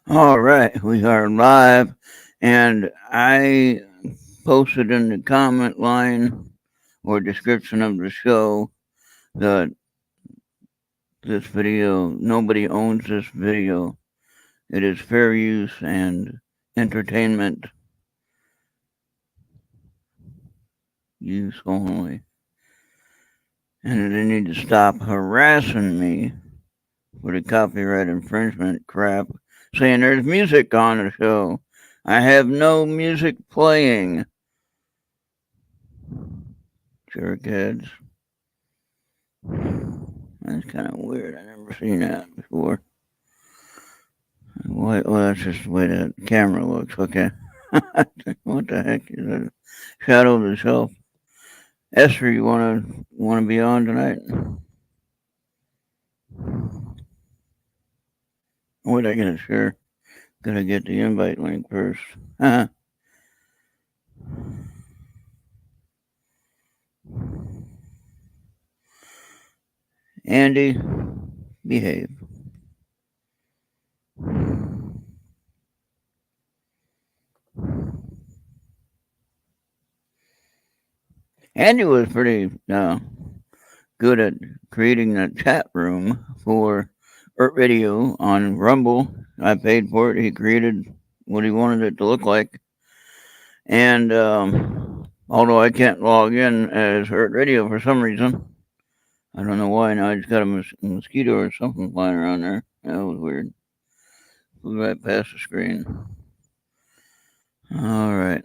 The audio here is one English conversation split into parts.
All right, we are live, and I posted in the comment line or description of the show that this video, nobody owns this video. It is fair use and entertainment use only. And they need to stop harassing me for the copyright infringement crap, saying there's music on the show. I have no music playing. Jerkheads. That's kind of weird. I never seen that before. Well, that's just the way the camera looks. Okay. What the heck is that? Shadow of the Self. Esther, you wanna be on tonight? Wait, I gotta share. Gotta get the invite link first. Andy, behave. Andy was pretty good at creating a chat room for Errt Radio on Rumble. I paid for it. He created what he wanted it to look like. And although I can't log in as Errt Radio for some reason, I don't know why. Now I just got a mosquito or something flying around there. That was weird. Flew right past the screen. All right.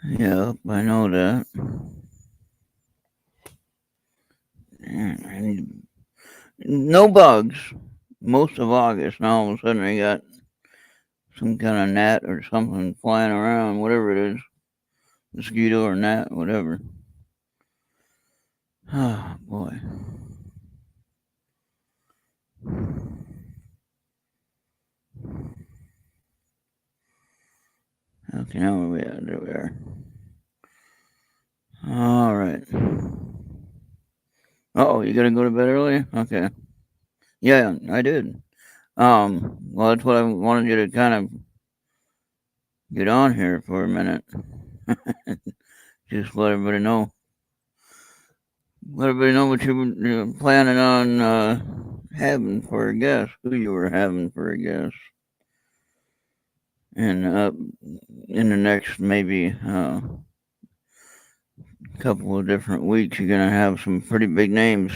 Yep, I know that. I need no bugs most of August. Now all of a sudden I got some kind of gnat or something flying around, whatever it is, mosquito or gnat, whatever. Oh boy. Okay, now where we at? There we are. All right. Oh, you gotta go to bed early? Okay. Yeah, I did. Well, that's what I wanted you to kind of get on here for a minute. Just let everybody know. Let everybody know what you were planning on having for a guest, who you were having for a guest. And in the next maybe couple of different weeks, you're going to have some pretty big names.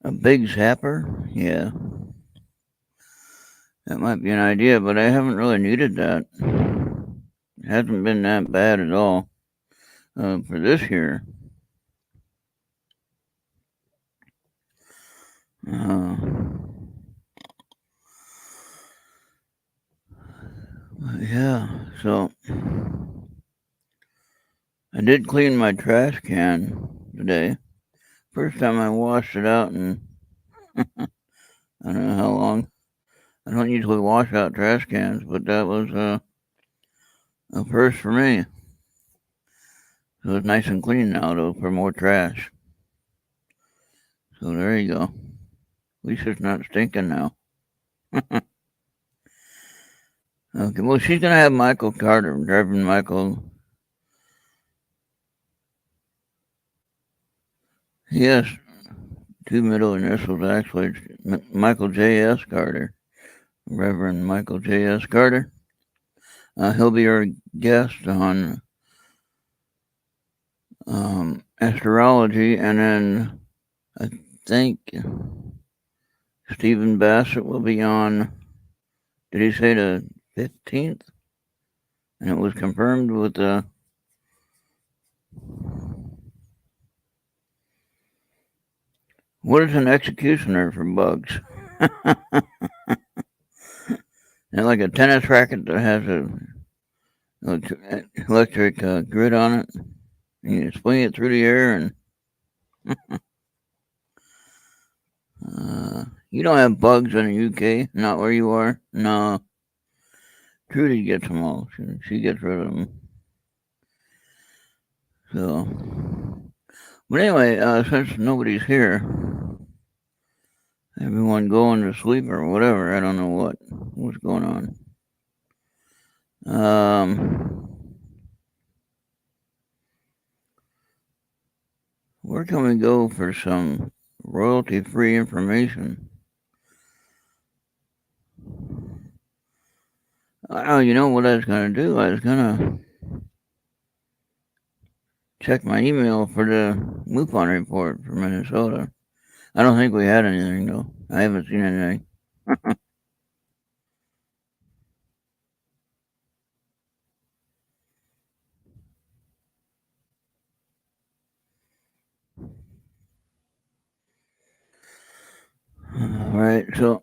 A big zapper? Yeah. That might be an idea, but I haven't really needed that. It hasn't been that bad at all for this year. Yeah, so I did clean my trash can today. First time I washed it out in I don't know how long. I don't usually wash out trash cans, but that was a first for me. So it's nice and clean now, though, for more trash. So there you go. At least it's not stinking now. Okay, well, she's going to have Michael Carter, Reverend Michael. He has two middle initials, actually. Michael J.S. Carter. Reverend Michael J.S. Carter. He'll be our guest on astrology, and then I think Stephen Bassett will be on. Did he say the 15th? And it was confirmed with the. What is an executioner for bugs? And like a tennis racket that has a electric grid on it. And you swing it through the air and. You don't have bugs in the UK? Not where you are? No. Trudy gets them all. She gets rid of them. So, but anyway, since nobody's here, everyone going to sleep or whatever. I don't know what's going on. Where can we go for some royalty-free information? Oh, you know what I was gonna do? I was gonna check my email for the MUFON report for Minnesota. I don't think we had anything though. I haven't seen anything. All right, so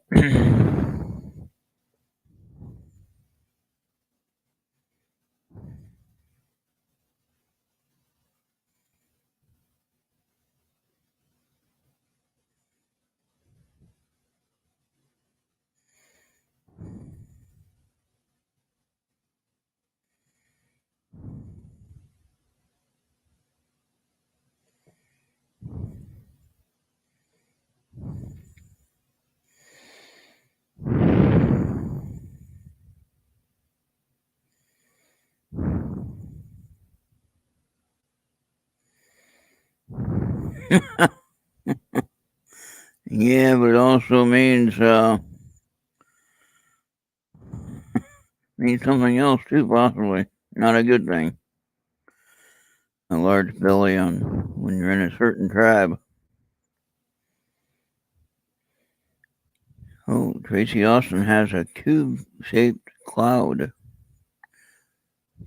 yeah, but it also means something else too, possibly. Not a good thing. A large belly on when you're in a certain tribe. Oh, Tracy Austin has a cube-shaped cloud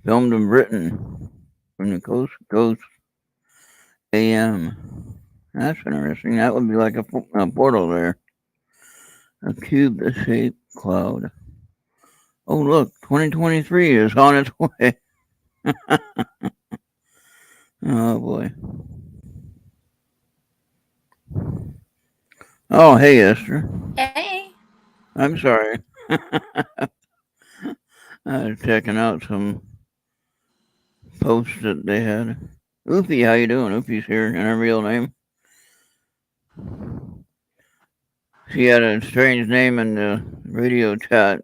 filmed in Britain from the coast AM. That's interesting. That would be like a portal there. A cube-shaped cloud. Oh, look, 2023 is on its way. Oh boy. Oh, hey, Esther. Hey. I'm sorry. I was checking out some posts that they had. Oofy, how you doing? Oofy's here in her real name. She had a strange name in the radio chat.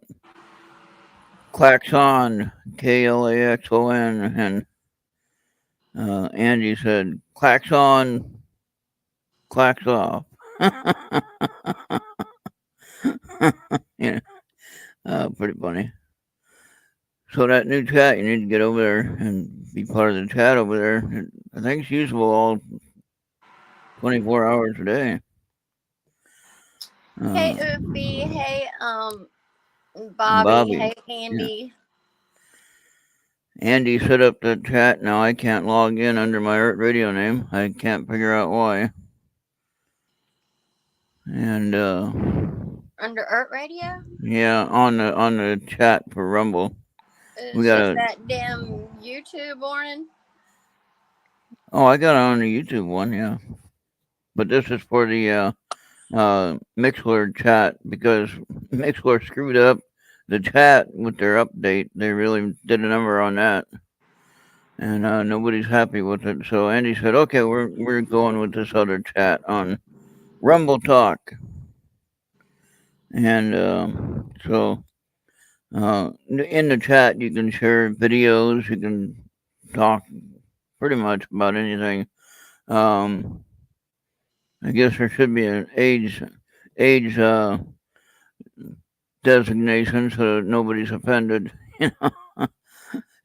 Klaxon, Klaxon, and Andy said, Klaxon, clacks off. Yeah, pretty funny. So that new chat, you need to get over there and be part of the chat over there. I think it's usable all 24 hours a day. Hey, Uh, Oofy. Hey, and Bobby. Bobby, Hey, yeah. Andy. Andy set up the chat. Now I can't log in under my Errt radio name. I can't figure out why. And Under Errt Radio? yeah, on the chat for Rumble, we Is got a. that damn YouTube warning? Oh, I got it on the YouTube one, yeah. But this is for the Mixler chat because Mixler screwed up the chat with their update. They really did a number on that, and nobody's happy with it. So Andy said, "Okay, we're going with this other chat on Rumble Talk," and so in the chat you can share videos, you can talk pretty much about anything. Um, I guess there should be an age designation so that nobody's offended. You know?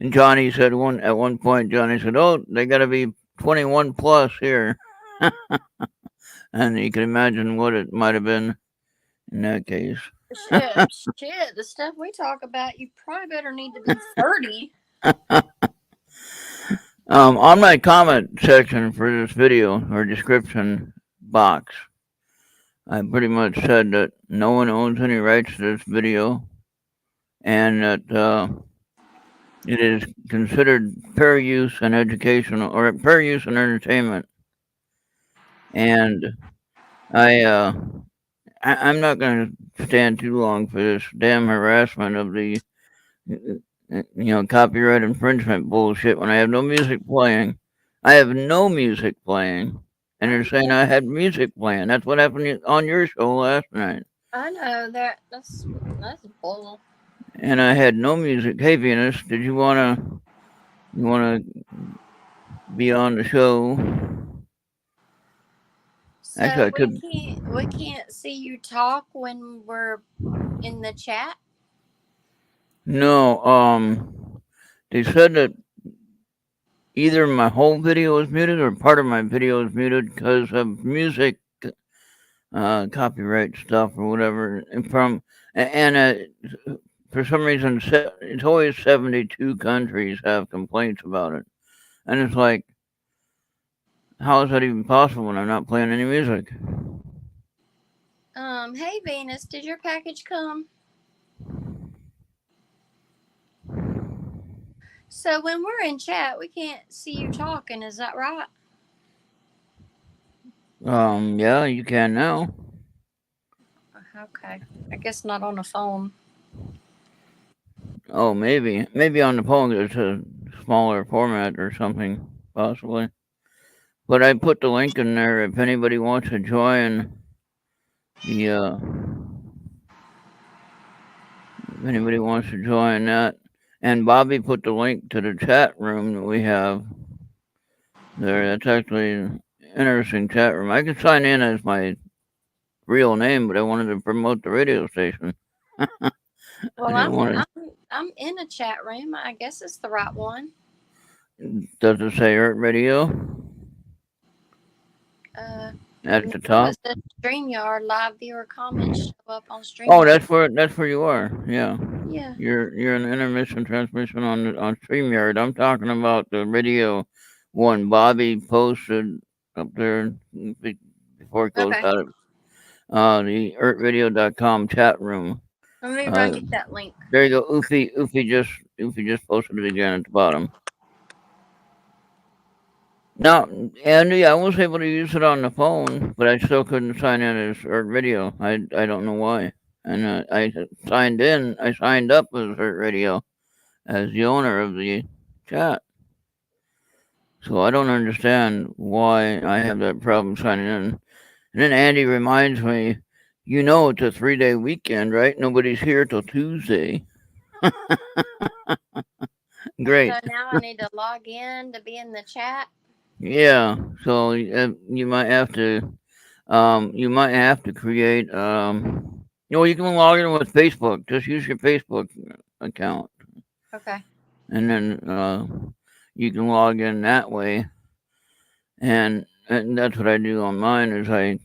And Johnny said at one point, Johnny said, "Oh, they got to be 21 plus here," and you can imagine what it might have been in that case. Shit. The stuff we talk about, you probably better need to be 30. On my comment section for this video or description box, I pretty much said that no one owns any rights to this video and that it is considered fair use and educational or fair use and entertainment. And I, uh, I'm not going to stand too long for this damn harassment of the, copyright infringement bullshit when I have no music playing. I have no music playing, and they're saying Okay. I had music playing. That's what happened on your show last night. I know that. That's bull. And I had no music. Hey, Venus, did you wanna be on the show? Actually, So I could. we can't see you talk when we're in the chat. No, they said that either my whole video is muted or part of my video is muted because of music, copyright stuff or whatever. And for some reason, it's always 72 countries have complaints about it, and it's like, how is that even possible when I'm not playing any music? Hey Venus, did your package come? So when we're in chat, we can't see you talking. Is that right? Yeah, you can now. Okay. I guess not on the phone. Oh, maybe on the phone it's a smaller format or something, possibly. But I put the link in there if anybody wants to join the if anybody wants to join that. And Bobby put the link to the chat room that we have there. That's actually an interesting chat room. I can sign in as my real name, but I wanted to promote the radio station. I Well, didn't want to. I'm in a chat room. I guess it's the right one. Does it say Errt Radio Uh, at no, the it top? says StreamYard live viewer comments show up on Oh, StreamYard. that's where you are. Yeah, Yeah. you're an intermission transmission on Streamyard. I'm talking about the radio one Bobby posted up there before it goes Okay. out. The ertradio.com chat room. Let me run Uh, get that link. there you go. Oofy just posted it again at the bottom. Now, Andy, I was able to use it on the phone, but I still couldn't sign in as Errt Radio. I don't know why. And I signed in. I signed up as Errt Radio as the owner of the chat. So I don't understand why I have that problem signing in. And then Andy reminds me, it's a 3-day weekend, right? Nobody's here till Tuesday. So Great. now I need to log in to be in the chat. Yeah. So you might have to create you can log in with Facebook. Just use your Facebook account, Okay. and then you can log in that way. And that's what I do on mine is I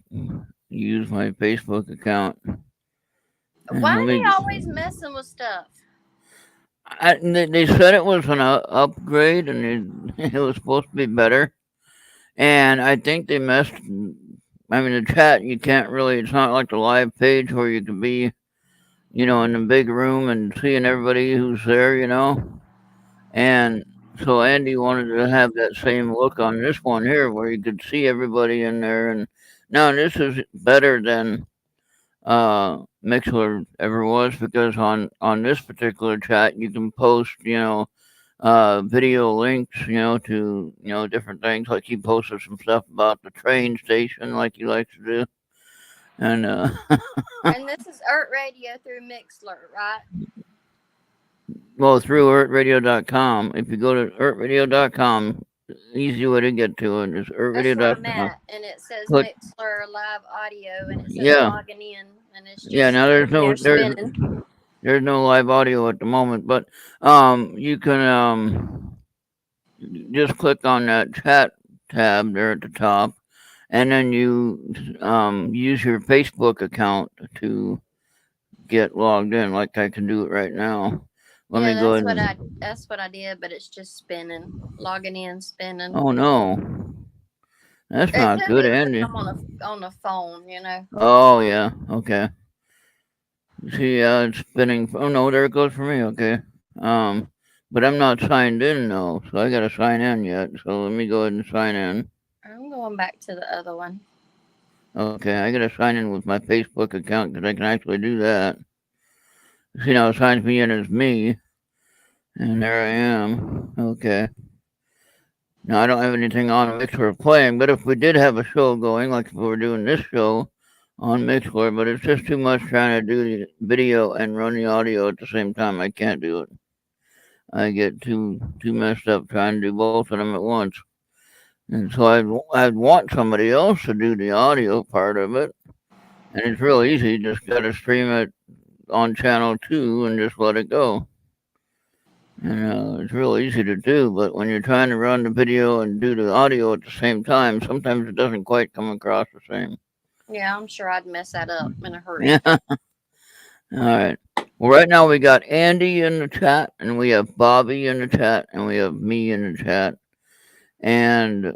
use my Facebook account. Why And are they always messing with stuff? they said it was an upgrade and it was supposed to be better. And I think they messed. I mean, the chat you can't really. It's not like the live page where you can be, in the big room and seeing everybody who's there. And so Andy wanted to have that same look on this one here, where you could see everybody in there. And now this is better than Mixler ever was because on this particular chat you can post, video links, to different things. Like he posted some stuff about the train station, like he likes to do, and And this is Errt Radio through Mixler, right? well, through ertradio.com. If you go to ertradio.com, easy way to get to it is That's where I'm ertradio.com. at, and it says But Mixler live audio, and it says yeah, logging in, and it's yeah. just Now sitting there spinning. there's no live audio at the moment, but you can just click on that chat tab there at the top, and then you use your Facebook account to get logged in. Like I can do it right now. Let Yeah, me go ahead and. that's what I did, but it's just spinning, logging in, spinning. Oh no, that's It not could good, be because Andy. I'm on the phone. Oh yeah, okay. See, it's spinning. Oh no, there it goes for me. Okay. Um, but I'm not signed in though, so I gotta sign in yet. So let me go ahead and sign in. I'm going back to the other one. Okay, I gotta sign in with my Facebook account because I can actually do that. See now, it signs me in as me, and there I am. Okay. Now I don't have anything on Mixler playing, but if we did have a show going, like if we were doing this show on Mixler, but it's just too much trying to do the video and run the audio at the same time. I can't do it. I get too messed up trying to do both of them at once. And so I'd want somebody else to do the audio part of it. And it's real easy. You just got to stream it on channel 2 and just let it go. And it's real easy to do, but when you're trying to run the video and do the audio at the same time, sometimes it doesn't quite come across the same. Yeah, I'm sure I'd mess that up in a hurry. Yeah. All right. Well, right now we got Andy in the chat, and we have Bobby in the chat, and we have me in the chat. And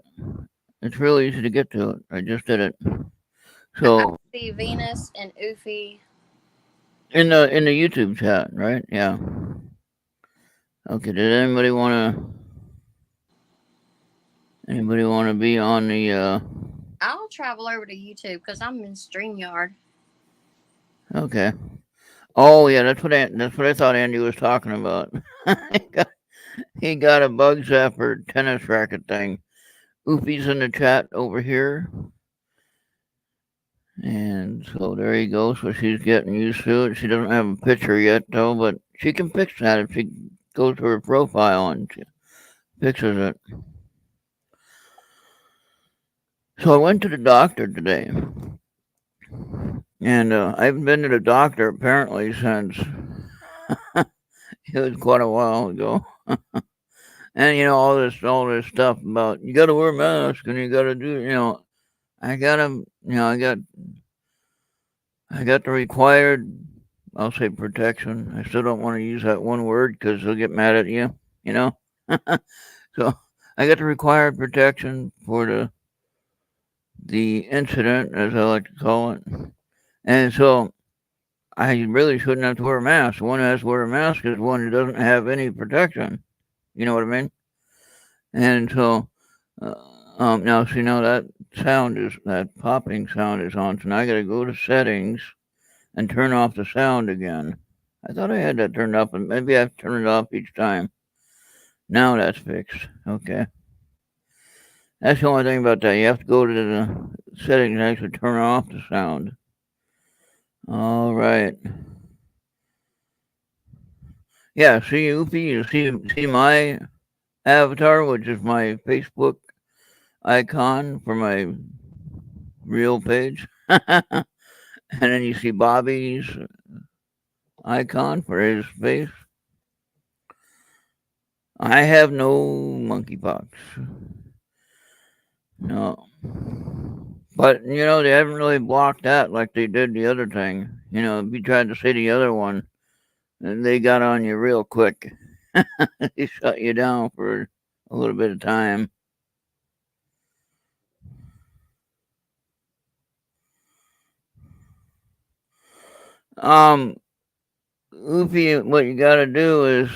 it's real easy to get to it. I just did it. I So see Venus and Oofy. in the YouTube chat, right? Yeah. Okay. Did anybody want to be on the? I'll travel over to YouTube because I'm in StreamYard. Okay. Oh yeah, that's what I thought Andy was talking about. he got a bug zapper tennis racket thing. Oofy's in the chat over here. And so there you go. So she's getting used to it. She doesn't have a picture yet though, but she can fix that if she goes to her profile and she fixes it. So I went to the doctor today. And I haven't been to the doctor apparently since it was quite a while ago. And all this stuff about you got to wear a mask and you got to do. I got 'em. I got the required. I'll say protection. I still don't want to use that one word because they'll get mad at you. You know. So I got the required protection for the incident, as I like to call it. And so I really shouldn't have to wear a mask. The one who has to wear a mask is one who doesn't have any protection. You know what I mean? And so, now see, now that popping sound is on. So now I got to go to settings and turn off the sound again. I thought I had that turned off, and maybe I've turned it off each time. Now that's fixed. Okay. That's the only thing about that. You have to go to the settings and actually turn off the sound. All right. Yeah, see, Oopie, you see my avatar, which is my Facebook icon for my real page. And then you see Bobby's icon for his face. I have no monkeypox. No. But, they haven't really blocked that like they did the other thing. If you tried to say the other one, and they got on you real quick. They shut you down for a little bit of time. Oofy, what you got to do is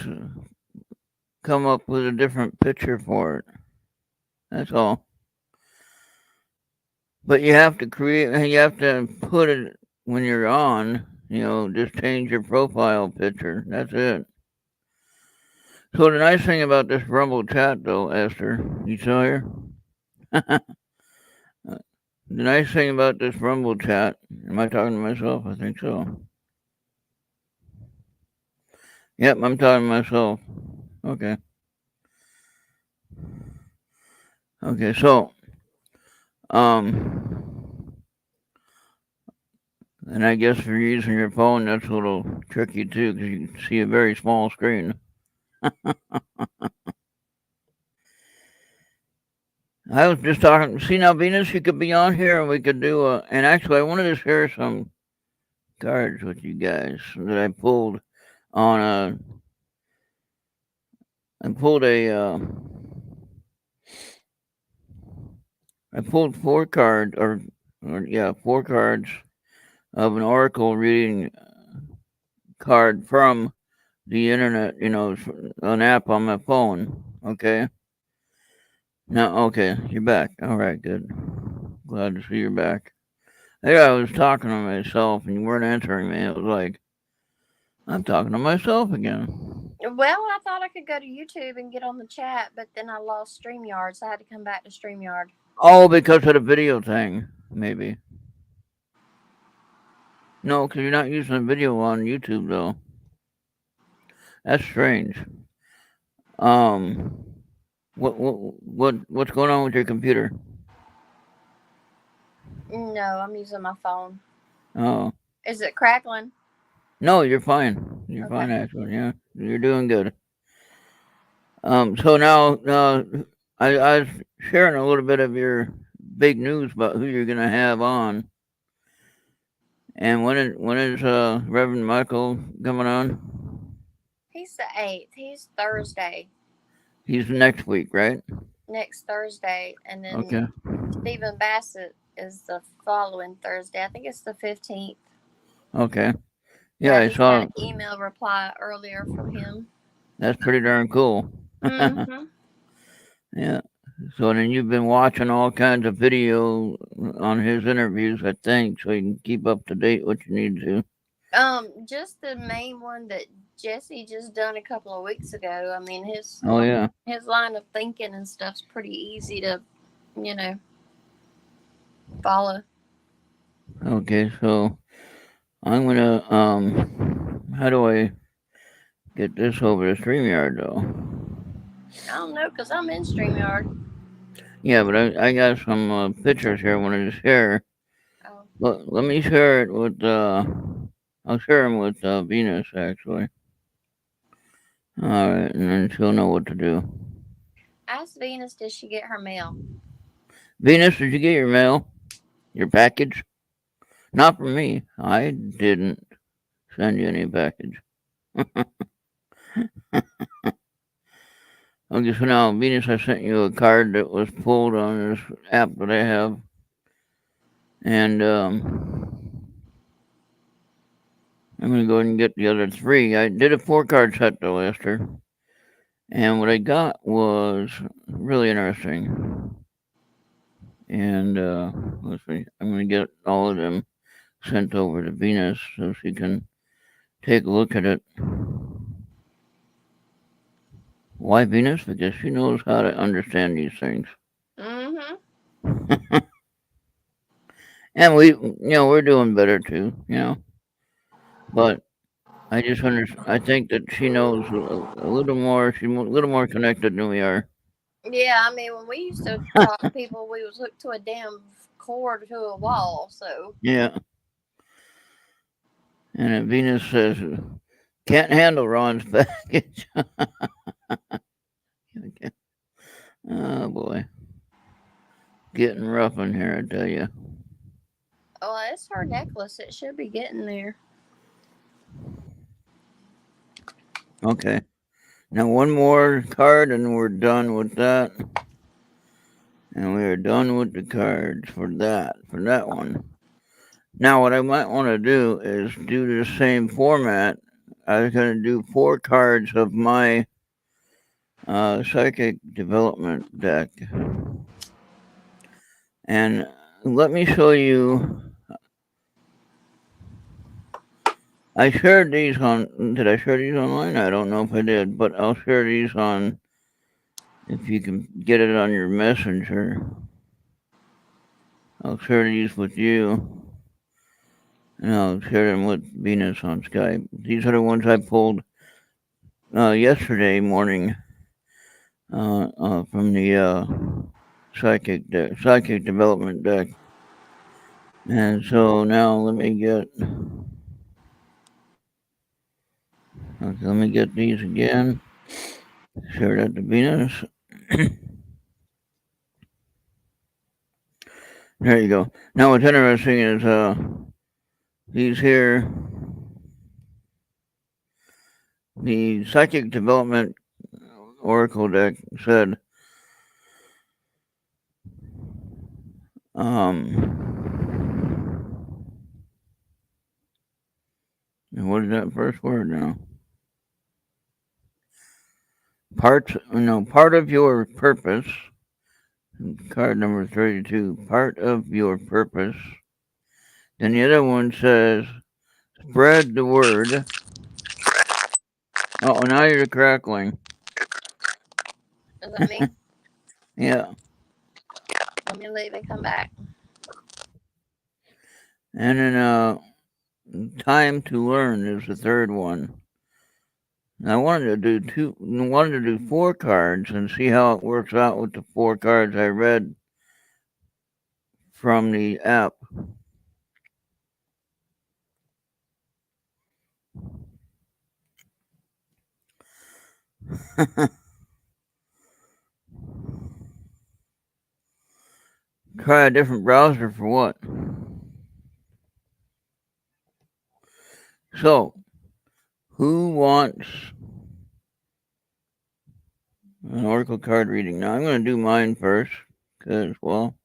come up with a different picture for it. That's all. But you have to put it when you're on. Just change your profile picture. That's it. So the nice thing about this Rumble chat, though, Esther, you saw here. The nice thing about this Rumble chat, am I talking to myself? I think so. Yep, I'm talking to myself. Okay. Okay, so, and I guess if you're using your phone, that's a little tricky too, because you can see a very small screen. I was just talking. See now, Venus, you could be on here, and we could do a. And actually, I wanted to share some cards with you guys that I pulled on a. I pulled a. I pulled 4 cards, or 4 cards of an oracle reading card from the internet. An app on my phone. Okay. Now, okay, you're back. All right, good. Glad to see you're back. There, I was talking to myself, and you weren't answering me. It was like I'm talking to myself again. Well, I thought I could go to YouTube and get on the chat, but then I lost StreamYard, so I had to come back to StreamYard. Oh, because of the video thing, maybe. No, because you're not using the video on YouTube though. That's strange. Um, what's going on with your computer? No, I'm using my phone. Oh, Is it crackling? no, you're fine. You're Okay. fine, actually. Yeah, you're doing good. So now, I was sharing a little bit of your big news about who you're gonna have on, and when is Reverend Michael coming on? He's the 8th. He's Thursday, He's next week, right? next Thursday. And then Okay. Stephen Bassett is the following Thursday. I think it's the 15th. Okay. Yeah, Yeah, I I just got saw. an email reply earlier from him. That's pretty darn cool. Mm-hmm. Yeah. So then you've been watching all kinds of video on his interviews, I think, so you can keep up to date what you need to. Just the main one that Jesse just done a couple of weeks ago. I mean, Oh yeah. his line of thinking and stuff's pretty easy to, you know, follow. Okay, so I'm gonna how do I get this over to StreamYard though? I don't know, cause I'm in Streamyard. Yeah, but I got some pictures here I wanted to share. Oh, But let me share it with I'll share them with Venus actually. All right, and then she'll know what to do. ask Venus, did she get her mail? Venus, did you get your mail? Your package? Not from me. I didn't send you any package. Okay, so now, Venus, I sent you a card that was pulled on this app that I have. And I'm going to go ahead and get the other three. I did a 4 card set though, Esther. And what I got was really interesting. And let's see, I'm going to get all of them sent over to Venus so she can take a look at it. Why Venus? Because she knows how to understand these things. Mm-hmm. And we're doing better too, But I just I think that she knows a little more. She's a little more connected than we are. Yeah, I mean, when we used to talk to people, we was hooked to a damn cord to a wall. So Yeah. And then Venus says, "Can't handle Ron's package." Okay. Oh boy, getting rough in here, I tell you. oh, it's her necklace. It should be getting there. Okay. Now one more card, and we're done with that. And we are done with the cards for that one. Now, what I might want to do is do the same format. I was going to do 4 cards of my psychic development deck. And let me show you. I shared these on. Did I share these online? I don't know if I did, but I'll share these on. If you can get it on your messenger, I'll share these with you. And I'll share them with Venus on Skype. These are the ones I pulled yesterday morning from the psychic development deck. And so now let me get these again. Share that to Venus. There you go. Now what's interesting is these here, the psychic development oracle deck said what is that first word now? Part of your purpose. Card number 32. Part of your purpose. Then the other one says, spread the word. Oh, now you're crackling. Is that me? Yeah. Let me leave and come back. And then time to learn is the third one. I wanted to do 4 cards and see how it works out with the 4 cards I read from the app. Try a different browser for what? So, who wants an oracle card reading? Now, I'm going to do mine first because, well,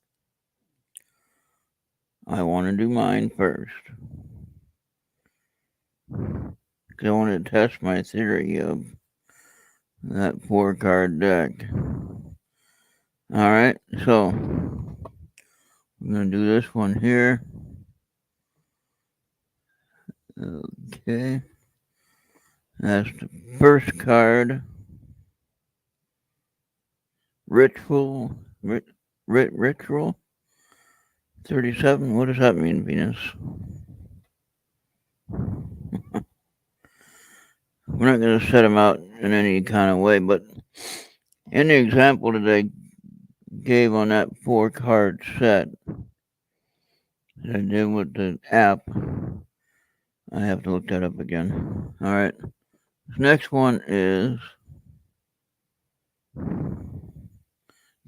I want to do mine first. Because I want to test my theory of that 4 card deck. Alright, so I'm going to do this one here. Okay. That's the first card. Ritual. Ritual? 37? What does that mean, Venus? We're not going to set them out in any kind of way, but in the example that I gave on that 4 card set that I did with the app, I have to look that up again. Alright. This next one is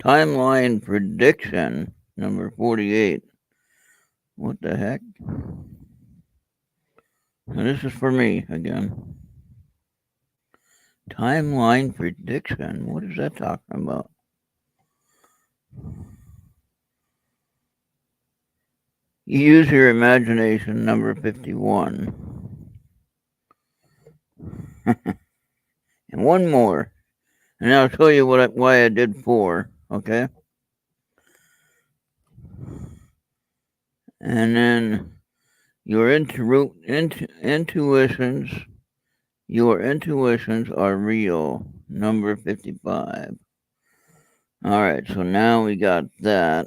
Timeline Prediction, number 48. What the heck? Now this is for me again. Timeline Prediction? What is that talking about? Use your imagination, number 51. And one more. And I'll tell you why I did 4, okay? And then your intuitions are real, number 55. Alright, so now we got that.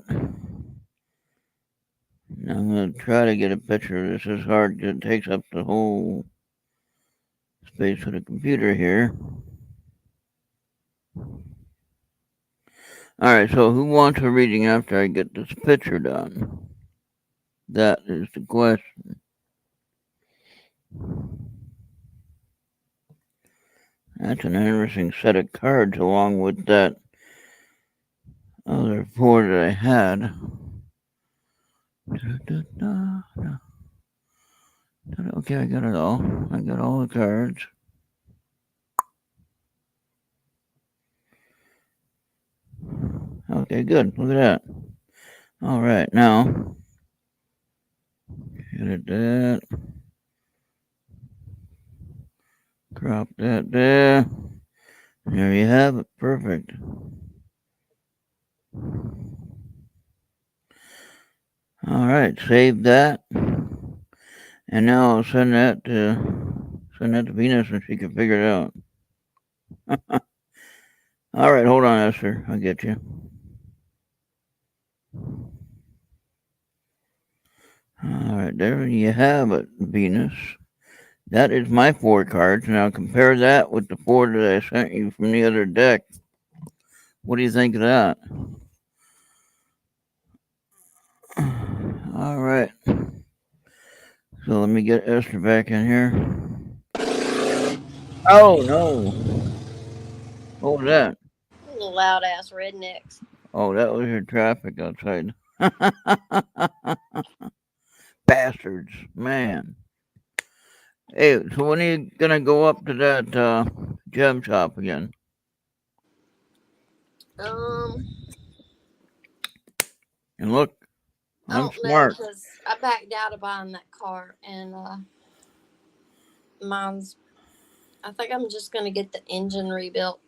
Now I'm going to try to get a picture. This is hard because it takes up the whole space of the computer here. Alright, so who wants a reading after I get this picture done? That is the question. That's an interesting set of cards along with that other 4 that I had. Okay, I got it all. I got all the cards. Okay, good. Look at that. Alright, now edit that. Crop that there. There you have it. Perfect. Alright, save that. And now I'll send that to Venus and she can figure it out. Alright, hold on, Esther. I'll get you. Alright, there you have it, Venus. That is my 4 cards. Now compare that with the 4 that I sent you from the other deck. What do you think of that? Alright. So let me get Esther back in here. Oh no. What was that? Loud ass rednecks. Oh, that was your traffic outside. Bastards, man. Hey, so when are you gonna go up to that gem shop again? And look, I I'm don't know smart. because I backed out of buying that car, and mine's. I think I'm just gonna get the engine rebuilt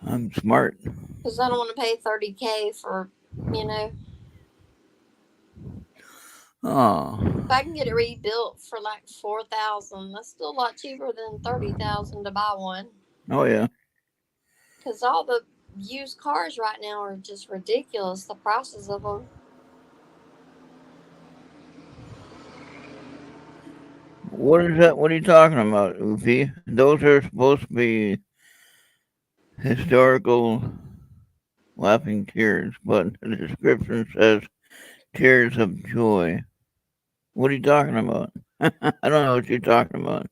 I'm smart. because I don't want to pay $30K for, you know. Oh, If I can get it rebuilt for like 4,000, that's still a lot cheaper than 30,000 to buy one. oh yeah. Because all the used cars right now are just ridiculous. The prices of them. What is that? What are you talking about, Oofy? Those are supposed to be historical laughing tears, but the description says tears of joy. What are you talking about? I don't know what you're talking about.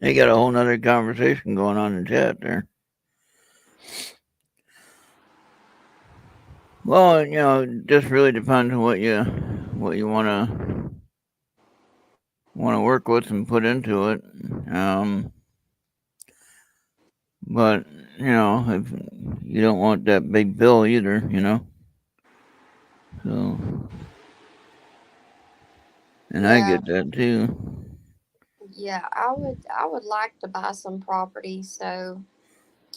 They got a whole nother conversation going on in chat there. Well, it just really depends on what you wanna work with and put into it. Um, but if you don't want that big bill either. So, and I Yeah, get that too. yeah. I would like to buy some property. So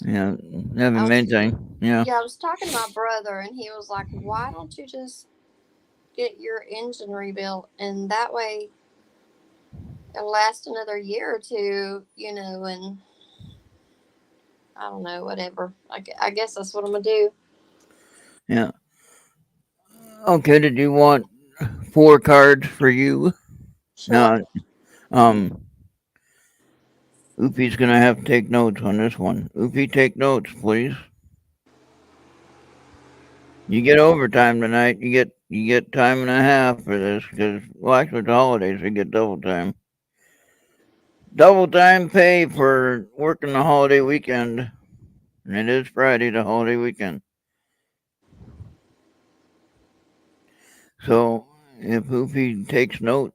Yeah, that'd be I the main was, thing. Yeah, yeah, I was talking to my brother, and he was like, "Why don't you just get your engine rebuilt, and that way it'll last another year or two, and I don't know, whatever. I guess that's what I'm gonna do." yeah. Okay, did you want 4 cards for you? Sure. No, um, Oopie's gonna have to take notes on this one. Oopie, take notes, please. You get overtime tonight. You get time and a half for this because actually it's the holidays. You get double time. Double time pay for working the holiday weekend, and it is Friday, the holiday weekend. So if Oopie takes note,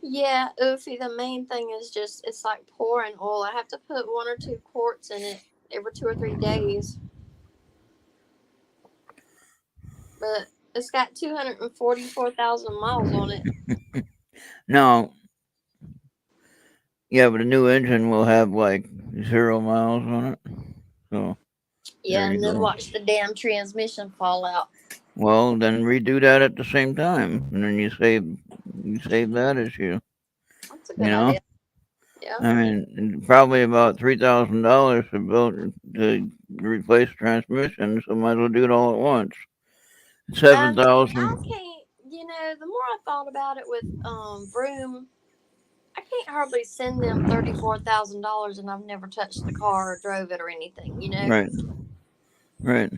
Yeah, Oofy, the main thing is just it's like pouring oil. I have to put 1 or 2 quarts in it every 2 or 3 days. But it's got 244,000 miles on it. now, yeah, but a new engine will have like 0 miles on it. So there Yeah, you and then go. watch the damn transmission fall out. Well, then redo that at the same time, and then you save that issue. That's a You good know, idea. Yeah. I mean, probably about $3,000 to replace transmission, so might as well do it all at once. Seven I thousand. can't, the more I thought about it with Broom, I can't hardly send them $34,000 and I've never touched the car or drove it or anything. Right, right.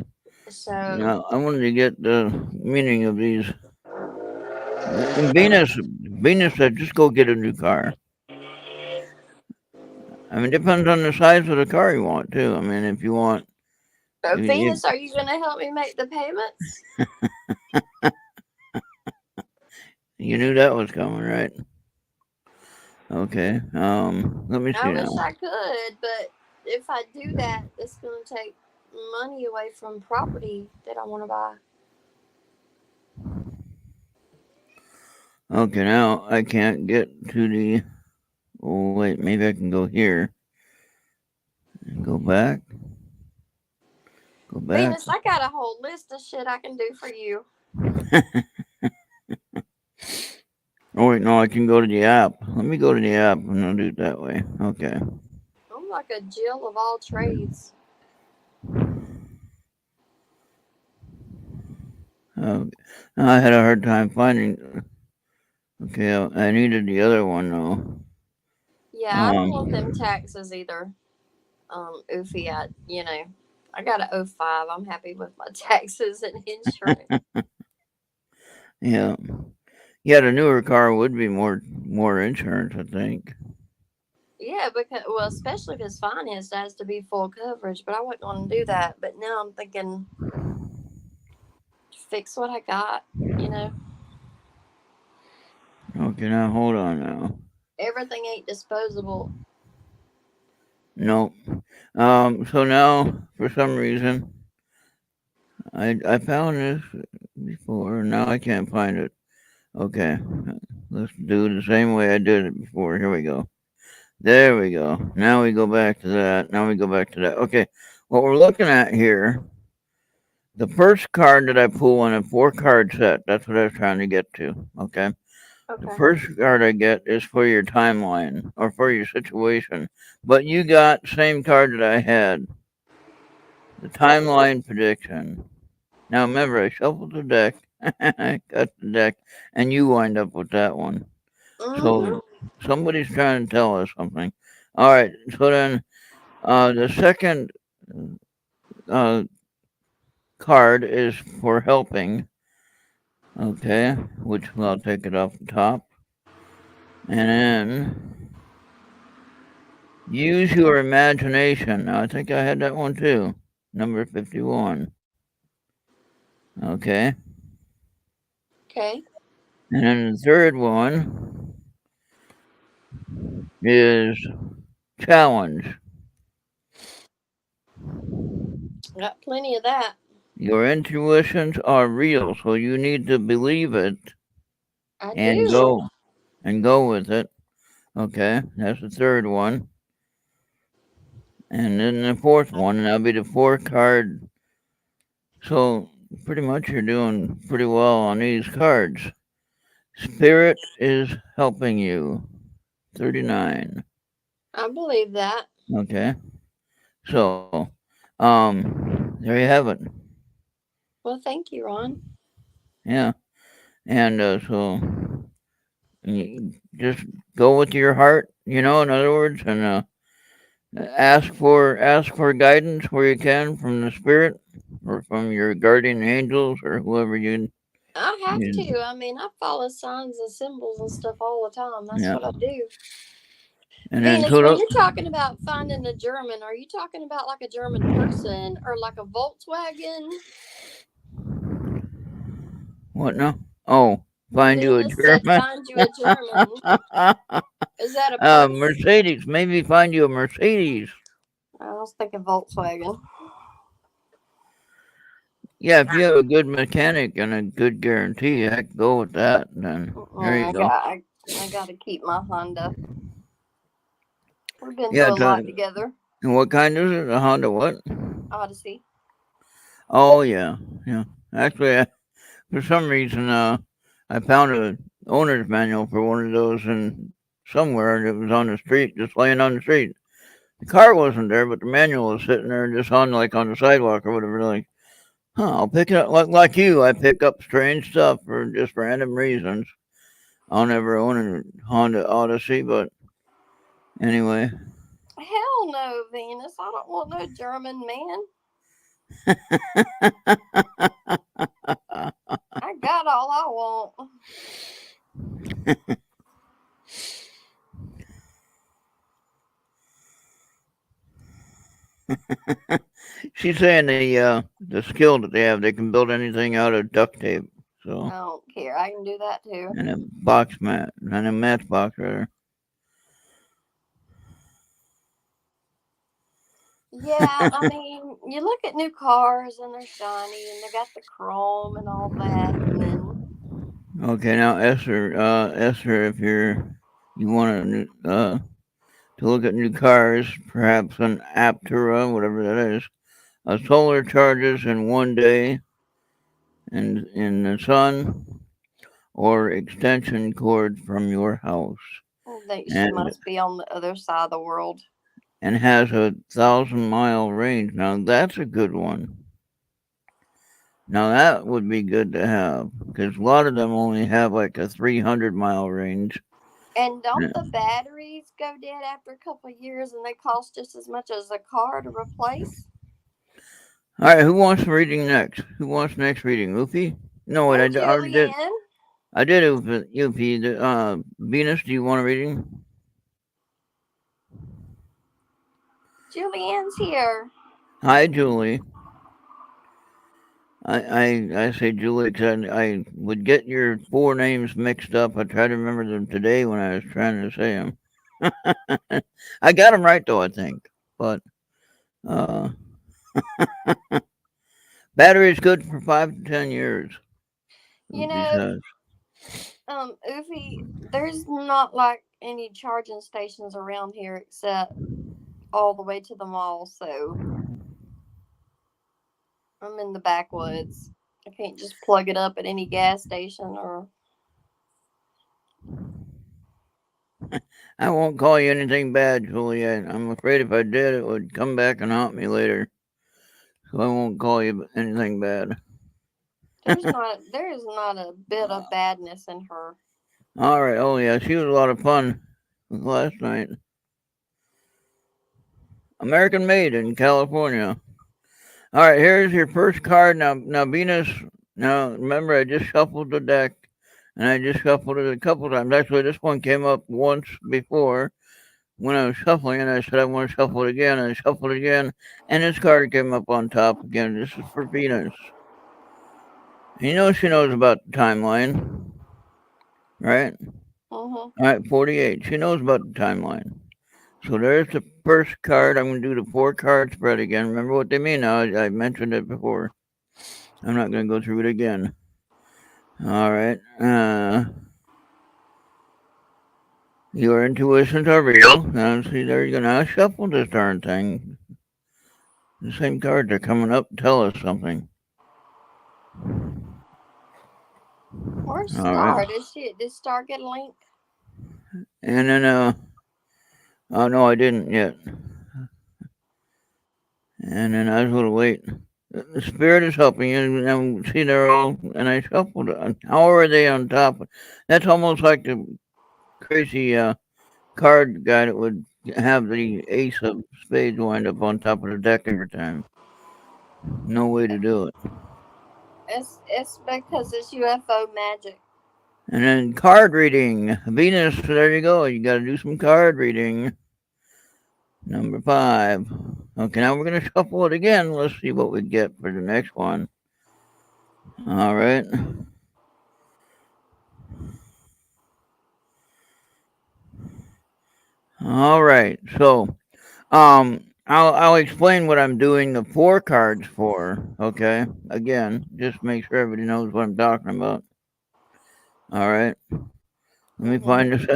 So, Now I wanted to get the meaning of these. And Venus said, just go get a new car. I mean, it depends on the size of the car you want too. I mean, if you want, if Venus, are you going to help me make the payments? you knew that was coming, right? Okay. Let me I see wish now. I could, but if I do that, it's going to take money away from property that I want to buy. Okay, now I can't get to the. Oh wait, maybe I can go here and go back. Go back. Venus, I got a whole list of shit I can do for you. Oh wait, no, I can go to the app. Let me go to the app and I'll do it that way. Okay. I'm like a Jill of all trades. Uh, I had a hard time finding. Okay, I needed the other one though. Yeah, I don't want them Um, taxes either. Oofy, I got a '05. I'm happy with my taxes and insurance. yeah, yeah. The newer car would be more insurance, I think. Yeah, because well, especially if it's financed, it has to be full coverage. But I wasn't going to do that. But now I'm thinking, fix what I got. You know, Okay, now hold on now. everything ain't disposable. Nope. So now for some reason I found this before. Now I can't find it. Okay, let's do it the same way I did it before. Here we go. There we go. Now we go back to that. Now we go back to that. Okay, what we're looking at here, the first card that I pull in a four card set, that's what I was trying to get to. Okay. The Okay. first card I get is for your timeline or for your situation. But you got same card that I had, the timeline prediction. Now remember, I shuffled the deck, I got the deck, and you wind up with that one. Mm-hmm. So somebody's trying to tell us something. All right. So then, the second uh, card is for helping. Okay, which I'll take it off the top, and then use your imagination. Now, I think I had that one too. Number 51. Okay. Okay. And then the third one is challenge. Got plenty of that. Your intuitions are real, so you need to believe it I and do. go with it. Okay, that's the third one. And then the fourth one, and that'll be the four card. So pretty much you're doing pretty well on these cards. Spirit is helping you. 39. I believe that. Okay. So, there you have it. Well, thank you, Ron. Yeah. And so you just go with your heart, in other words, and ask for guidance where you can from the spirit or from your guardian angels or whoever I have you to. I mean, I follow signs and symbols and stuff all the time. That's yeah. what I do. And then Venus, so when you're talking about finding a German, are you talking about like a German person or like a Volkswagen? what now? Oh, find you a Venus said, German. find you a German. Is that a person? Mercedes. Maybe find you a Mercedes. I was thinking Volkswagen. Yeah, if you have a good mechanic and a good guarantee, heck, go with that. Then there you I go. got, I, I got to keep my Honda. We've been Yeah. through a lot together. And what kind is it? A Honda what? Odyssey. Oh yeah, yeah. Actually, for some reason, I found a owner's manual for one of those in somewhere, and it was on the street, just laying on the street. The car wasn't there, but the manual was sitting there, just on the sidewalk or whatever. Like, I'll pick it up. Like you, I pick up strange stuff for just random reasons. I'll never own a Honda Odyssey, but anyway. Hell no, Venus. I don't want no German man. I got all I want. She's saying the skill that they have, they can build anything out of duct tape. I So don't care. I can do that too. and a box mat and a matchbox rather. Yeah, I mean, you look at new cars and they're shiny and they got the chrome and all that, and then Okay, now Esther, if you want to look at new cars, perhaps an Aptura, whatever that is, a solar charges in one day in the sun, or extension cord from your house, she and must be on the other side of the world. has 1,000-mile range. Now that's a good one. Now that would be good to have because a lot of them only have like a 300-mile range. And Yeah. don't the batteries go dead after a couple of years and they cost just as much as a car to replace? All right, who wants reading next? Who wants next reading? Oofy? No, wait, Hey, I already did. Julian. I did Oofy. Venus, do you want a reading? Julian's here. Hi, Julie. I say Julie because I would get your four names mixed up. I tried to remember them today when I was trying to say them. I got them right though, I think. But uh, Battery's good for 5 to 10 years. You He know, says. Ufi, there's not like any charging stations around here except all the way to the mall, so I'm in the backwoods. I can't just plug it up at any gas station or. I won't call you anything bad, Juliet. I'm afraid if I did, it would come back and haunt me later. So I won't call you anything bad. There is not a bit of badness in her. All right. Oh yeah, she was a lot of fun last night. American made in California. All right, here's your first card. Now Venus. Now remember, I just shuffled the deck, and I just shuffled it a couple times. Actually, this one came up once before when I was shuffling, and I said I want to shuffle it again, and I shuffled it again, and this card came up on top again. This is for Venus. You know she knows about the timeline, right? Mm-hmm. All right, 48. She knows about the timeline. So there's the first card. I'm going to do the 4 card spread again. Remember what they mean now. I mentioned it before. I'm not going to go through it again. All right. Your intuitions are real. Now, see, there you go. Now, shuffle this darn thing. The same cards are coming up to tell us something. Where's All right. Star? Did Star get a link? And then, oh, no, I didn't yet. And then I was a little late. The spirit is helping you. And see, they're all, and I shuffled it. How are they on top? That's almost like the crazy card guy that would have the ace of spades wind up on top of the deck every time. No way to do it. It's because it's UFO magic. And then card reading. Venus, there you go. You got to do some card reading. Number 5. Okay, now we're going to shuffle it again. Let's see what we get for the next one. All right. All right. So, I'll explain what I'm doing the 4 cards for. Okay. Again, just make sure everybody knows what I'm talking about. All right. Let me Mm-hmm. find this.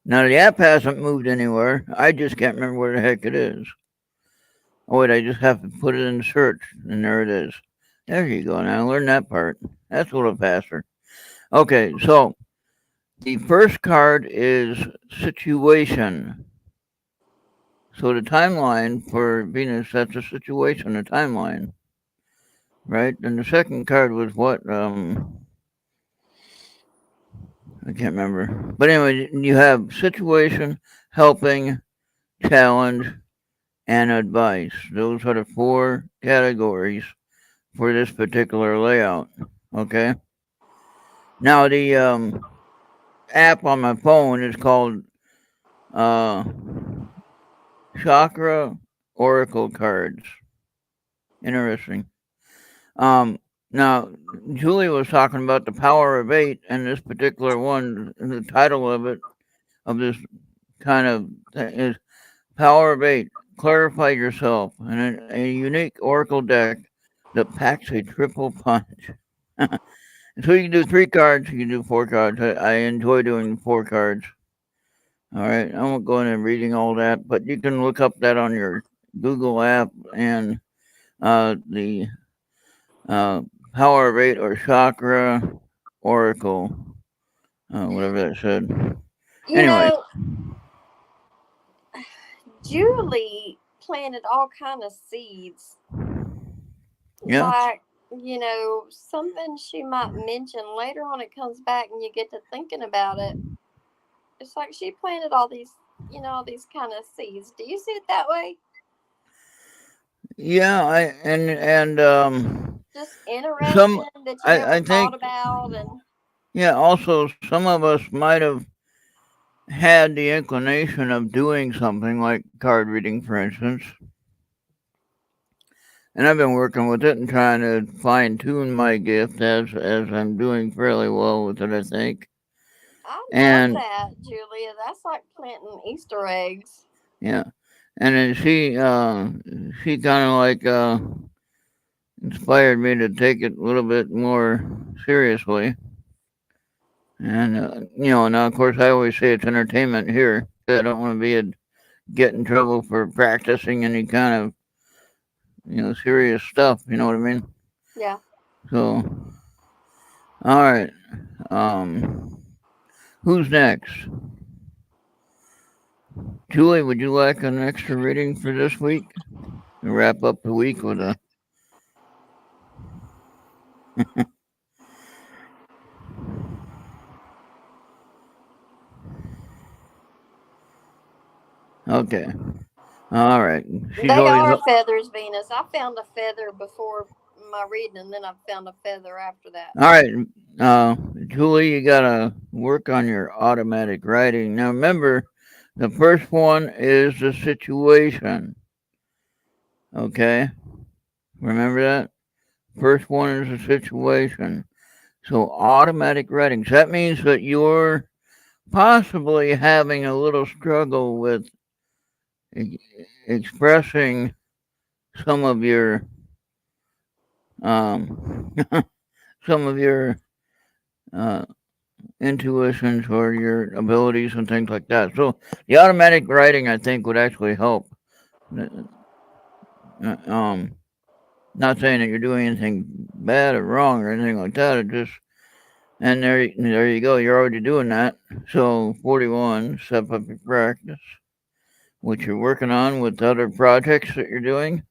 Now the app hasn't moved anywhere. I just can't remember where the heck it is. Oh wait, I just have to put it in search, and there it is. There you go. Now learn that part. That's a little faster. Okay, so the first card is situation. So the timeline for Venus, that's a situation, a timeline, right? And the second card was what? I can't remember. But anyway, you have situation, helping, challenge, and advice. Those are the 4 categories for this particular layout. Okay. Now the app on my phone is called uh, Chakra Oracle Cards. Interesting. Um, Now Julie was talking about the power of 8, and this particular one, the title of this kind of thing is Power of 8. Clarify yourself, and a unique Oracle deck that packs a triple punch. So you can do 3 cards, you can do 4 cards. I enjoy doing 4 cards. All right, I won't go in and reading all that, but you can look up that on your Google app and the uh, Power of 8 or Chakra Oracle, whatever that said. You Anyway, know, Julie planted all kind of seeds. yeah, Like, something she might mention later on. It comes back and you get to thinking about it. It's like she planted all these kind of seeds. Do you see it that way? yeah, and Just some, interesting that you never I thought think, about. And yeah, also some of us might have had the inclination of doing something like card reading, for instance, and I've been working with it and trying to fine tune my gift as I'm doing fairly well with it, I think. I love And that, Julia. That's like planting Easter eggs. yeah, and then she kind of like inspired me to take it a little bit more seriously. And now of course I always say it's entertainment here. I don't want to get in trouble for practicing any kind of serious stuff. You know what I mean? Yeah. So, all right. Who's next? Julie, would you like an extra reading for this week? To wrap up the week with a. Okay. All right. She's They always. are feathers, Venus. I found a feather before my reading, and then I found a feather after that. All right. Julie, you got to work on your automatic writing. Now, remember, the first one is the situation. Okay? Remember that? First one is the situation. So, automatic writing. So that means that you're possibly having a little struggle with e- expressing some of your um, some of your uh, intuitions or your abilities and things like that. So the automatic writing, I think, would actually help. Uh, Um, Not saying that you're doing anything bad or wrong or anything like that. It just and there you go. You're already doing that. So 41, step up your practice, which you're working on with other projects that you're doing.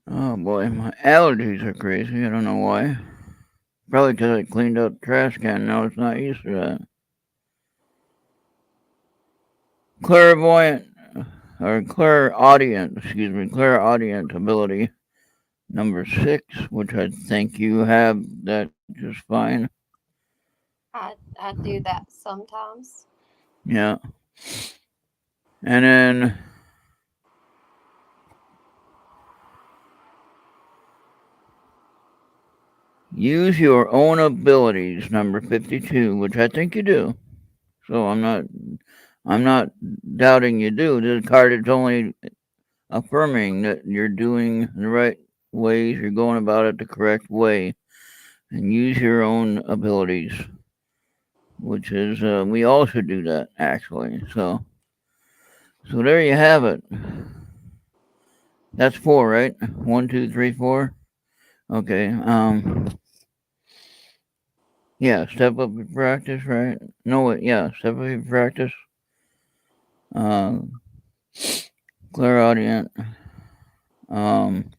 Oh boy, my allergies are crazy. I don't know why. Probably because I cleaned out the trash can. Now it's not used to that. Clairvoyant or clairaudient, excuse me, clairaudient ability number 6, which I think you have that just fine. I do that sometimes. Yeah. And then use your own abilities number 52, which I think you do. So I'm not doubting you do. This card is only affirming that you're doing the right ways, you're going about it the correct way, and use your own abilities, which is we all should do that actually. So there you have it. That's 4, right? One, two, three, 4. Okay. Yeah. Step up your practice, right? No, wait. Yeah. Step up your practice. Um, clairaudient. Um,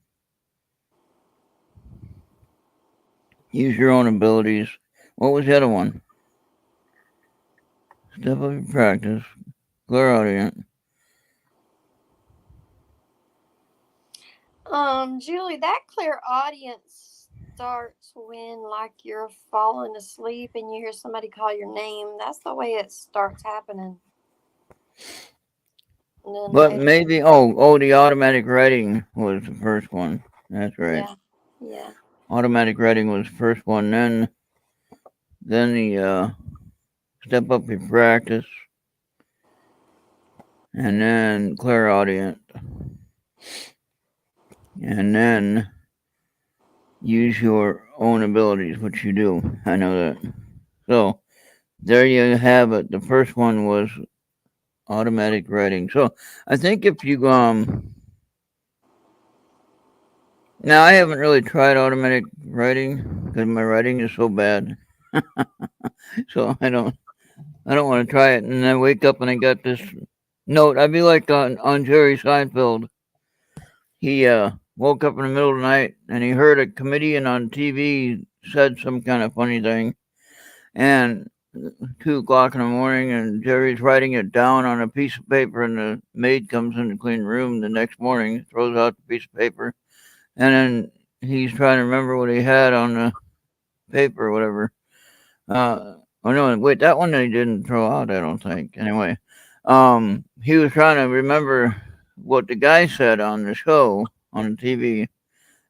use your own abilities. What was the other one? Step up your practice. Clairaudient. Julie, that clear audience starts when like you're falling asleep and you hear somebody call your name. That's the way it starts happening. And then But later, maybe the automatic writing was the first one. That's right. yeah, yeah. Automatic writing was the first one. Then the step up your practice, and then clairaudient, and then use your own abilities, which you do. I know that. So there you have it. The first one was automatic writing. So I think if you now I haven't really tried automatic writing because my writing is so bad. So I don't want to try it. And I wake up and I got this note. I'd be like on Jerry Seinfeld. He woke up in the middle of the night and he heard a comedian on TV said some kind of funny thing, and 2 o'clock in the morning, and Jerry's writing it down on a piece of paper, and the maid comes in to clean the room the next morning, throws out the piece of paper, and then he's trying to remember what he had on the paper or whatever. Oh no, wait, that one he didn't throw out, I don't think. Anyway, he was trying to remember what the guy said on the show on the TV,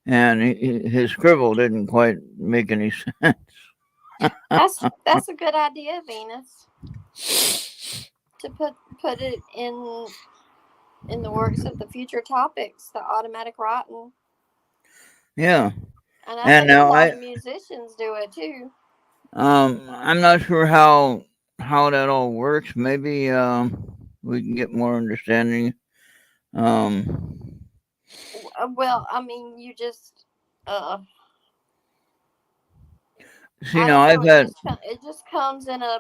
and his scribble didn't quite make any sense. That's a good idea, Venus. To put it in. in the works of the future topics, the automatic writing. Yeah. And I And think a now lot I of musicians do it too. I'm not sure how that all works. Maybe we can get more understanding. Um Well, I mean, you just, uh, See I now don't know. I've had It just comes in a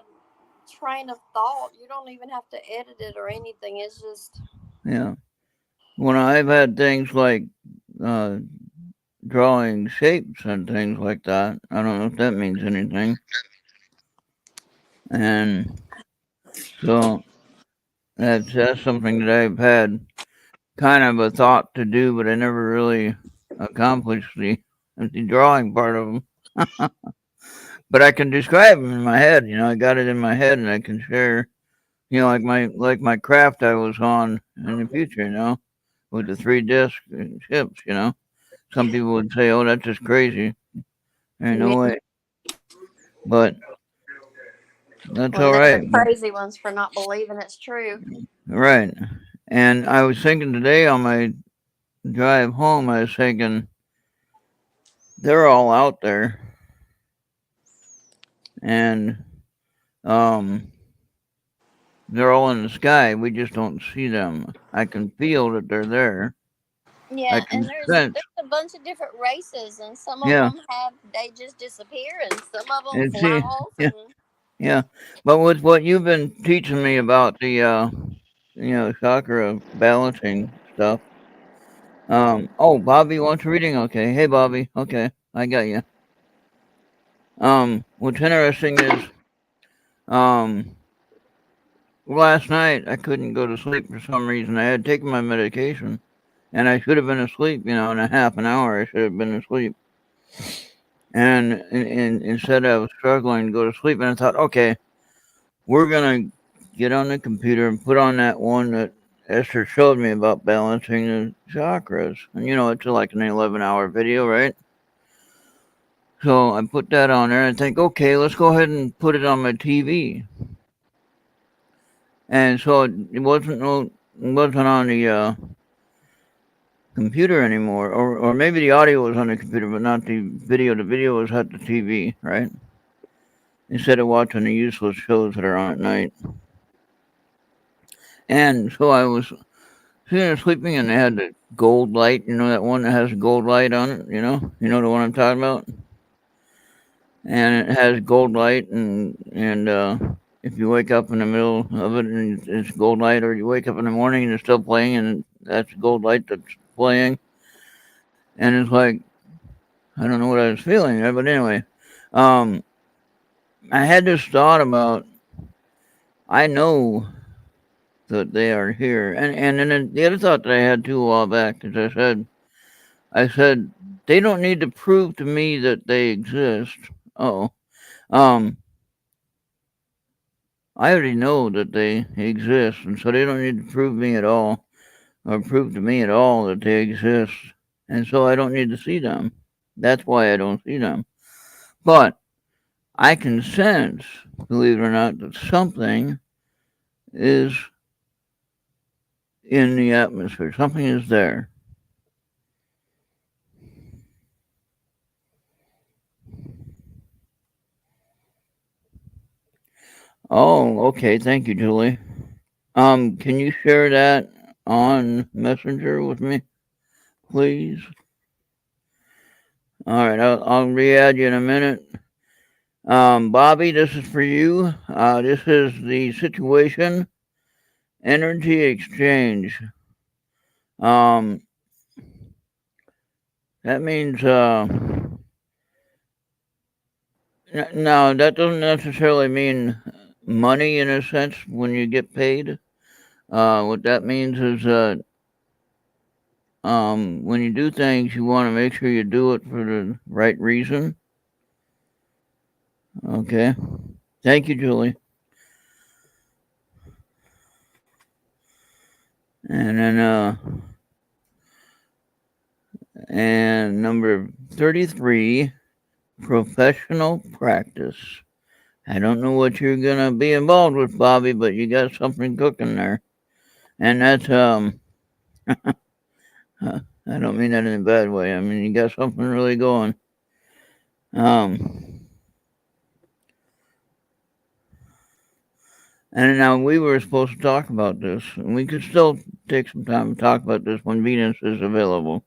train of thought. You don't even have to edit it or anything. It's just, yeah. When I've had things like uh drawing shapes and things like that. I don't know if that means anything. And so that's something that I've had kind of a thought to do, but I never really accomplished the drawing part of them. But I can describe them in my head. I got it in my head, and I can share. Like my craft I was on in the future. With the 3 disc chips. Some people would say, "Oh, that's just crazy." Ain't yeah. no way, but that's Well, all they're right. the crazy ones for not believing it's true. Right. And I was thinking today on my drive home, I was thinking they're all out there, and um, they're all in the sky. We just don't see them. I can feel that they're there. I Yeah, and can there's sense. a bunch of different races, and some of Yeah. them have they just disappear, and some of them And fly see. off, Yeah. and Yeah. But with what you've been teaching me about the chakra balancing stuff. Oh, Bobby wants reading. Okay. Hey, Bobby. Okay, I got you. What's interesting is um last night I couldn't go to sleep for some reason. I had taken my medication, and I should have been asleep. In a half an hour I should have been asleep. And instead I was struggling to go to sleep, and I thought, okay, we're gonna get on the computer and put on that one that Esther showed me about balancing the chakras. And it's like an 11-hour video, right? So I put that on there and think, okay, let's go ahead and put it on my TV. And so it wasn't on the computer anymore, or maybe the audio was on the computer, but not the video. The video was at the TV, right? Instead of watching the useless shows that are on at night. And so I was sitting there sleeping, and they had the gold light. That one that has gold light on it. The one I'm talking about. And it has gold light, and if you wake up in the middle of it and it's gold light, or you wake up in the morning and it's still playing, and that's gold light that's playing, and it's like I don't know what I was feeling there, but anyway, um, I had this thought about I know that they are here, and then the other thought that I had too a while back is I said they don't need to prove to me that they exist. Oh, um, I already know that they exist, and so they don't need to prove me at all, or prove to me at all that they exist, and so I don't need to see them. That's why I don't see them. But I can sense, believe it or not, that something is in the atmosphere. Something is there. Oh, okay. Thank you, Julie. Can you share that on Messenger with me, please? All right, I'll re-add you in a minute. Bobby, this is for you. This is the situation energy exchange. Um, that means no, that doesn't necessarily mean money in a sense when you get paid. What that means is when you do things, you want to make sure you do it for the right reason. Okay. Thank you, Julie. And then and number 33, professional practice. I don't know what you're gonna be involved with, Bobby, but you got something cooking there. And that's I don't mean that in a bad way. I mean, you got something really going. Um, and now we were supposed to talk about this, and we could still take some time to talk about this when Venus is available.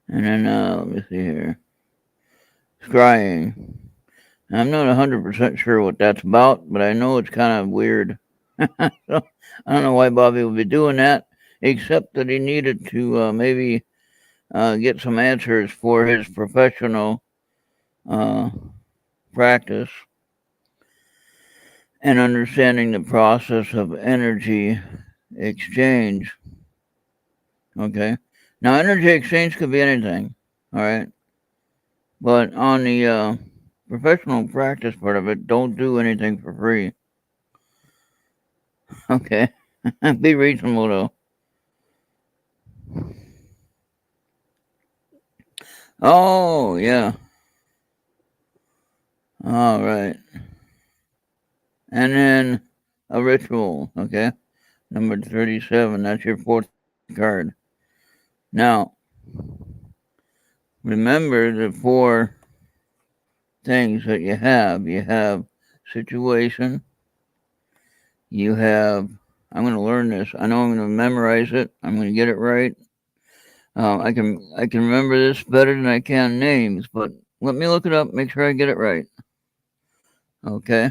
And then, let me see here. Scrying. I'm not 100% sure what that's about, but I know it's kind of weird. So, I don't know why Bobby would be doing that, except that he needed to maybe get some answers for his professional uh, practice and understanding the process of energy exchange. Okay. Now, energy exchange could be anything. All right. But on the professional practice part of it, don't do anything for free. Okay. Be reasonable, though. Oh, yeah. All right. And then a ritual. Okay. Number 37. That's your fourth card. Now, remember the four things that you have. You have situation. You have, I'm going to learn this. I know I'm going to memorize it. I'm going to get it right. I can remember this better than I can names, but let me look it up. Make sure I get it right. Okay.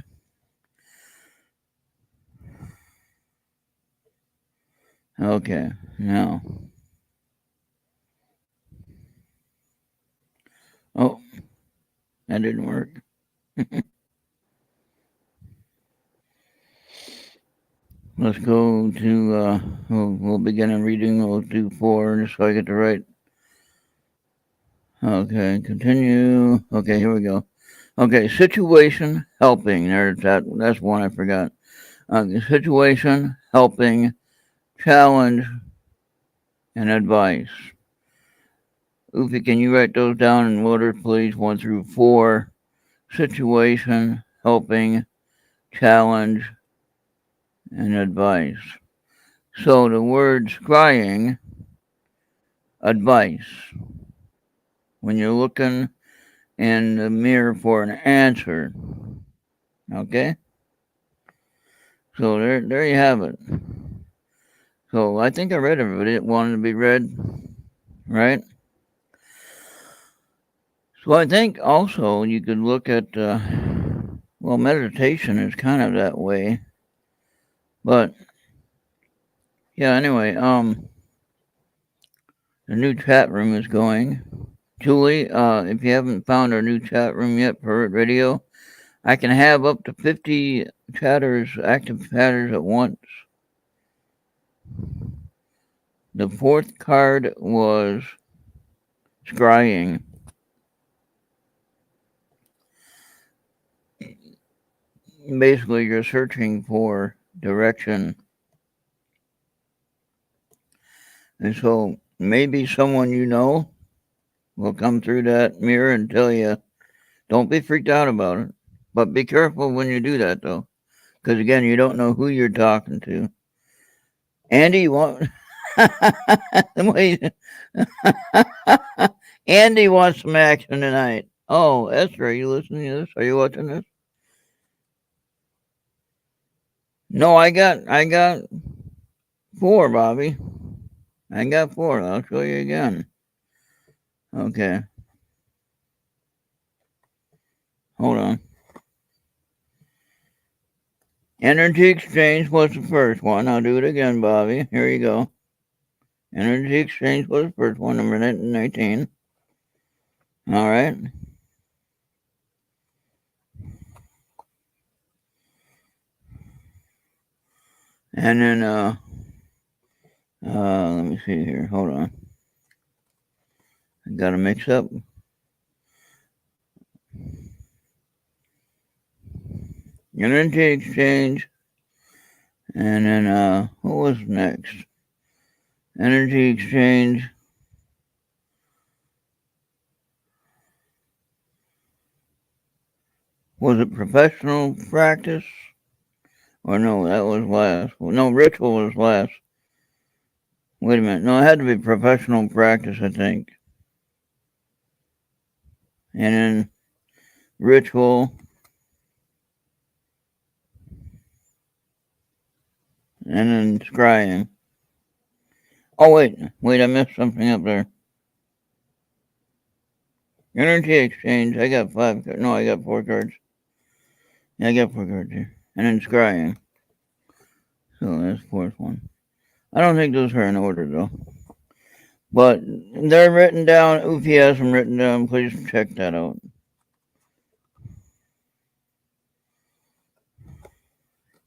Okay. Now. Oh, that didn't work. Let's go to. We'll begin a reading. We'll do four just so I get the right. Okay. Continue. Okay. Here we go. Okay. Situation helping. There's that. That's one I forgot. Situation helping challenge and advice. Ufi, can you write those down in order, please? 1 through 4. Situation, helping, challenge, and advice. So the word scrying, advice. When you're looking in the mirror for an answer. Okay? So there you have it. So I think I read everybody that wanted to be read, right? So I think also you could look at, well, meditation is kind of that way. But yeah, anyway, the new chat room is going. Julie, if you haven't found our new chat room yet for Errt Radio, I can have up to 50 chatters, active chatters at once. The fourth card was scrying. Basically, you're searching for direction. And so maybe someone you know will come through that mirror and tell you, don't be freaked out about it. But be careful when you do that, though. Because again, you don't know who you're talking to. Andy, you want. Wait. Andy wants some action tonight. Oh, Esther, are you listening to this? Are you watching this? No, I got 4, Bobby. I got 4. I'll show you again. Okay. Hold on. Energy exchange was the first one. I'll do it again, Bobby. Here you go. Energy exchange was the first one, number 19. All right. And then, let me see here. Hold on. I got to mix up. Energy exchange. And then, what was next? Energy exchange. Was it professional practice? Or no, that was last. No, ritual was last. Wait a minute. No, it had to be professional practice, I think. And then ritual, and then scrying. Oh, wait, I missed something up there. Energy exchange, I got 5 cards. No, I got 4 cards. Yeah, I got 4 cards here. And then scrying. So that's the 4th one. I don't think those are in order, though. But they're written down. Oofy has them written down. Please check that out.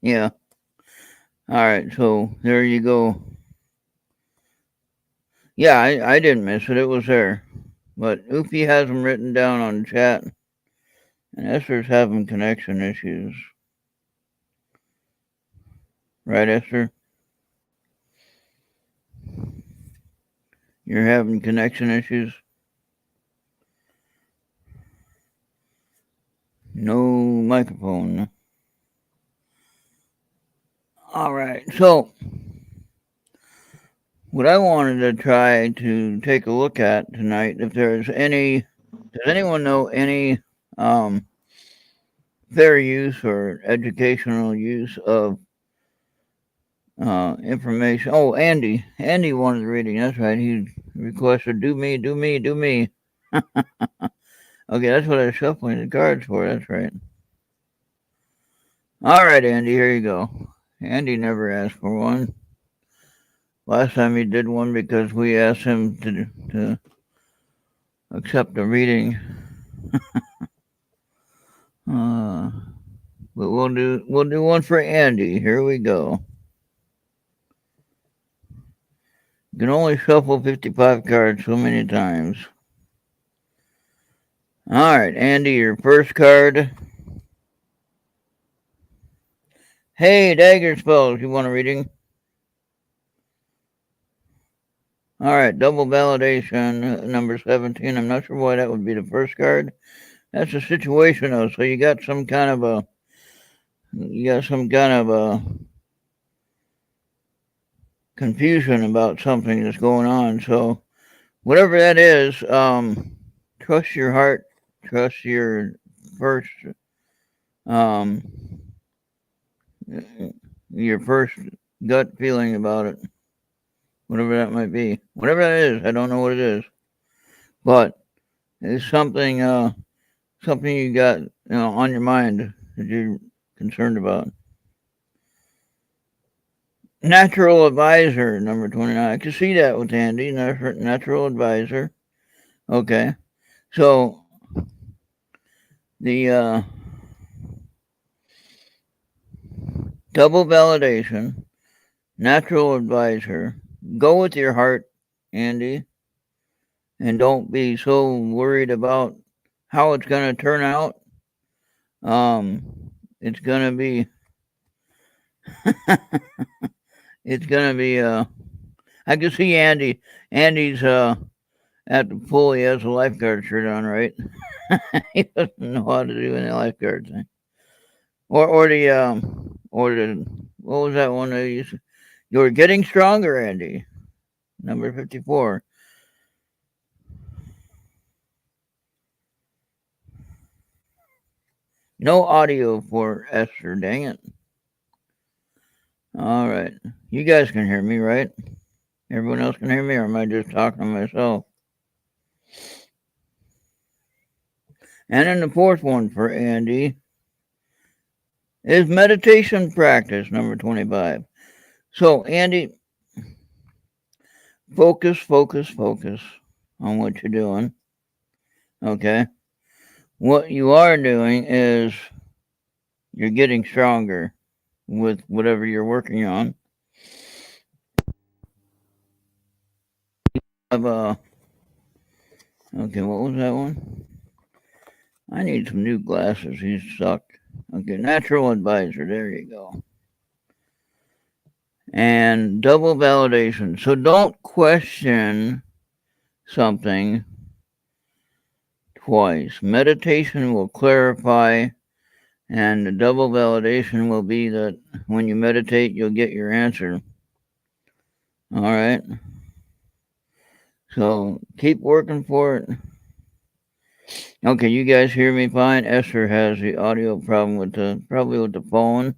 Yeah. Alright, so there you go. Yeah, I didn't miss it. It was there. But Oofy has them written down on chat. And Esther's having connection issues. Right, Esther? You're having connection issues? No microphone. Alright, so what I wanted to try to take a look at tonight, if there's any, does anyone know any fair use or educational use of information? Oh, Andy wanted the reading. That's right. He requested do me. Okay, that's what I was shuffling the cards for. That's right. All right, Andy, here you go. Andy never asked for one. Last time he did one because we asked him to accept a reading. But we'll do one for Andy. Here we go. You can only shuffle 55 cards so many times. All right, Andy, your first card. Hey, Dagger Spells, you want a reading? All right, double validation, number 17. I'm not sure why that would be the first card. That's a situation, though. So you got some kind of a confusion about something that's going on. So whatever that is, trust your heart, trust your first, your first gut feeling about it. Whatever that might be. Whatever that is, I don't know what it is. But it's something you got, on your mind that you're concerned about. Natural advisor, number 29. I can see that with Andy. Natural advisor. Okay. So the double validation, natural advisor. Go with your heart, Andy. And don't be so worried about how it's going to turn out. It's going to be it's going to be I can see Andy's at the pool. He has a lifeguard shirt on, right? He doesn't know how to do any lifeguard thing. Or the what was that one that you're getting stronger, Andy. Number 54. No audio for Esther, dang it. All right. You guys can hear me, right? Everyone else can hear me, or am I just talking to myself? And then the 4th one for Andy is meditation practice, number 25. So, Andy, focus on what you're doing. Okay? What you are doing is you're getting stronger with whatever you're working on. Okay, what was that one? I need some new glasses. These suck. Okay, natural advisor. There you go. And double validation. So don't question something twice. Meditation will clarify And the double validation will be that when you meditate, you'll get your answer. All right. So keep working for it. Okay, you guys hear me fine? Esther has the audio problem with probably with the phone.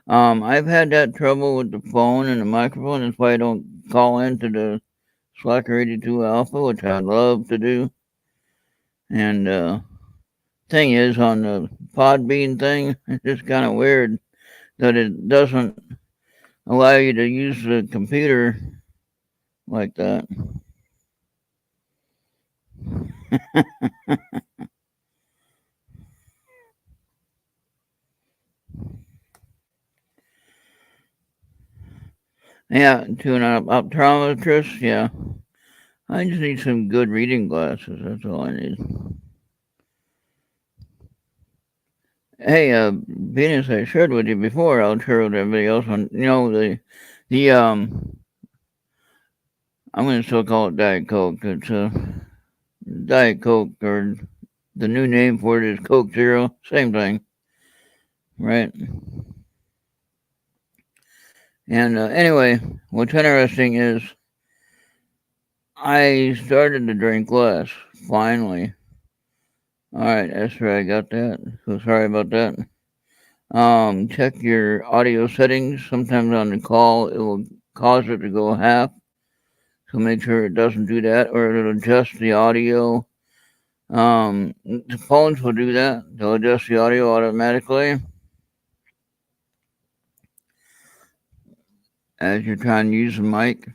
I've had that trouble with the phone and the microphone. That's why I don't call into the Slacker 82 Alpha, which I'd love to do. And thing is, on the Podbean thing, it's just kind of weird that it doesn't allow you to use the computer like that. Yeah, to an optometrist, yeah. I just need some good reading glasses. That's all I need. Hey, Venus, I shared with you before. I'll share with everybody else on. The I'm gonna still call it Diet Coke. It's Diet Coke, or the new name for it is Coke Zero. Same thing, right? And anyway, what's interesting is I started to drink less. Finally. All right, Esther, I got that. So sorry about that. Check your audio settings. Sometimes on the call, it will cause it to go half. So make sure it doesn't do that, or it'll adjust the audio. The phones will do that. They'll adjust the audio automatically as you're trying to use the mic.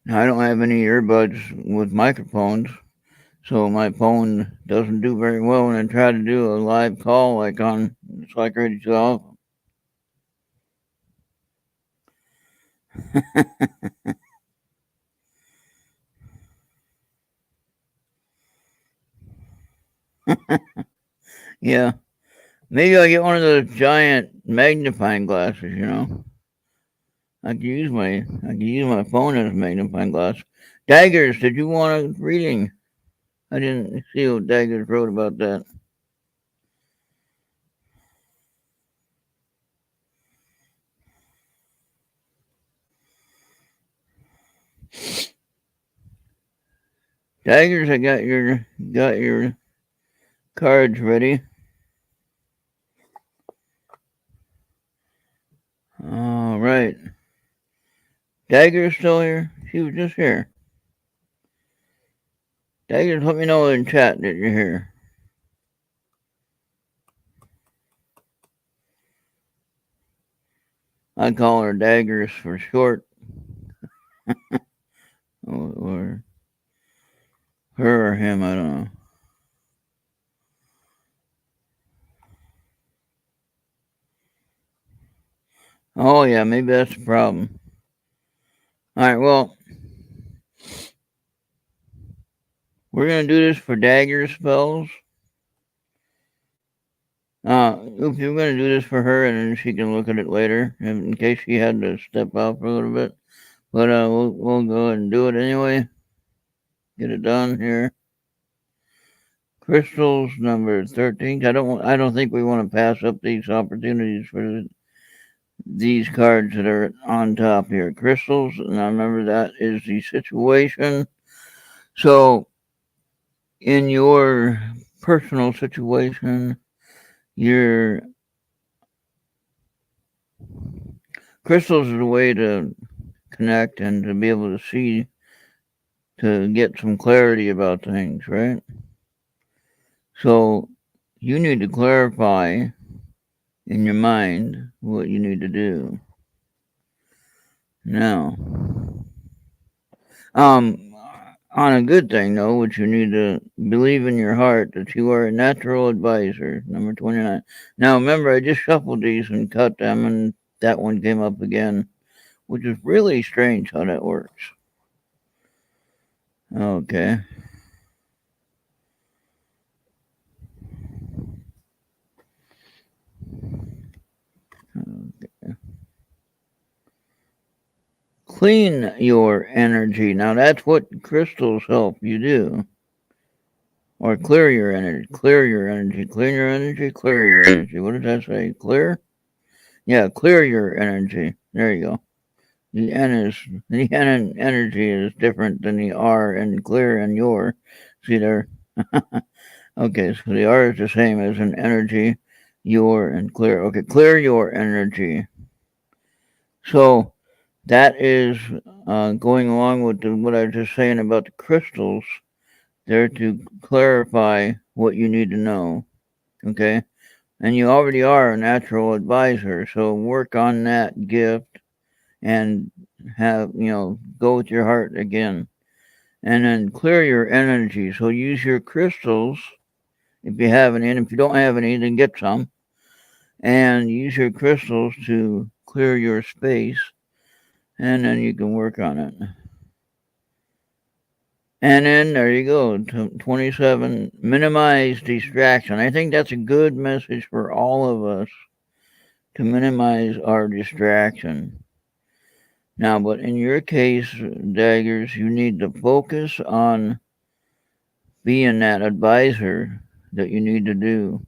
Now, I don't have any earbuds with microphones, so my phone doesn't do very well when I try to do a live call like on It's Like Radio 12. Yeah, maybe I'll get one of those giant magnifying glasses. I can use my phone as a magnifying glass. Daggers, did you want a reading? I didn't see what Daggers wrote about that. Daggers, I got your cards ready. All right. Dagger's still here. She was just here. Daggers, let me know in chat that you're here. I call her Daggers for short, or her or him. I don't know. Oh yeah, maybe that's the problem. All right. Well, we're gonna do this for dagger spells. If you're gonna do this for her, and then she can look at it later, in case she had to step out for a little bit. But we'll go ahead and do it anyway. Get it done here. Crystals number 13. I don't think we want to pass up these opportunities for these cards that are on top here. Crystals. Now remember, that is the situation. So in your personal situation, your crystals is a way to connect and to be able to see, to get some clarity about things, right? So you need to clarify in your mind what you need to do. Now, on a good thing though, which you need to believe in your heart that you are a natural advisor, number 29. Now remember, I just shuffled these and cut them, and that one came up again, which is really strange how that works. Okay. Clean your energy. Now that's what crystals help you do. Or clear your energy. Clear your energy. Clear your energy. Clear your energy. What does that say? Clear? Yeah, clear your energy. There you go. The N in energy is different than the R in clear and your. See there? Okay, so the R is the same as an energy, your and clear. Okay, clear your energy. So that is going along with what I was just saying about the crystals. They're to clarify what you need to know. Okay, and you already are a natural advisor, so work on that gift and go with your heart again. And then clear your energy. So use your crystals if you have any, and if you don't have any, then get some. And use your crystals to clear your space, and then you can work on it. And then there you go, 27, minimize distraction. I think that's a good message for all of us to minimize our distraction. Now, but in your case, Daggers, you need to focus on being that advisor that you need to do,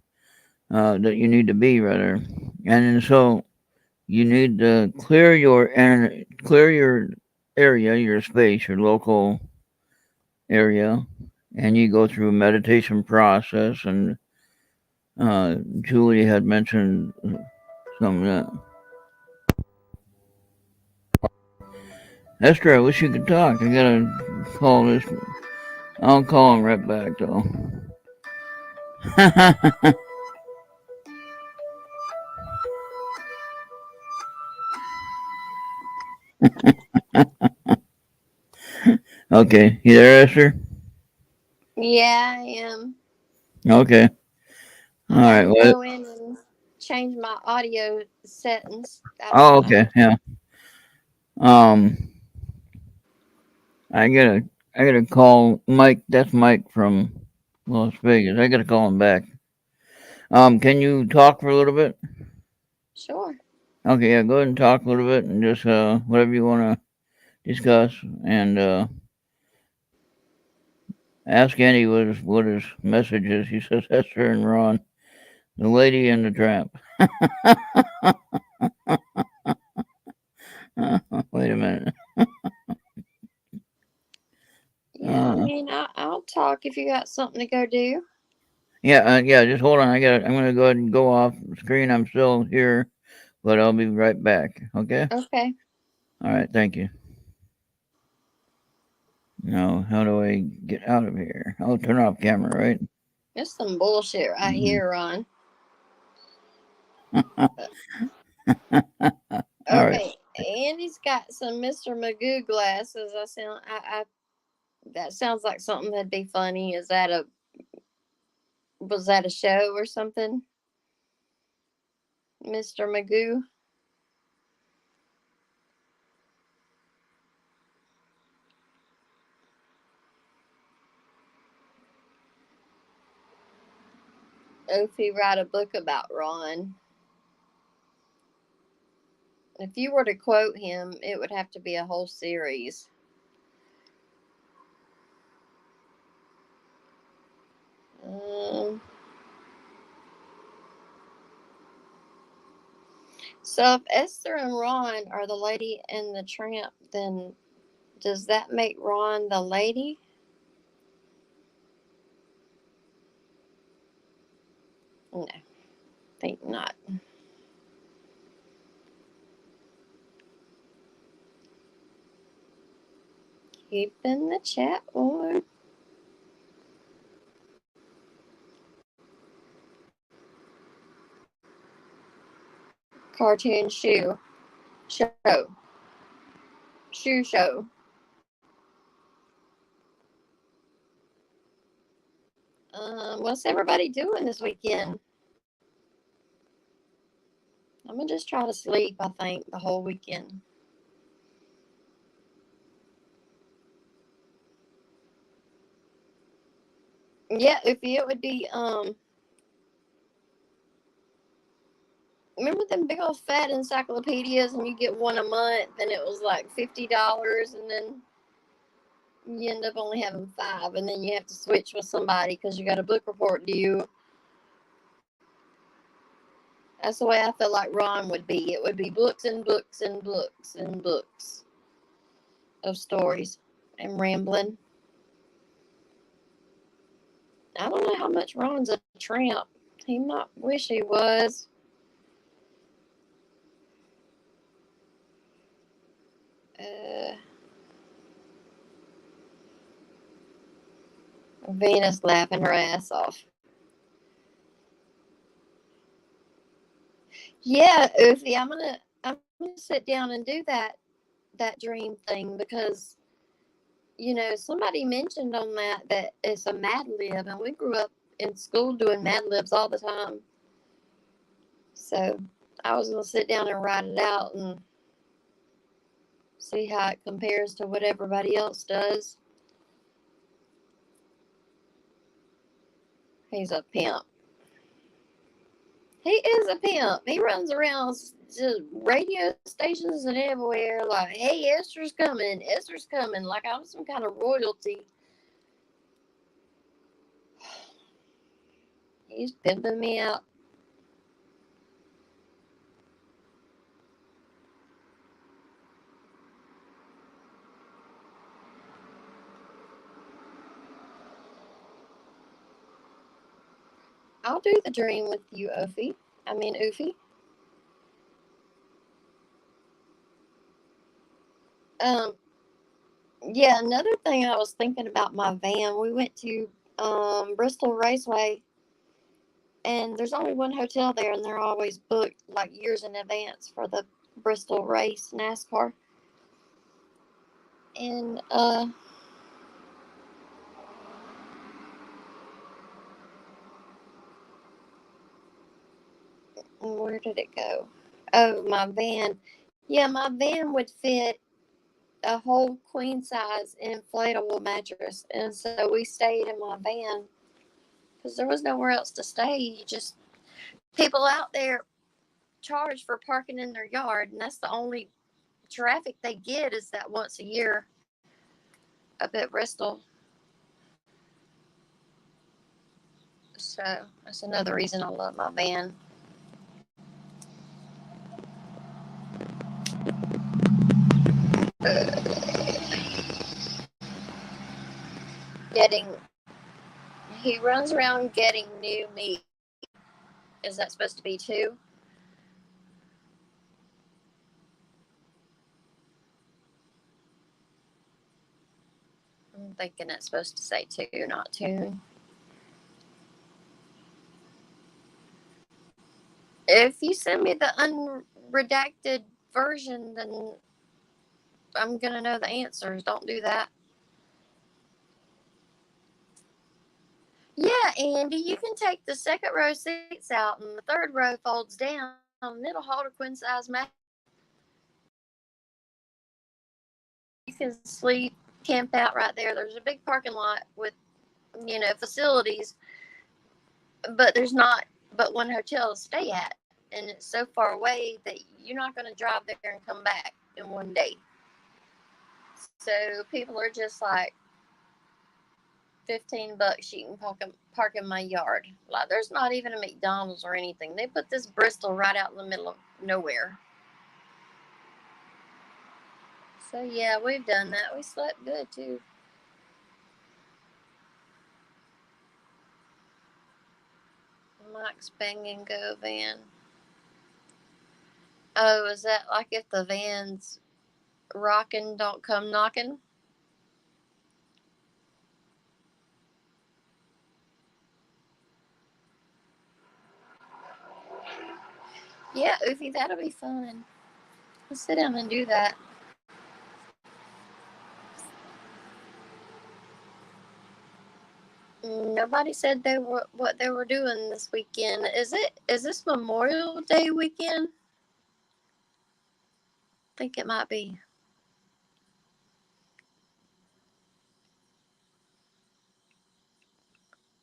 that you need to be, rather. And so you need to clear your area, your space, your local area, and you go through a meditation process. And Julie had mentioned some of that. Esther, I wish you could talk. I gotta call this. I'll call him right back, though. Okay, you there, Esther? Yeah, I am. Okay. All I had right. to Well, go in and change my audio settings. I oh, don't know. okay. Yeah. Um, I gotta, I gotta call Mike. That's Mike from Las Vegas. I gotta call him back. Can you talk for a little bit? Sure. Okay, yeah. Go ahead and talk a little bit, and just whatever you wanna discuss, and ask Andy what his message is. He says Esther and Ron, the lady and the tramp. Wait a minute. Yeah, I Uh, mean, I'll talk if you got something to go do. yeah. Just hold on. I'm gonna go ahead and go off screen. I'm still here, but I'll be right back. Okay. Okay. All right. Thank you. Now, how do I get out of here? I'll turn off camera, right? It's some bullshit right Mhm. here, Ron. All right. Okay. Andy's got some Mr. Magoo glasses. I that sounds like something that'd be funny. Was that a show or something? Mr. Magoo? Opie write a book about Ron. If you were to quote him, it would have to be a whole series. Um, so if Esther and Ron are the lady and the tramp, then does that make Ron the lady? No, think not. Keeping the chat warm. Cartoon show, shoe show. What's everybody doing this weekend? I'm gonna just try to sleep. I think the whole weekend. Yeah, if it would be remember them big old fat encyclopedias and you get one a month and it was like $50 and then you end up only having 5, and then you have to switch with somebody because you got a book report due. That's the way I feel like Ron would be. It would be books and books and books and books of stories and rambling. I don't know how much Ron's a tramp. He might wish he was. Uh, Venus laughing her ass off. Yeah, Oofy, I'm gonna sit down and do that dream thing because somebody mentioned on that it's a Mad Lib, and we grew up in school doing Mad Libs all the time. So I was gonna sit down and write it out and see how it compares to what everybody else does. He's a pimp. He is a pimp. He runs around just radio stations and everywhere like, hey, Esther's coming, like I'm some kind of royalty. He's pimping me out. I'll do the dream with you, Oofy. Oofy. Um, yeah, another thing I was thinking about my van, we went to Bristol Raceway, and there's only one hotel there, and they're always booked like years in advance for the Bristol race NASCAR. And where did it go? Oh, my van. Yeah, my van would fit a whole queen size inflatable mattress, and so we stayed in my van because there was nowhere else to stay. People out there charge for parking in their yard, and that's the only traffic they get is that once a year up at Bristol. So that's another reason I love my van. Getting He runs around getting new meat. Is that supposed to be two? I'm thinking it's supposed to say two, not tune. If you send me the unredacted version, then I'm gonna know the answers. Don't do that. Yeah, Andy, you can take the second row seats out, and the third row folds down, and it'll hold a queen size mattress. You can sleep, camp out right there. There's a big parking lot with facilities, but there's not but one hotel to stay at, and it's so far away that you're not going to drive there and come back in one day. So people are just like, $15, you can park in my yard. Like, there's not even a McDonald's or anything. They put this Bristol right out in the middle of nowhere. So yeah, we've done that. We slept good too. Mike's Bang and Go van. Oh, is that like if the van's rocking, don't come knocking? Yeah, Oofy, that'll be fun. Let's sit down and do that. Nobody said what they were doing this weekend. Is this Memorial Day weekend? I think it might be.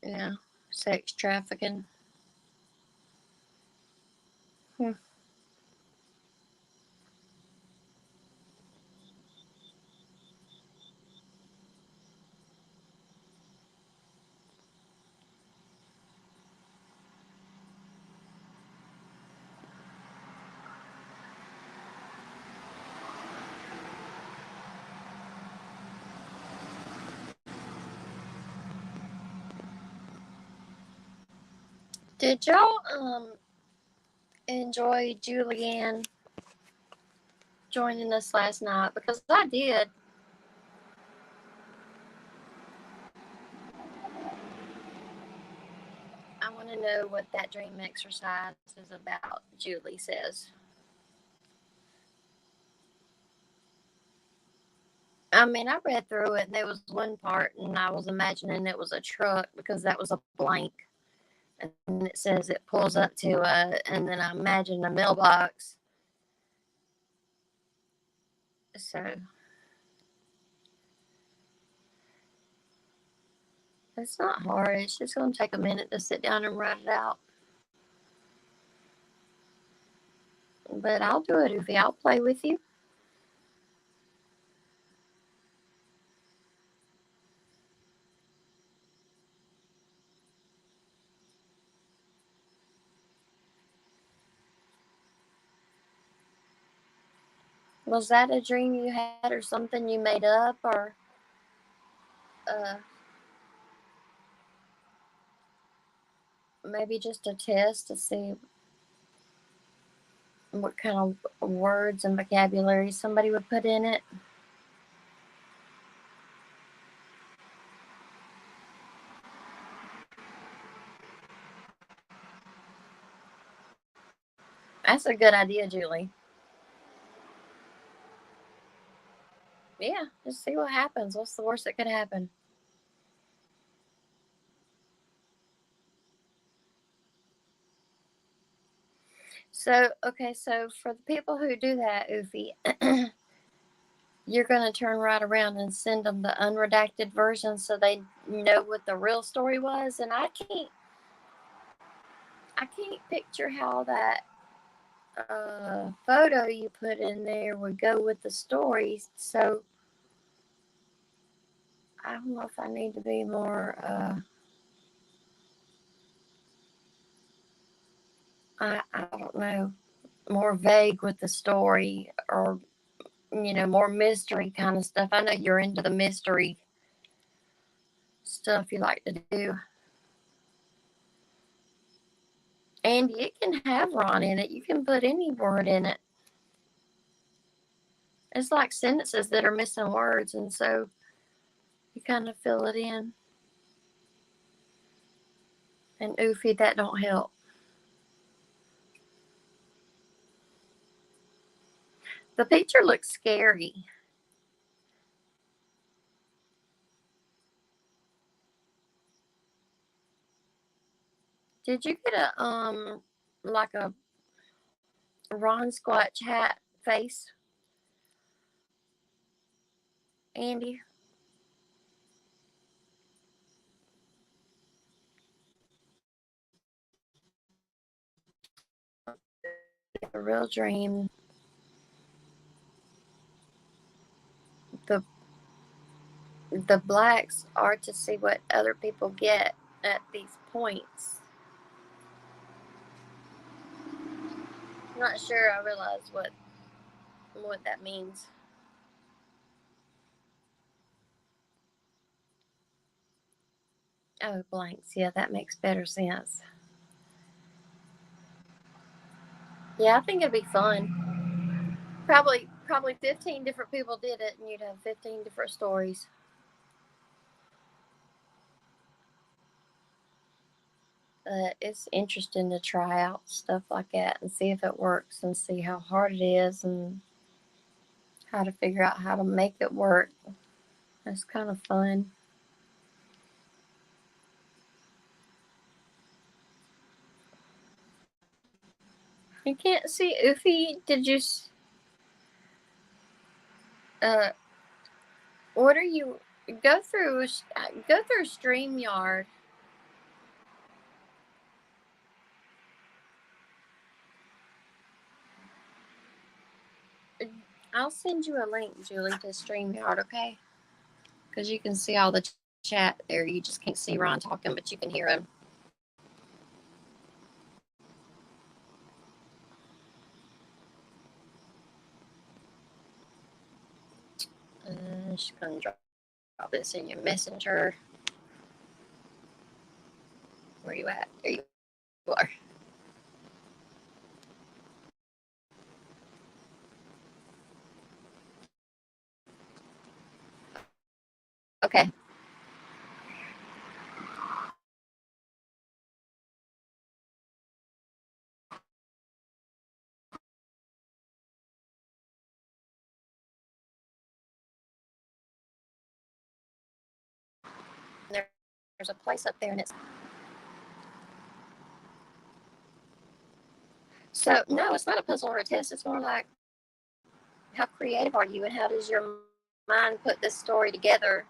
Yeah, sex trafficking. Hmm. Did y'all enjoy Julianne joining us last night? Because I did. I want to know what that dream exercise is about, Julie says. I mean, I read through it, and there was one part, and I was imagining it was a truck because that was a blank. And it says it pulls up to and then I imagine a mailbox. So it's not hard. It's just going to take a minute to sit down and write it out. But I'll do it, Oofy. I'll play with you. Was that a dream you had or something you made up or uh, maybe just a test to see what kind of words and vocabulary somebody would put in it? That's a good idea, Julie. Yeah, just see what happens. What's the worst that could happen? So, okay, so for the people who do that, Oofy, you're going to turn right around and send them the unredacted version so they know what the real story was. And I can't picture how that photo you put in there would go with the story. So I don't know if I need to be more. I don't know, more vague with the story or more mystery kind of stuff. I know you're into the mystery stuff you like to do. And it can have Ron in it. You can put any word in it. It's like sentences that are missing words, and so you kind of fill it in. And Oofy, that don't help. The picture looks scary. Did you get a like a Ron Squatch hat face, Andy? A real dream. The the blacks are to see what other people get at these points. I'm not sure I realize what that means. Oh, blanks. Yeah, that makes better sense. Yeah, I think it'd be fun. Probably 15 different people did it, and you'd have 15 different stories. But it's interesting to try out stuff like that and see if it works and see how hard it is and how to figure out how to make it work. It's kind of fun. You can't see Oofy. Did you? Uh, what are you? Go through StreamYard. I'll send you a link, Julie, to StreamYard, okay? Because you can see all the chat there. You just can't see Ron talking, but you can hear him. Just gonna drop this in your messenger. Where you at? There you are. Okay. There's a place up there, and it's so no, it's not a puzzle or a test. It's more like how creative are you, and how does your mind put this story together?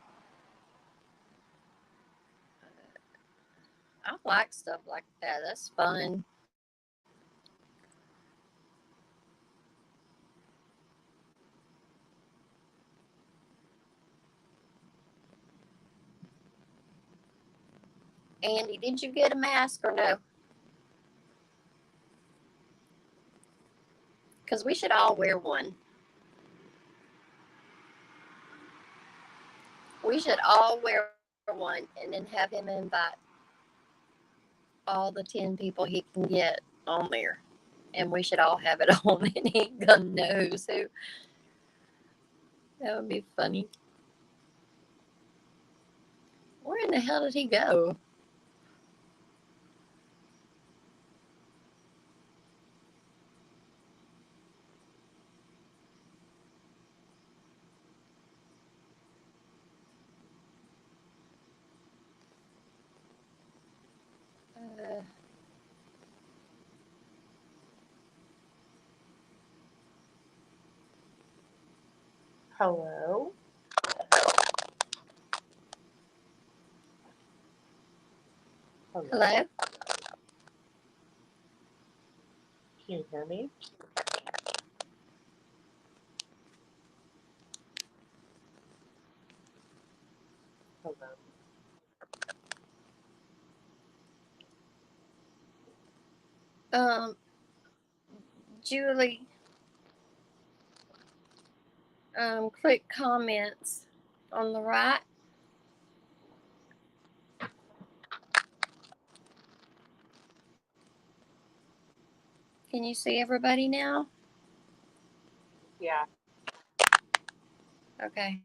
I like stuff like that. That's fun. Andy, did you get a mask or no? Because we should all wear one. We should all wear one and then have him invite all the 10 people he can get on there. And we should all have it on, and he ain't gonna know who. That would be funny. Where in the hell did he go? Uh, Hello? Hello? Can you hear me? Hello? Julie, click comments on the right. Can you see everybody now? Yeah. Okay.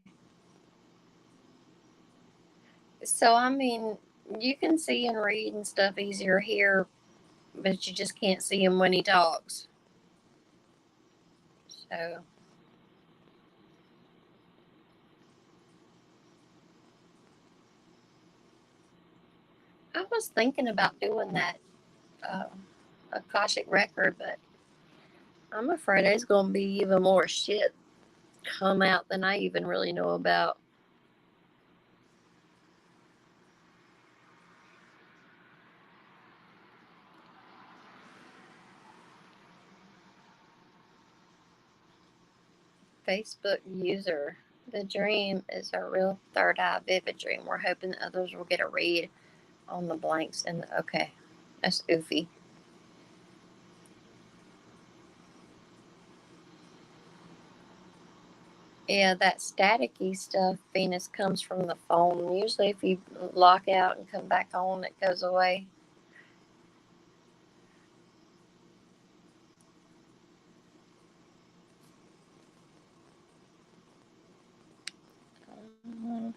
So, I mean, you can see and read and stuff easier here, but you just can't see him when he talks. So, I was thinking about doing that Akashic record, but I'm afraid there's going to be even more shit come out than I even really know about. Facebook user. The dream is a real third eye vivid dream. We're hoping others will get a read on the blanks and okay. That's oofy. Yeah, that staticky stuff, Venus, comes from the phone. Usually if you lock out and come back on, it goes away. Um,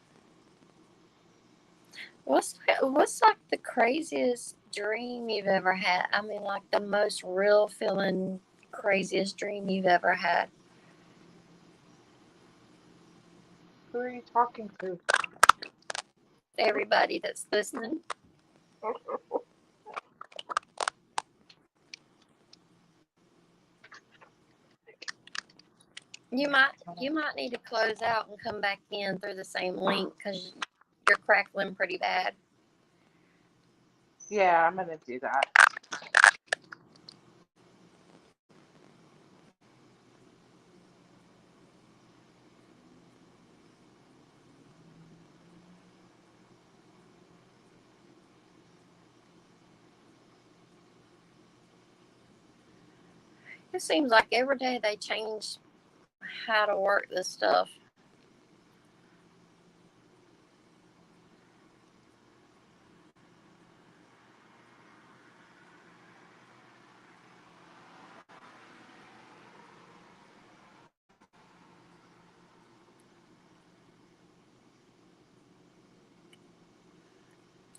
what's like the craziest dream you've ever had? I mean, like the most real feeling craziest dream you've ever had. Who are you talking to? Everybody that's listening. You might need to close out and come back in through the same link because you're crackling pretty bad. Yeah, I'm gonna do that. It seems like every day they change how to work this stuff.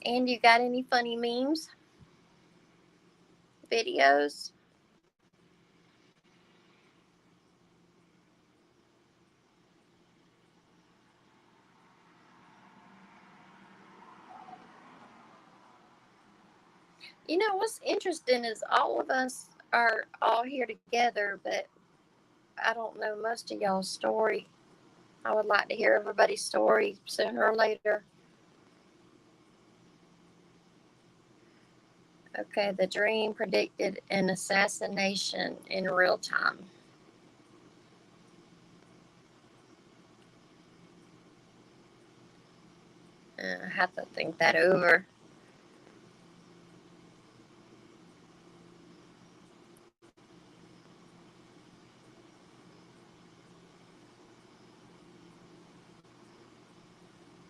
And you got any funny memes, videos? You know what's interesting is all of us are all here together, but I don't know most of y'all's story. I would like to hear everybody's story sooner or later. Okay, the dream predicted an assassination in real time. I have to think that over.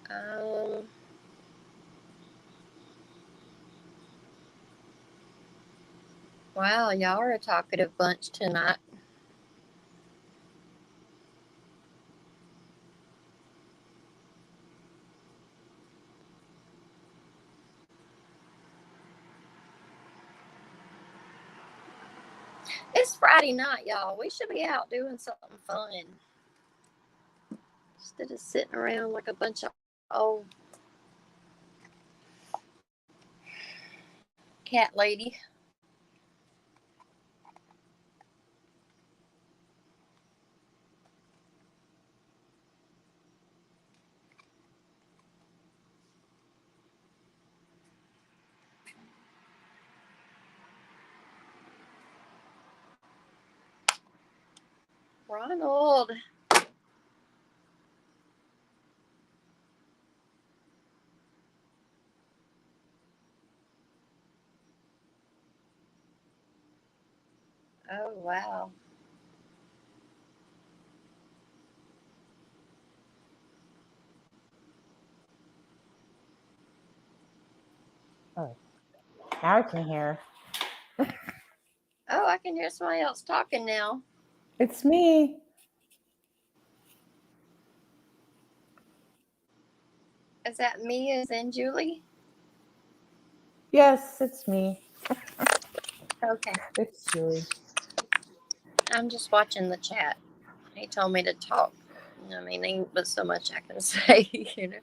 Um, wow, y'all are a talkative bunch tonight. It's Friday night, y'all. We should be out doing something fun instead of sitting around like a bunch of old cat lady. Ronald. Oh, wow. Oh, now I can hear. Oh, I can hear somebody else talking now. It's me. Is that me as in Julie? Yes, it's me. Okay. It's Julie. I'm just watching the chat. He told me to talk. I mean, ain't but so much I can say, you know.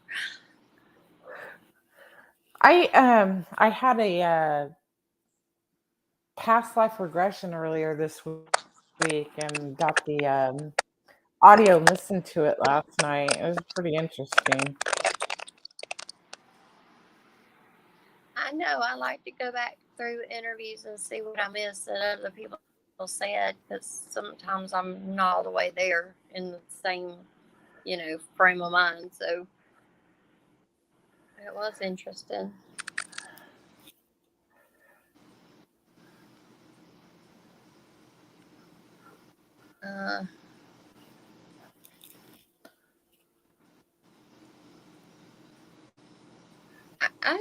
I had a past life regression earlier this week and got the audio and listened to it last night. It was pretty interesting. I know. I like to go back through interviews and see what I missed that other people said because sometimes I'm not all the way there in the same, frame of mind. So it was interesting. Uh, I I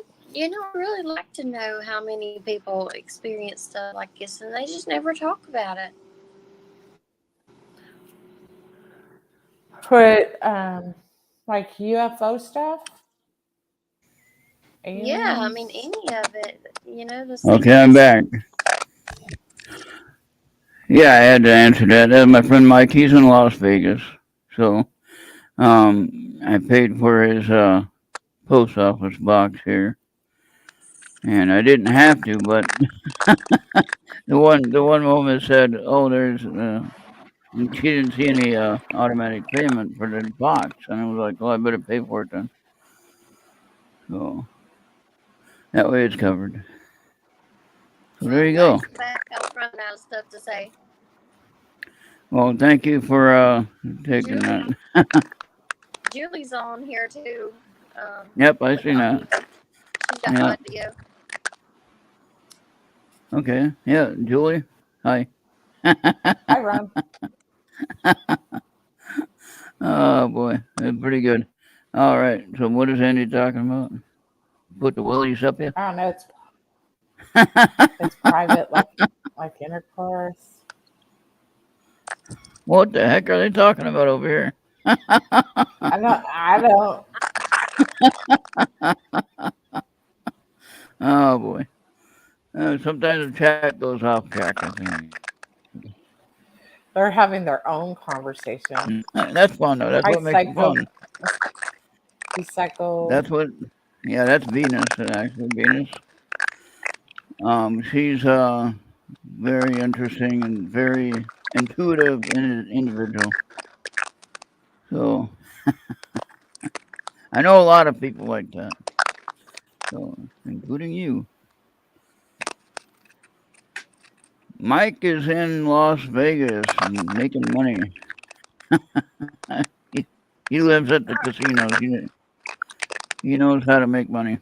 really like to know how many people experience stuff like this, and they just never talk about it. Put like UFO stuff, Yeah, I mean, aliens. any of it, the Okay, I'm secrets. back. Yeah, I had to answer that. That's my friend Mike. He's in Las Vegas, so I paid for his post office box here, and I didn't have to, but the one woman said, "Oh, there's." She didn't see any automatic payment for the box, and I was like, "Well, I better pay for it then." So that way it's covered. So there you Okay, go. I'm back. I was running out of stuff to say. Well, thank you for taking Julie, that. Julie's on here too. Yep, I With seen that. audio. She's got Yeah. audio. Okay. Yeah, Julie. Hi. Hi, Ron. Oh boy, that's pretty good. All right. So what is Andy talking about? Put the willies up here. I don't know. It's private, like intercourse. What the heck are they talking about over here? I don't. Oh boy. Sometimes the chat goes off track. I think They're having their own conversation. that's fun though. That's Hi, what makes it Psycho. fun. Hey, Psycho. That's what. Yeah, that's Venus. Actually, Venus. She's very interesting and very intuitive individual. So I know a lot of people like that. So including you. Mike is in Las Vegas and making money. he, he lives at the casinos. He knows how to make money.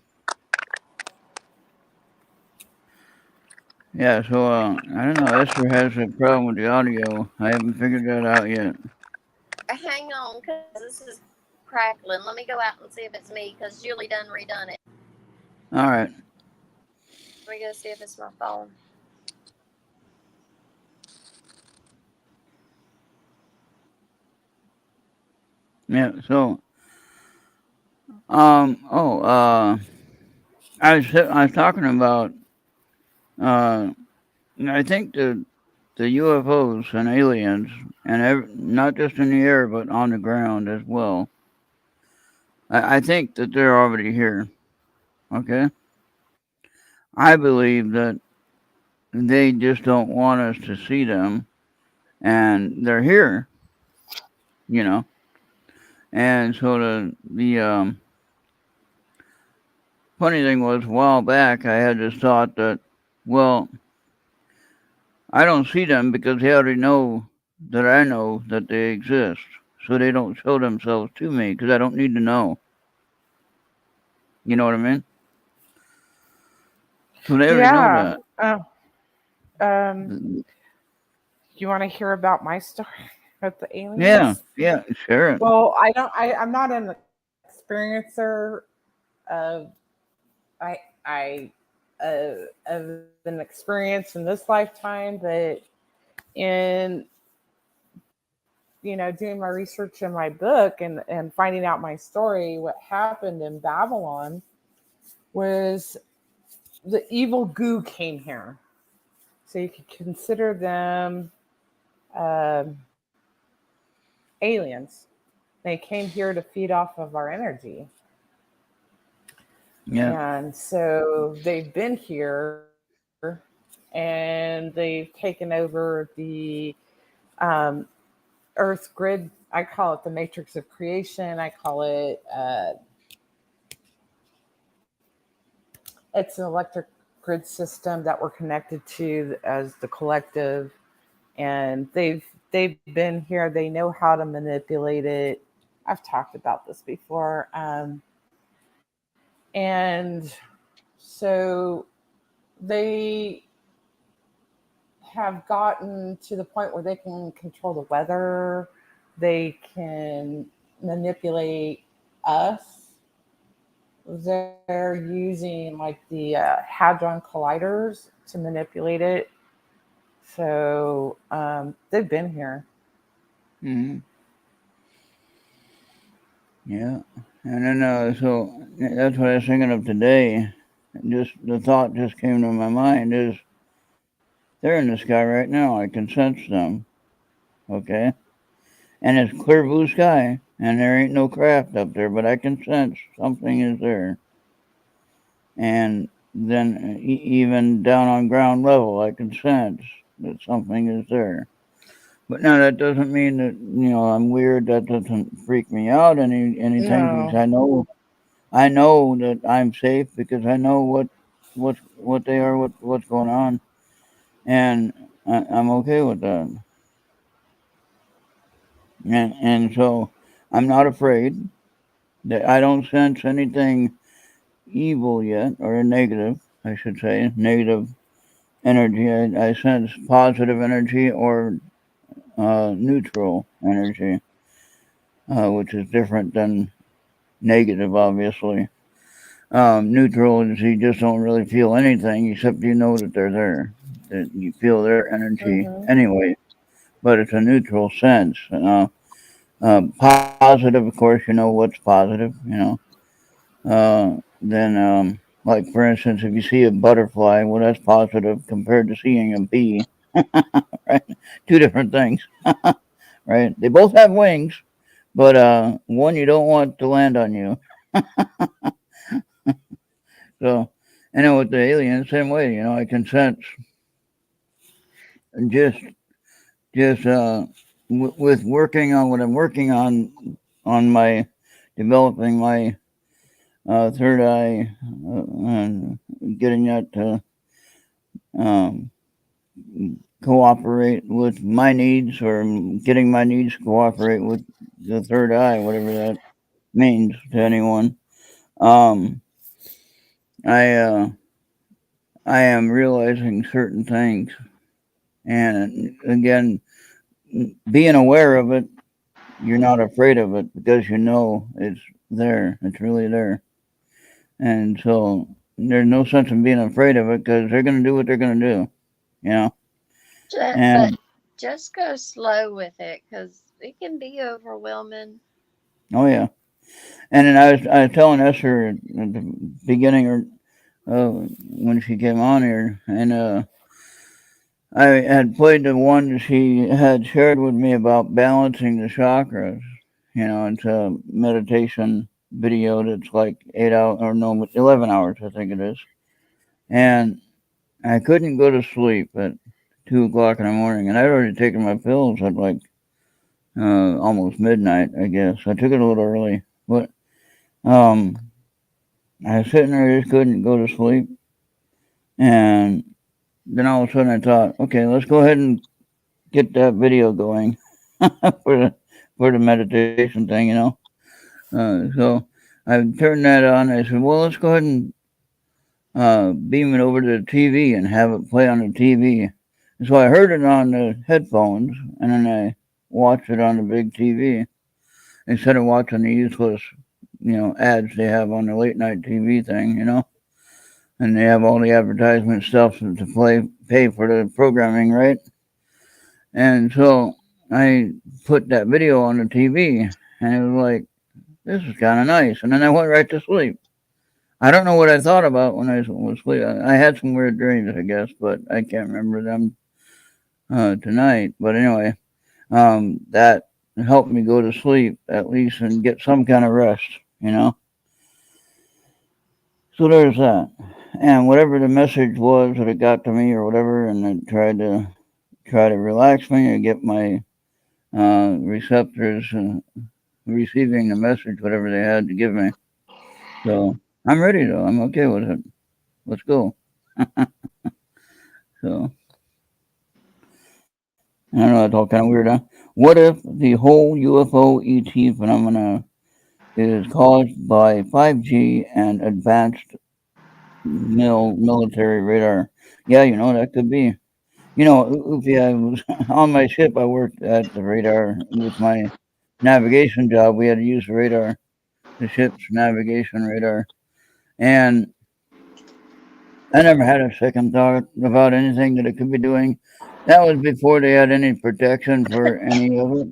Yeah, so I don't know. Esther has a problem with the audio. I haven't figured that out yet. Hang on, because this is crackling. Let me go out and see if it's me, because Julie done redone it. All right. Let me go see if it's my phone. Yeah. So oh I was talking about uh I think the UFOs and aliens and not just in the air but on the ground as well. I think that they're already here. Okay. I believe that they just don't want us to see them, and they're here. You know. And so the funny thing was, a while back, I had this thought that, well, I don't see them because they already know that I know that they exist. So they don't show themselves to me because I don't need to know. You know what I mean? So they already know Yeah. that. Um, you want to hear about my story with the Yeah, aliens? yeah, sure. Well, I don't. I'm not an experiencer of I of an experience in this lifetime, but in doing my research in my book and finding out my story, what happened in Babylon was the evil goo came here. So you could consider them um, aliens. They came here to feed off of our energy. Yeah, And so they've been here and they've taken over the um, Earth grid. I call it the matrix of creation. I call it, it's an electric grid system that we're connected to as the collective. And they've been here. They know how to manipulate it. I've talked about this before. And so they have gotten to the point where they can control the weather, they can manipulate us. They're using like the hadron colliders to manipulate it. So they've been here. hmm yeah. And then so that's what I was thinking of today. Just the thought just came to my mind is they're in the sky right now. I can sense them. Okay. And it's clear blue sky, and there ain't no craft up there, but I can sense something is there. And then even down on ground level, I can sense that something is there. But now that doesn't mean that I'm weird. That doesn't freak me out anything because No. I know that I'm safe because I know what they are, what's going on, and I'm okay with that. And so I'm not afraid. That I don't sense anything evil yet, or negative, I should say, negative energy. I sense positive energy or neutral energy, which is different than negative, obviously. Neutral is you just don't really feel anything except you know that they're there. That you feel their energy Mm-hmm. anyway, but it's a neutral sense. Positive, of course, you know what's positive, then Like, for instance, if you see a butterfly, well, that's positive compared to seeing a bee, right? Two different things, right? They both have wings, but one you don't want to land on you. So, I know with the aliens, same way. I can sense just with working on what I'm working on my developing my third eye, and getting that to um, cooperate with my needs, or getting my needs to cooperate with the third eye, whatever that means to anyone. Um, I I am realizing certain things, and again, being aware of it, you're not afraid of it because you know it's there. It's really there, and so there's no sense in being afraid of it because they're going to do what they're going to do. You know, But and just go slow with it because it can be overwhelming. oh yeah. And then I was telling Esther at the beginning, or when she came on here, and I had played the one that she had shared with me about balancing the chakras. It's a meditation video that's like 8 hours, or no, 11 hours, I think it is. And I couldn't go to sleep at 2 o'clock in the morning, and I'd already taken my pills at like almost midnight, I guess. I took it a little early, but um, I was sitting there, just couldn't go to sleep, and then all of a sudden I thought, okay, let's go ahead and get that video going for the meditation thing. So I turned that on. I said, well, let's go ahead and beam it over to the TV and have it play on the TV. And so I heard it on the headphones, and then I watched it on the big TV instead of watching the useless, ads they have on the late night TV thing. And they have all the advertisement stuff to pay for the programming, right? And so I put that video on the TV, and it was like, this is kind of nice. And then I went right to sleep. I don't know what I thought about when I was asleep. I had some weird dreams, I guess, but I can't remember them tonight. But anyway, that helped me go to sleep at least and get some kind of rest. So there's that. And whatever the message was that it got to me or whatever, and it try to relax me or get my receptors receiving the message, whatever they had to give me. So I'm ready though. I'm okay with it. Let's go. So I don't know. That's all kind of weird, huh? What if the whole UFO ET phenomena is caused by 5G and advanced military radar? Yeah, that could be. Oofy, I was on my ship. I worked at the radar with my navigation job. We had to use the radar, the ship's navigation radar, and I never had a second thought about anything that it could be doing. That was before they had any protection for any of it.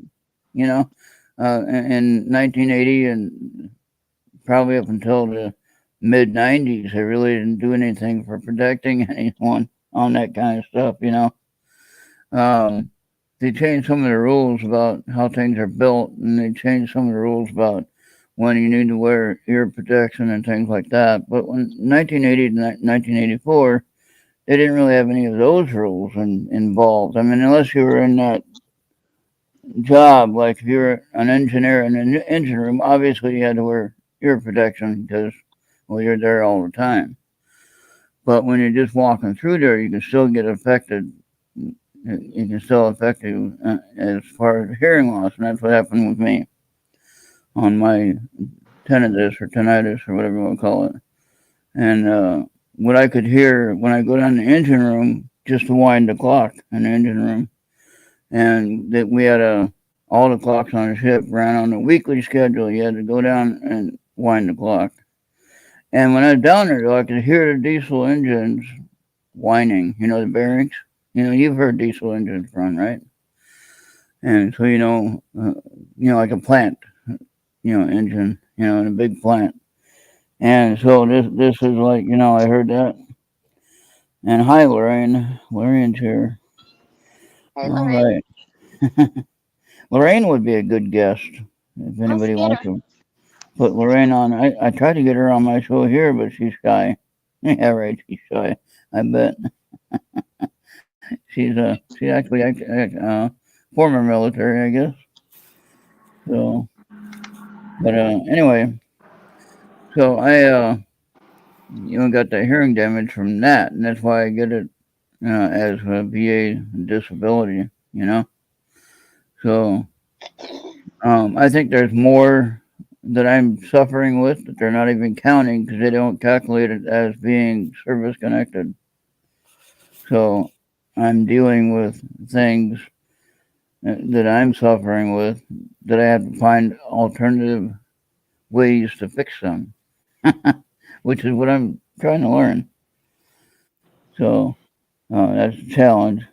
You know, in 1980 and probably up until the mid 90s, they really didn't do anything for protecting anyone on that kind of stuff. Um, they changed some of the rules about how things are built, and they changed some of the rules about when you need to wear ear protection and things like that. But when 1980 to 1984, they didn't really have any of those rules involved. I mean, unless you were in that job, like if you were an engineer in an engine room, obviously you had to wear ear protection because, well, you're there all the time. But when you're just walking through there, you can still get affected. You can still affect you as far as hearing loss, and that's what happened with me on my tinnitus or tinnitus or whatever you want to call it. And what I could hear when I go down the engine room, just to wind the clock in the engine room, and that we had all the clocks on the ship ran on a weekly schedule. You had to go down and wind the clock. And when I was down there, though, I could hear the diesel engines whining. The bearings. You've heard diesel engines run, right? And so like a plant, engine, in a big plant. And so this is like, I heard that. And hi, Lorraine. Lorraine's here. Hey, All Lorraine. right. Lorraine would be a good guest if Let's anybody get wants her. to put Lorraine on. I tried to get her on my show here, but she's shy. Yeah, right. She's shy. I bet she's actually former military, I guess. So, but anyway, so I got the hearing damage from that, and that's why I get it as a VA disability. So I think there's more that I'm suffering with that they're not even counting because they don't calculate it as being service connected. So I'm dealing with things that I'm suffering with that I have to find alternative ways to fix them, which is what I'm trying to learn. So that's a challenge.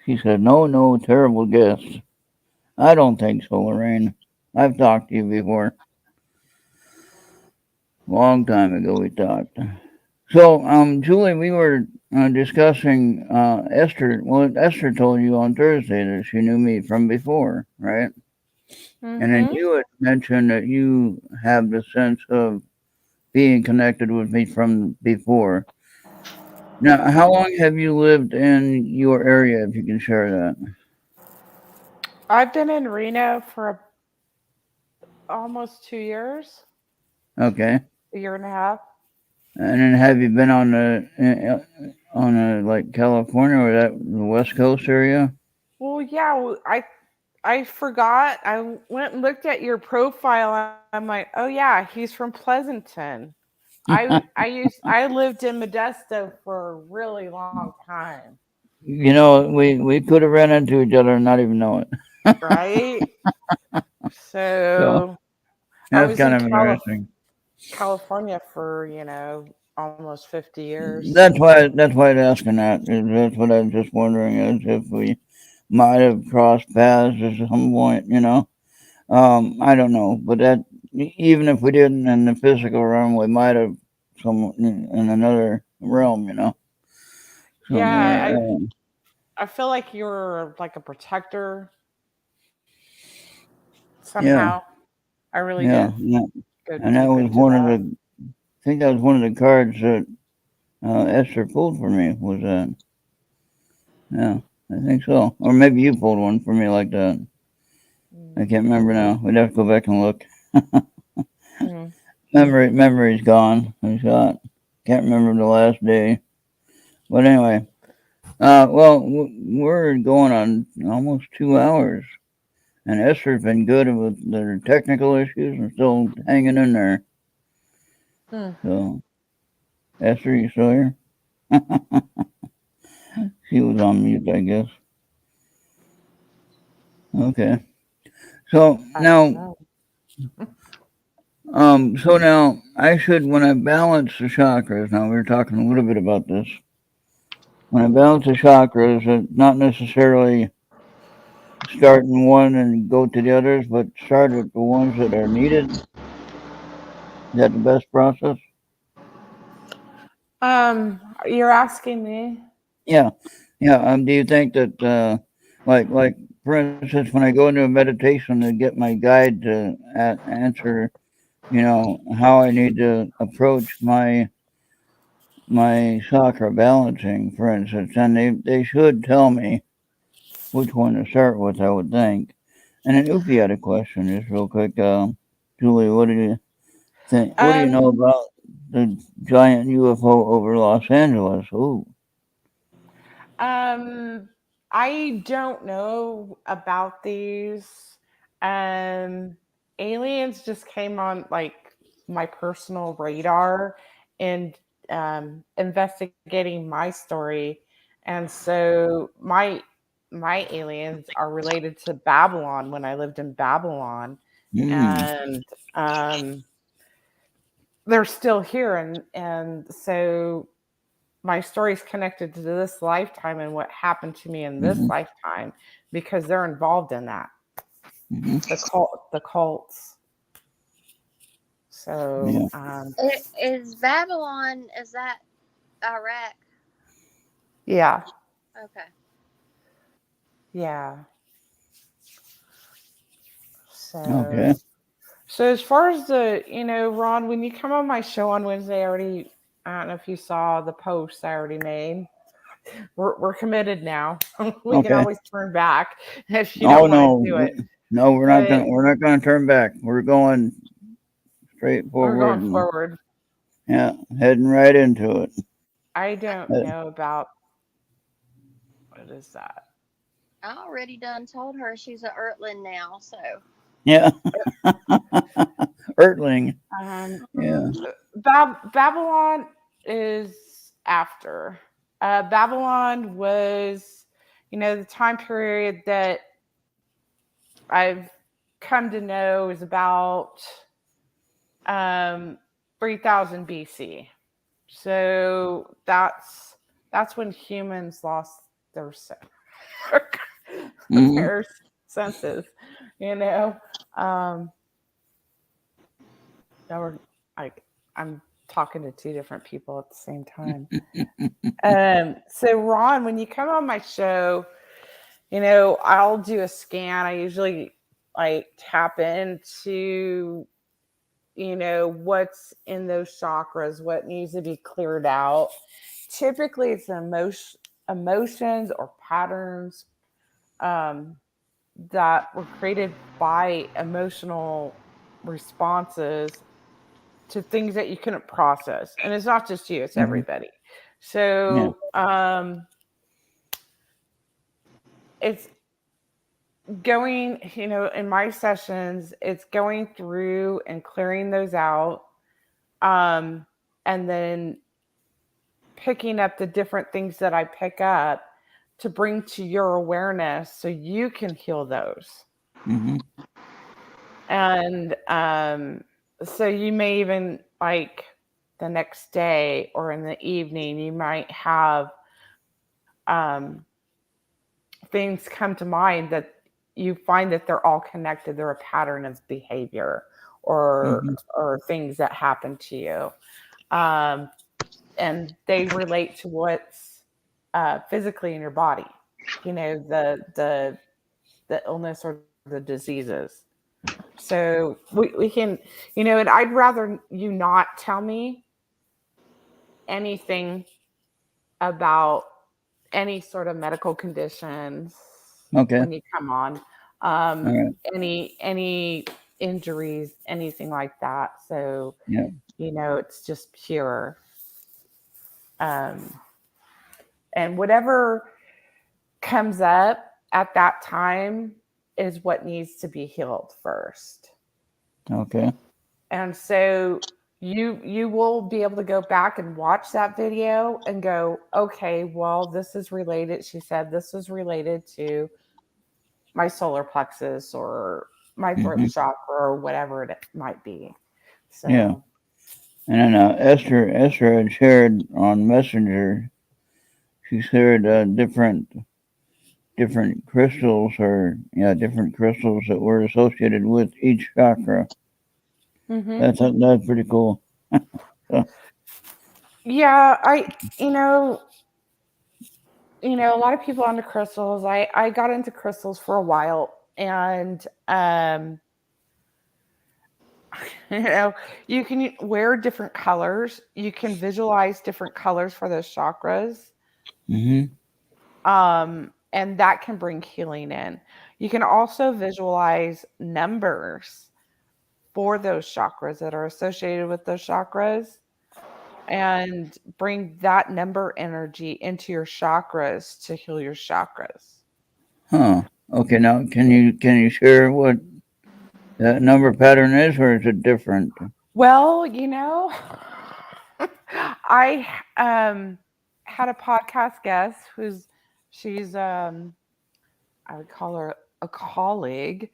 She said, "No, no, terrible guest." I don't think so, Lorraine. I've talked to you before. Long time ago we talked. So, Julie, we were discussing Esther. Well, Esther told you on Thursday that she knew me from before, right? And then Mm-hmm. you had mentioned that you have the sense of being connected with me from before. Now, how long have you lived in your area, if you can share that? I've been in Reno for almost 2 years, Okay. a year and a half. And then have you been on like California or that the West Coast area? Well, yeah, I forgot. I went and looked at your profile. I'm like, oh yeah, he's from Pleasanton. I lived in Modesto for a really long time, We could have ran into each other and not even know it. right? So So I that's was kind in of interesting. California for almost 50 years. That's why I'm asking that. That's what I'm just wondering is if we might have crossed paths at some point. I don't know, but even if we didn't in the physical realm, we might have some in another realm. Yeah, Somewhere. I feel like you're like a protector Yeah, somehow. I really yeah, didn't yeah. go And that deep was into one of that. the. I think that was one of the cards that Esther pulled for me. Was that? Yeah, I think so. Or maybe you pulled one for me like that. I Mm. can't remember now. We'd have to go back and look. Mm. Memory's gone. I shot. Can't remember the last day. But anyway, well, we're going on almost 2 hours, and Esther's been good with their technical issues and still hanging in there. Mm. So, Esther, you still here? She was on mute, I guess. Okay. So I don't now, know. I should when I balance the chakras. Now we were talking a little bit about this. When I balance the chakras, not necessarily start in one and go to the others, but start at the ones that are needed. Is that the best process? You're asking me. Yeah, yeah. Do you think that, like for instance, when I go into a meditation to get my guide to answer, how I need to approach my chakra balancing, for instance, and they should tell me which one to start with, I would think. And then Upi had a question, just real quick. Julie, what do you think? What do you know Um, about the giant UFO over Los Angeles? Ooh. um, I don't know about these. Um, Aliens just came on like my personal radar and investigating my story, and so my aliens are related to Babylon when I lived in Babylon, Hmm. and um, they're still here, and so my story's connected to this lifetime and what happened to me in this Mm-hmm. lifetime because they're involved in that. Mm-hmm. The cults. So Yeah. Is Babylon, is that Iraq? yeah, Okay. yeah. Okay. So as far as Ron, when you come on my show on Wednesday, I don't know if you saw the post I already made. We're committed now. We can Okay. always turn back if you Oh don't want to no, do it. no, But we're not gonna turn back. We're going straight we're forward going and forward. yeah, heading right into it. I don't Uh, know about what is that? I already done told her she's a Ertland now, so. yeah, Earthling. Um, Yeah. Mhm. Babylon is after. Babylon was, the time period that I've come to know is about um, 3000 BC. So that's when humans lost their Mm-hmm. their senses. You know, um, now I'm talking to two different people at the same time. So Ron, when you come on my show, I'll do a scan. I usually like tap into, what's in those chakras, what needs to be cleared out. Typically it's emotions or patterns um, that were created by emotional responses to things that you couldn't process. And it's not just you, it's Mm-hmm. everybody. Yeah. So it's going, in my sessions, it's going through and clearing those out. Um, and then picking up the different things that I pick up to bring to your awareness so you can heal those. Mm-hmm. And so you may even like the next day or in the evening, you might have um, things come to mind that you find that they're all connected. They're a pattern of behavior or Mm-hmm. or things that happen to you, um, and they relate to what's physically in your body. The illness or the diseases. So we can, and I'd rather you not tell me anything about any sort of medical conditions Okay. when you come on, All right. any injuries, anything like that. So, Yeah. it's just pure. Um, and whatever comes up at that time is what needs to be healed first. Okay. And so you will be able to go back and watch that video and go, okay, well, this is related. She said this is related to my solar plexus or my throat Mm-hmm. chakra or whatever it might be. Yeah. So And then Esther had shared on Messenger. She shared different crystals or yeah, different crystals that were associated with each chakra. hmm That's pretty cool. So, yeah, a lot of people onto crystals. I got into crystals for a while, and you know, you can wear different colors. You can visualize different colors for those chakras. mm-hmm. And that can bring healing in. You can also visualize numbers for those chakras that are associated with those chakras and bring that number energy into your chakras to heal your chakras. Huh. Okay. Now, can you share what that number pattern is, or is it different? Well, I had a podcast guest she's I would call her a colleague.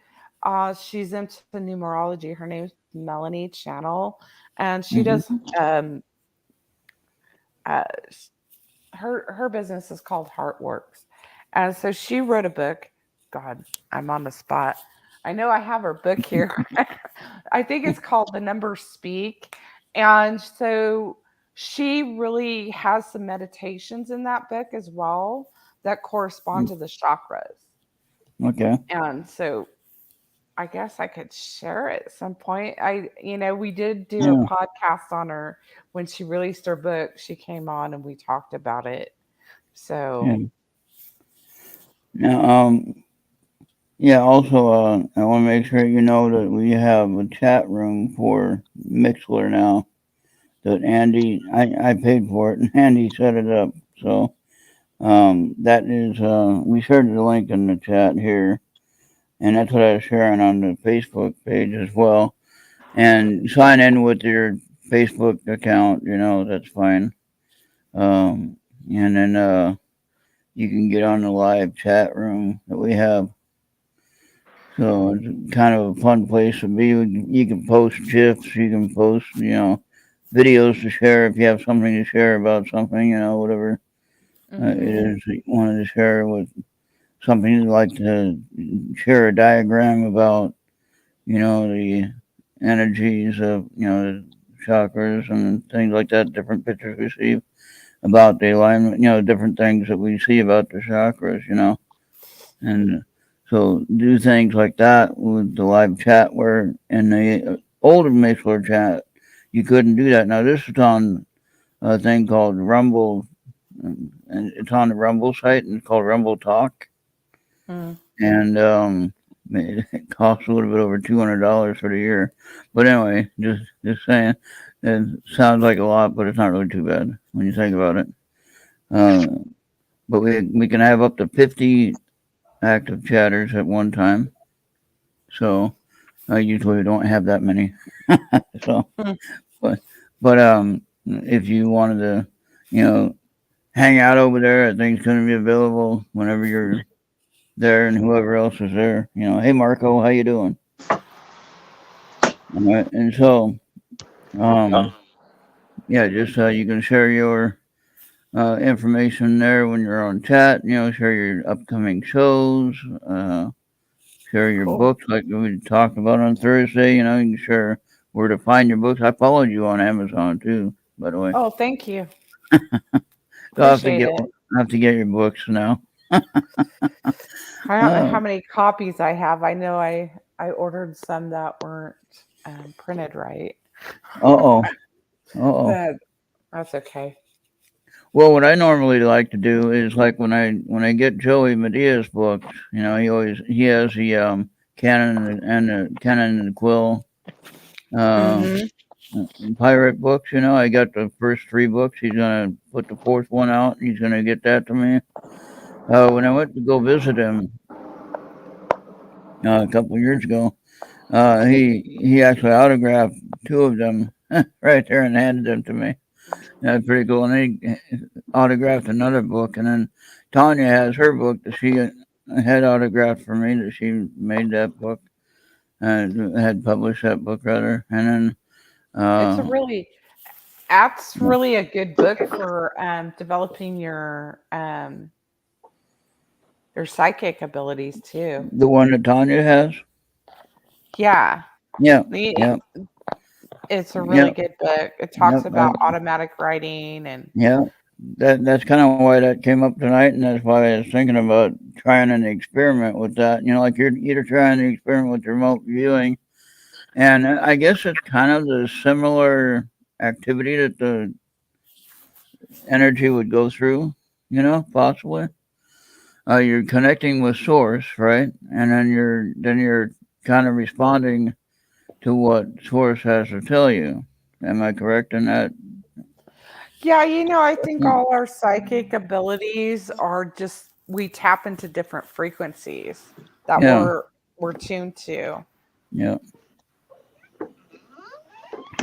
She's into numerology. Her name's Melanie Channel, and she does Mm-hmm. um, uh, her business is called Heartworks, and so she wrote a book. God, I'm on the spot. I know I have her book here. I think it's called The Numbers Speak, and so she really has some meditations in that book as well that correspond to the chakras. Okay. And so I guess I could share it at some point. We did do a Yeah. podcast on her when she released her book. She came on and we talked about it. Yeah. So, Now, yeah. Also, I want to make sure you know that we have a chat room for Mixler now. That Andy, I paid for it, and Andy set it up. So, that is, we shared the link in the chat here, and that's what I was sharing on the Facebook page as well. And sign in with your Facebook account. That's fine. Um, and then you can get on the live chat room that we have. So it's kind of a fun place to be. You can post gifs. You can post, videos to share if you have something to share about something, whatever it hmm is that you wanted to share with something you'd like to share a diagram about, the energies of, the chakras and things like that, different pictures we see about the alignment, different things that we see about the chakras. And so do things like that with the live chat where in the older Mixler chat, you couldn't do that. Now, this is on a thing called Rumble, and it's on the Rumble site, and it's called Rumble Talk. mm. And it costs a little bit over $200 for the year. But anyway, just saying, it sounds like a lot, but it's not really too bad when you think about it. Uh, but we can have up to 50 active chatters at one time. So I usually don't have that many. So, Mm. but if you wanted to, you know, hang out over there, I think it's going to be available whenever you're there and whoever else is there. Hey Marco, how you doing? All right, and so um, yeah, just you can share your information there when you're on chat. Share your upcoming shows. Share your Cool. books like we talked about on Thursday. You can share where to find your books. I followed you on Amazon too, by the way. Oh, thank you. So Appreciate it. I have to get your books now. I don't know Oh, how many copies I have. I know I ordered some that weren't printed right, oh, oh. but that's okay. Well, what I normally like to do is like when I get Joey Medea's books. He has the Canon and the Canon and the Quill uh, hmm pirate books. I got the first three books. He's gonna put the fourth one out. He's gonna get that to me. When I went to go visit him a couple of years ago, he actually autographed two of them right there and handed them to me. That's pretty cool. And he autographed another book, and then Tanya has her book that she had autographed for me. That she made that book and had published that book rather. And then It's a uh, really that's really a good book for developing your psychic abilities too. the one that Tanya has. Yeah, Yeah, the yeah, it's a really yeah, good book. It talks yep, about automatic writing and yeah. That's kind of why that came up tonight, and that's why I was thinking about trying an experiment with that. Like you're trying to experiment with remote viewing, and I guess it's kind of the similar activity that the energy would go through. Possibly. You're connecting with source, right? And then you're kind of responding to what source has to tell you. Am I correct in that? yeah, I think all our psychic abilities are just we tap into different frequencies that Yeah, we're tuned to. yeah,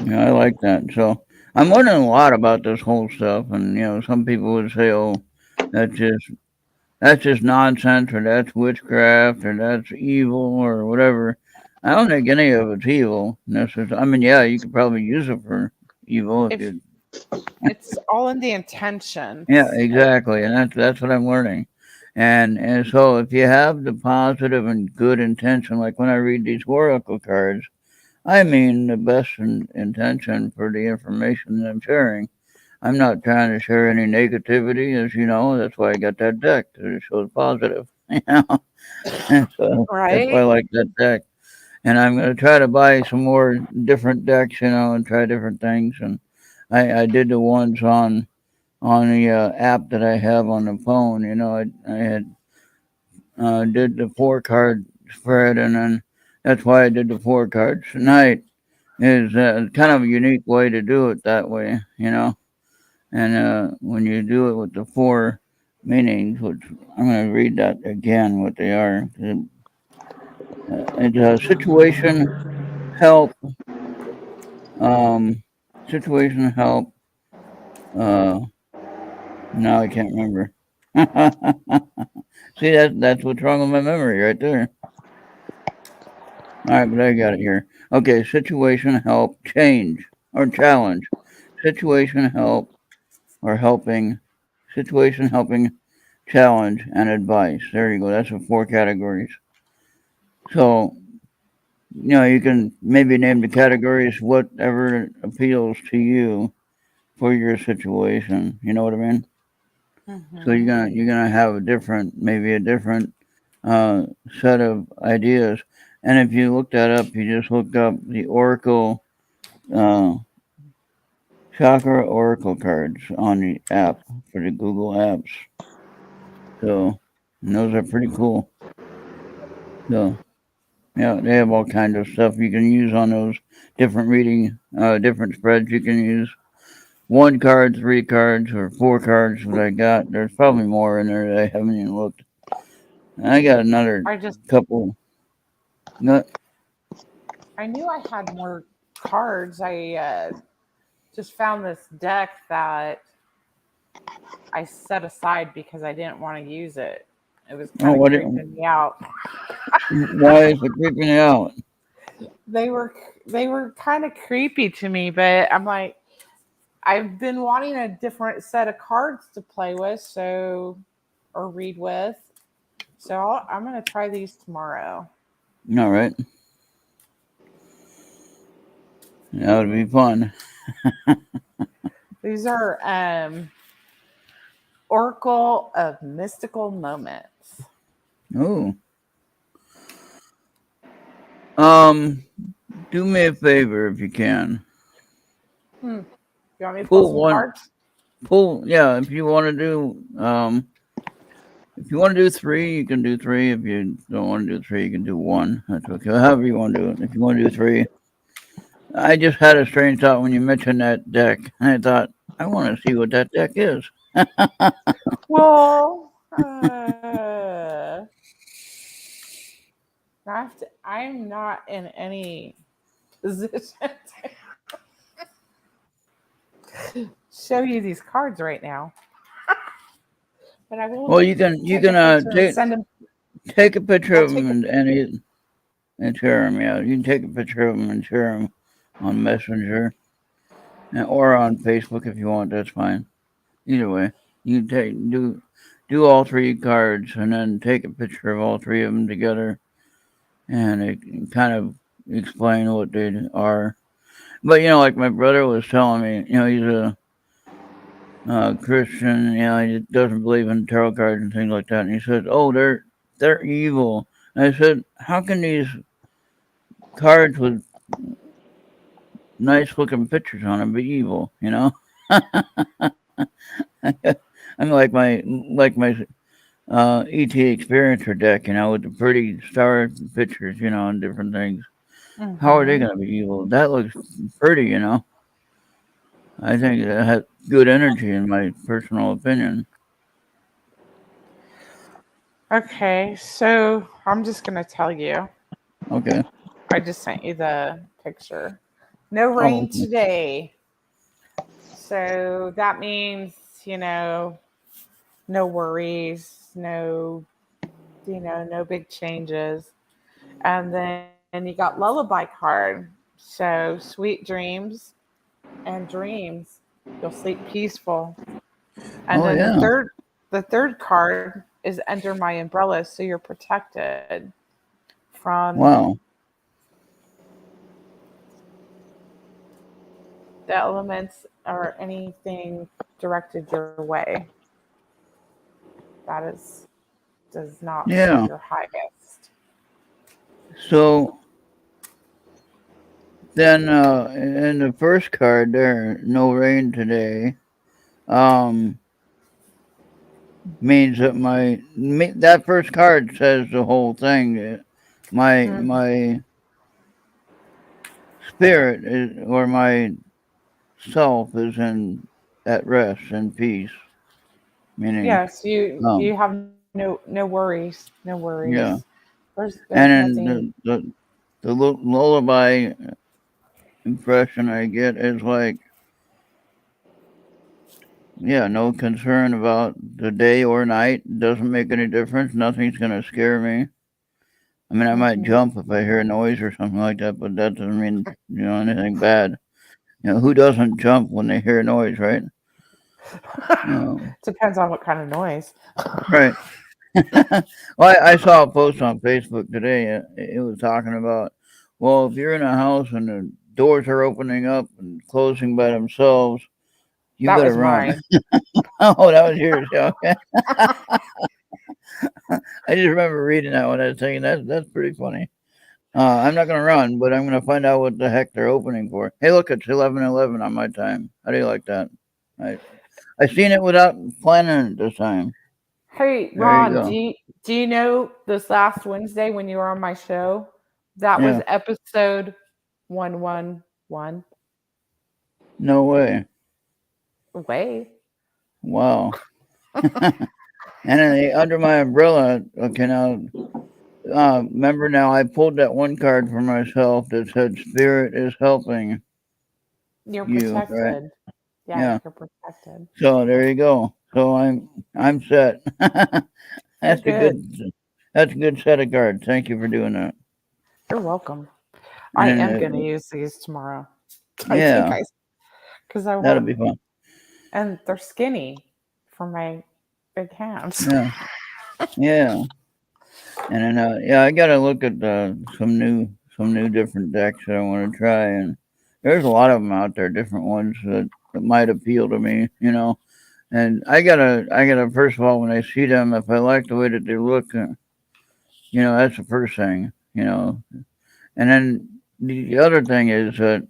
yeah. I like that. So I'm learning a lot about this whole stuff, and some people would say, "Oh, that's just that's just nonsense, or that's witchcraft, or that's evil, or whatever." I don't think any of it's evil. I mean, yeah, you could probably use it for evil if If you. It's all in the Yeah, intentions. exactly, and that's what I'm learning. And so if you have the positive and good intention, like when I read these oracle cards, I mean the best intention for the information that I'm sharing. I'm not trying to share any negativity, as you know. That's why I got that deck, 'cause it shows positive. You know, and so that's why I Right? like that deck. And I'm going to try to buy some more different decks, and try different things. And I did the ones on the app that I have on the phone. I had did the four card spread, and then that's why I did the four cards tonight. Is kind of a unique way to do it that way. And when you do it with the four meanings, which I'm going to read that again, what they are. It's a situation, help, um, situation, help. Uh, now I can't remember. See, that's what's wrong with my memory right there. All right, but I got it here. Okay, situation, help, change, or challenge. Situation, help, or helping. Situation, helping, challenge, and advice. There you go. That's the four categories. So, you can maybe name the categories whatever appeals to you for your situation. You know what I mean? So you're Mm-hmm. gonna you're gonna have maybe a different uh, set of ideas. And if you look that up, you just look up the Oracle uh, Chakra Oracle cards on the app for the Google apps. So and those are pretty cool. So yeah, they have all kinds of stuff you can use on those different spreads. You can use one card, three cards, or four cards that I got. There's probably more in there that I haven't even looked. I got another I just couple. No, I knew I had more cards. I just found this deck that I set aside because I didn't want to use it. It was oh, kind of creeping me out. why is it creeping out? They were they were kind of creepy to me, but I'm like I've been wanting a different set of cards to play with, so or read with. So I'm gonna try these tomorrow. All right, that would be fun. These are Oracle of Mystical Moments. Oh, um, do me a favor if you can. Hmm. You want me to pull Pull some one. cards? Yeah. If you want to do three, you can do three. If you don't want to do three, you can do one. That's okay. However you want to do it. If you want to do three, I just had a strange thought when you mentioned that deck, and I thought I want to see what that deck is. Well, I'm not in any position to show you these cards right now, but I will Well, you can take a picture and take send them. take a picture I'll of take them a and share them. Yeah, you can take a picture of them and share them on Messenger or on Facebook if you want. That's fine. Either way, you take do all three cards and then take a picture of all three of them together, and it can kind of explain what they are. But like my brother was telling me, he's a Christian. He doesn't believe in tarot cards and things like that. And he said, "Oh, they're evil." And I said, "How can these cards with nice looking pictures on them be evil?" I'm like my ET Experiencer deck, with the pretty star pictures, and different things. How are they Mm-hmm. going to be evil? That looks pretty. I think it has good energy, in my personal opinion. Okay, so I'm just gonna tell you. Okay. I just sent you the picture. No Oh, rain okay. today, so that means you know no worries, no big changes. And then you got lullaby card. So sweet dreams and dreams. You'll sleep peaceful. And Oh then yeah. the third card is under my umbrella, so you're protected from Wow. the elements or anything directed your way. That is does not serve Yeah. your highest. So then, in the first card there, no rain today. Um, means that that first card says the whole thing. Mhm. My spirit is, or my self is in at rest and peace. Meaning, Yes, you um, have no worries, no worries. yeah. There's And then nothing. the lullaby impression I get is like, yeah, no concern about the day or night. Doesn't make any difference. Nothing's gonna scare me. I mean, I might Mhm. jump if I hear a noise or something like that, but that doesn't mean anything bad. Who doesn't jump when they hear a noise, right? Um, Depends on what kind of noise. right. Well, I saw a post on Facebook today. It was talking about, well, if you're in a house and the doors are opening up and closing by themselves, you That better was run. mine. Oh, that was yours. Yeah, okay. I just remember reading that one. I was thinking that's pretty funny. I'm not gonna run, but I'm gonna find out what the heck they're opening for. Hey, look, it's 11:11 on my time. How do you like that? I I seen it without planning it this time. Hey, There you Ron, go. do you know this last Wednesday when you were on my show? That was Yeah. episode 111. No way. Way. Wow. And then under my umbrella, okay, now, remember now, I pulled that one card for myself that said "Spirit is helping You're you," right? protected. Yeah, Yeah. you're protected. So there you go. So I'm set. You're That's a good. good that's a good set of cards. Thank you for doing that. You're welcome. And I then, am going to use these tomorrow. I think yeah, because I that'll want, be fun. and they're skinny for my big hands. Yeah, yeah. And then, yeah, I gotta look at some new different decks that I want to try, and there's a lot of them out there, different ones that might appeal to me, And I gotta first of all, when I see them, if I like the way that they look, that's the first thing, And then the other thing is that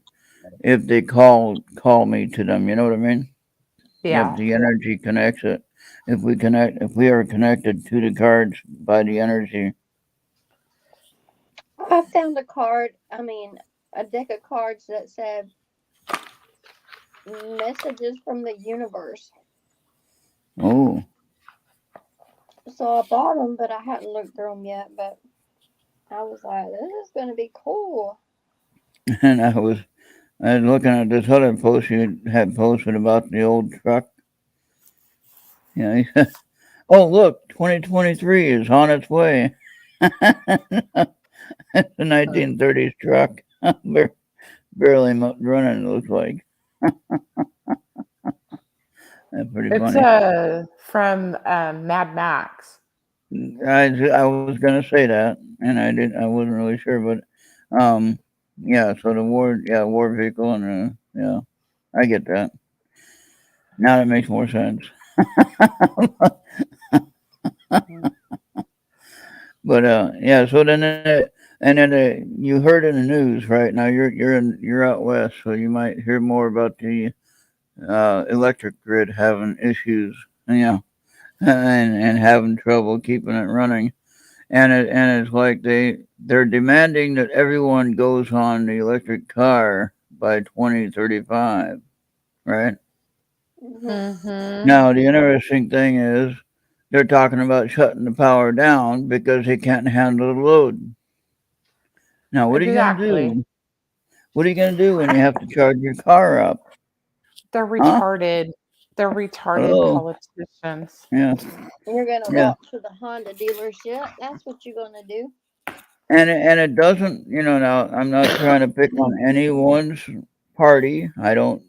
if they call me to them, you know what I mean? If Yeah. the energy connects it, if we are connected to the cards by the energy. I found a card, I mean, a deck of cards that said messages from the universe. Oh, So I bought them, but I hadn't looked through them yet. But I was like, this is going to be cool. and I was looking at this other post you had posted about the old truck. He said, "Oh look, 2023 is on its way." It's a 1930s truck, barely running. It looks like that's pretty It's funny. from Mad Max. I was gonna say that, and I didn't. I wasn't really sure, but um, yeah. So the war vehicle, and yeah, I get that. Now that makes more sense. Mhm. But yeah. So then, and then you heard in the news right now. You're out west, so you might hear more about the electric grid having issues. And having trouble keeping it running. And it's like they're demanding that everyone goes on the electric car by 2035, right? Hmm. Mhm. Now the interesting thing is they're talking about shutting the power down because they can't handle the load. Now what are you going to Exactly. do? What are you going to do when you have to charge your car up? They're Huh? retarded. They're retarded Oh, politicians. yeah, You're going to yeah. walk to the Honda dealership. That's what you're going to do. And it doesn't, now I'm not trying to pick on anyone's party. I don't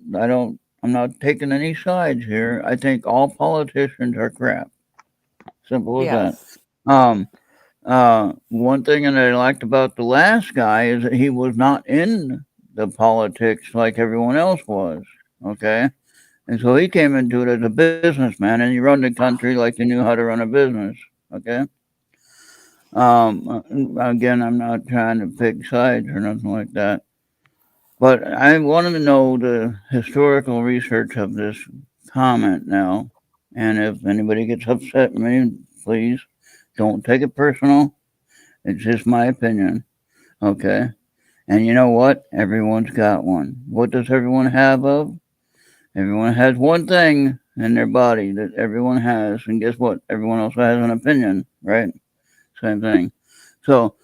I'm not taking any sides here. I think all politicians are crap. Simple as that. Yes. Um, one thing that I liked about the last guy is that he was not in the politics like everyone else was. Okay, and so he came into it as a businessman, and he run the country like he knew how to run a business. Okay. Again, I'm not trying to pick sides or nothing like that, but I wanted to know the historical research of this comment now. And if anybody gets upset with me, please don't take it personal. It's just my opinion. Okay. And you know what? Everyone's got one. What does everyone have of? Everyone has one thing in their body that everyone has. And guess what? Everyone also has an opinion, right? Same thing. So,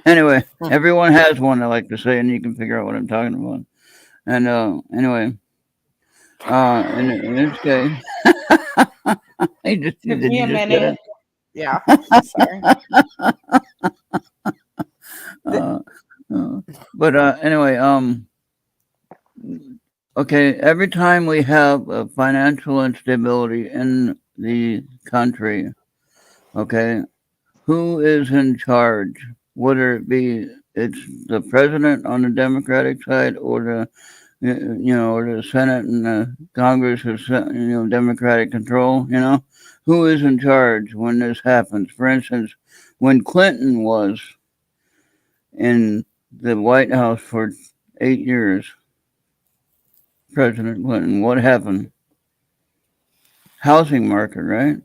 anyway, everyone has one, I like to say, and you can figure out what I'm talking about. And anyway, in this case, Took did me you a just get minute. it? Yeah. Sorry. The, Uh, but anyway, okay, every time we have financial instability in the country, okay, who is in charge? Whether it be it's the president on the Democratic side or or the Senate and the Congress is Democratic control. Who is in charge when this happens? For instance, when Clinton was in the White House for 8 years, President Clinton, what happened? Housing market, right?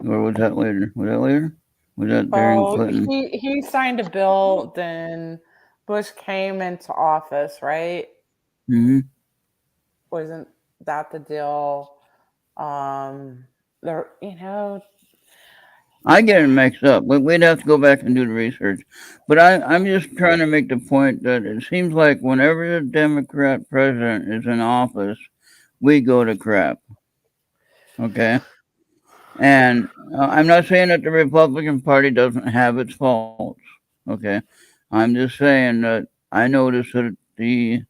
Or was that later? Was that later? Was that during oh, Clinton? he signed a bill, then Bush came into office, right? Hmm. Wasn't that the deal? There, I get it mixed up, but we'd have to go back and do the research. But I'm just trying to make the point that it seems like whenever the Democrat president is in office, we go to crap. Okay? And I'm not saying that the Republican Party doesn't have its faults. Okay? I'm just saying that I notice that the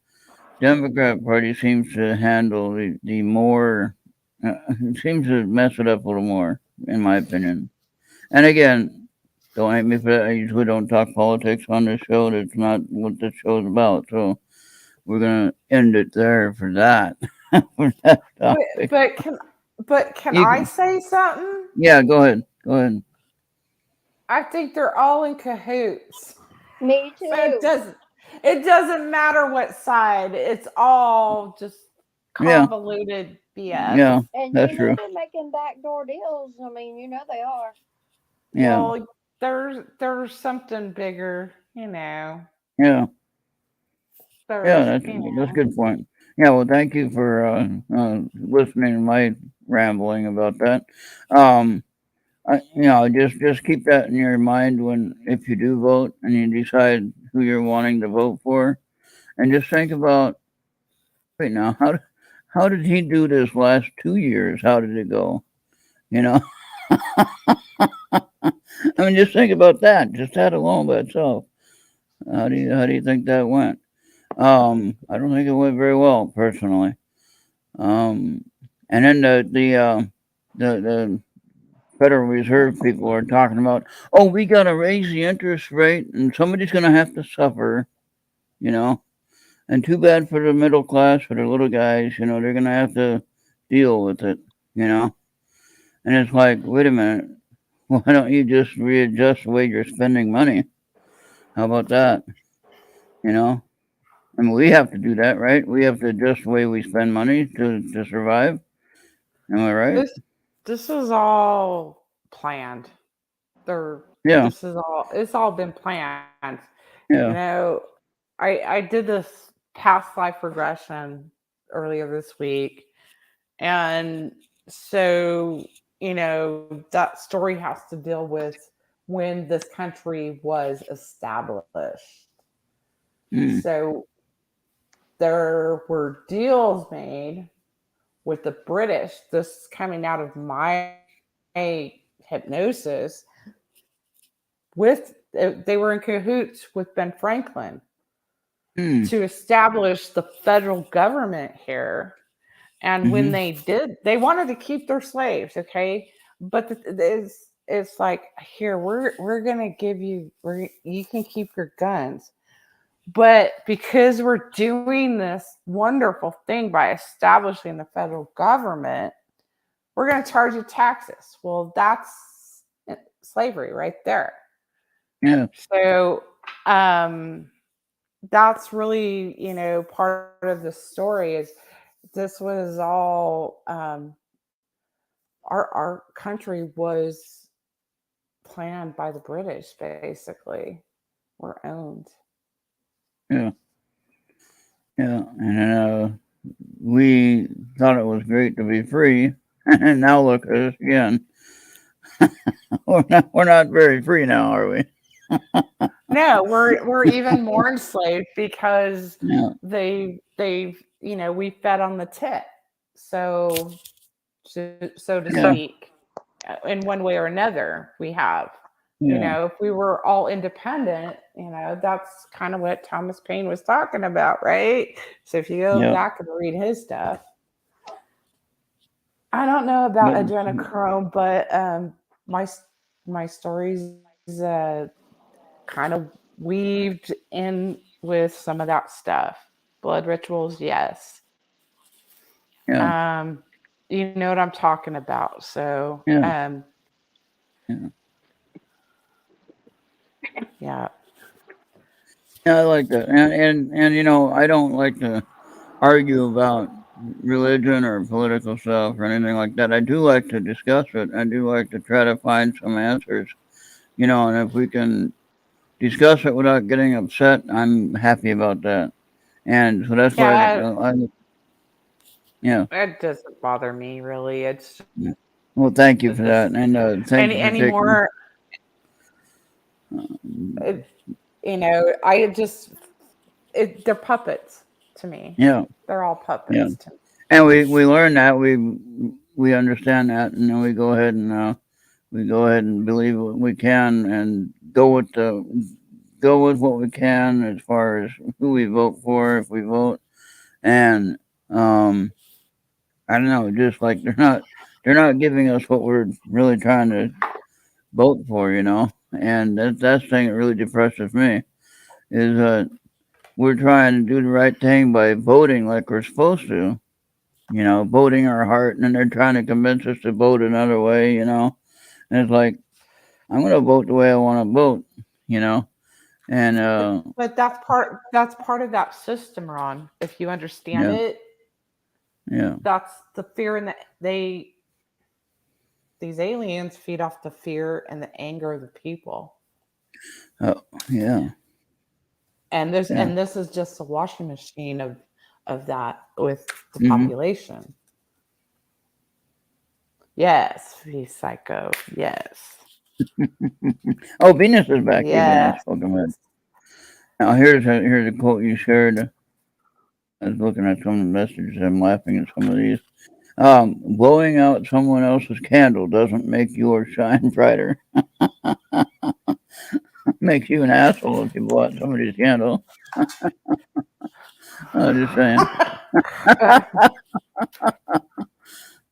Democrat Party seems to handle the more, seems to mess it up a little more, in my opinion. And again, don't hate me for that. I usually don't talk politics on this show. That's not what this show's about. So we're gonna end it there for that. For that but topic. but can but can You I can, say something? yeah, go ahead. Go ahead. I think they're all in cahoots. Me So too. it doesn't matter what side. It's all just Yeah, convoluted BS. yeah, And that's true. they're making backdoor deals. I mean, they are. Yeah, Well, there's something bigger, yeah, yeah. There's That's a good point. Yeah. Well, thank you for listening to my rambling about that. Um, just keep that in your mind when if you do vote and you decide who you're wanting to vote for, and just think about right now how did he do this last 2 years? How did it go? You know, I mean, just think about that. Just that alone by itself. How do you think that went? I don't think it went very well personally. Um, and then the Federal Reserve people are talking about, oh, we got to raise the interest rate, and somebody's going to have to suffer. You know, and too bad for the middle class, for the little guys. They're going to have to deal with it. You know, and it's like, wait a minute, why don't you just readjust the way you're spending money? How about that? You know, I mean, we have to do that, right? We have to adjust the way we spend money to survive. Am I right? this this is all planned. There Yeah, this is all it's all been planned. You yeah. know, I did this past life regression earlier this week. And so, that story has to deal with when this country was established. Mm, So there were deals made with the British. This is coming out of my hypnosis. With they were in cahoots with Ben Franklin. to establish the federal government here. And when they did, they wanted to keep their slaves, okay? But it's like, here, we're gonna give you, you can keep your guns. But because we're doing this wonderful thing by establishing the federal government, we're going to charge you taxes. Well, that's slavery right there. Yeah. So that's really, part of the story is this was all our country was planned by the British, basically. We're owned. Yeah. Yeah. And we thought it was great to be free. And now look at us again. We're not very free now, are we? No, we're even more enslaved because Yeah. they we fed on the tip, so to Yeah. speak, in one way or another. We have, Yeah. if we were all independent, that's kind of what Thomas Paine was talking about, right? So if you go Yeah. back and read his stuff, I don't know about adrenochrome, but my stories kind of weaved in with some of that stuff. Blood rituals, yes. Yeah. You know what I'm talking about. So Yeah. Yeah. Yeah, I like that. And I don't like to argue about religion or political stuff or anything like that. I do like to discuss it. I do like to try to find some answers. And if we can discuss it without getting upset, I'm happy about that. And so that's why yeah. It doesn't bother me really. It's Well, thank you for that, just and thank you for taking. anymore. I just they're puppets to me. Yeah, They're all puppets to me. And we learn that we understand that, and then we go ahead and believe what we can and go with what we can as far as who we vote for if we vote, and I don't know, just like they're not giving us what we're really trying to vote for, and that's the thing that really depresses me is that we're trying to do the right thing by voting like we're supposed to, voting our heart, and then they're trying to convince us to vote another way, and it's like I'm gonna vote the way I want to vote, and But that's part of that system, Ron. If you understand it, that's the fear and these aliens feed off the fear and the anger of the people. Oh yeah. And this is just a washing machine of that with the population. Yes, he's psycho. Yes. Oh, Venus is back again. Yes. Spoken with. Now here's a quote you shared. I was looking at some of the messages. I'm laughing at some of these. Blowing out someone else's candle doesn't make yours shine brighter. Makes you an asshole if you blow out somebody's candle. I'm just saying.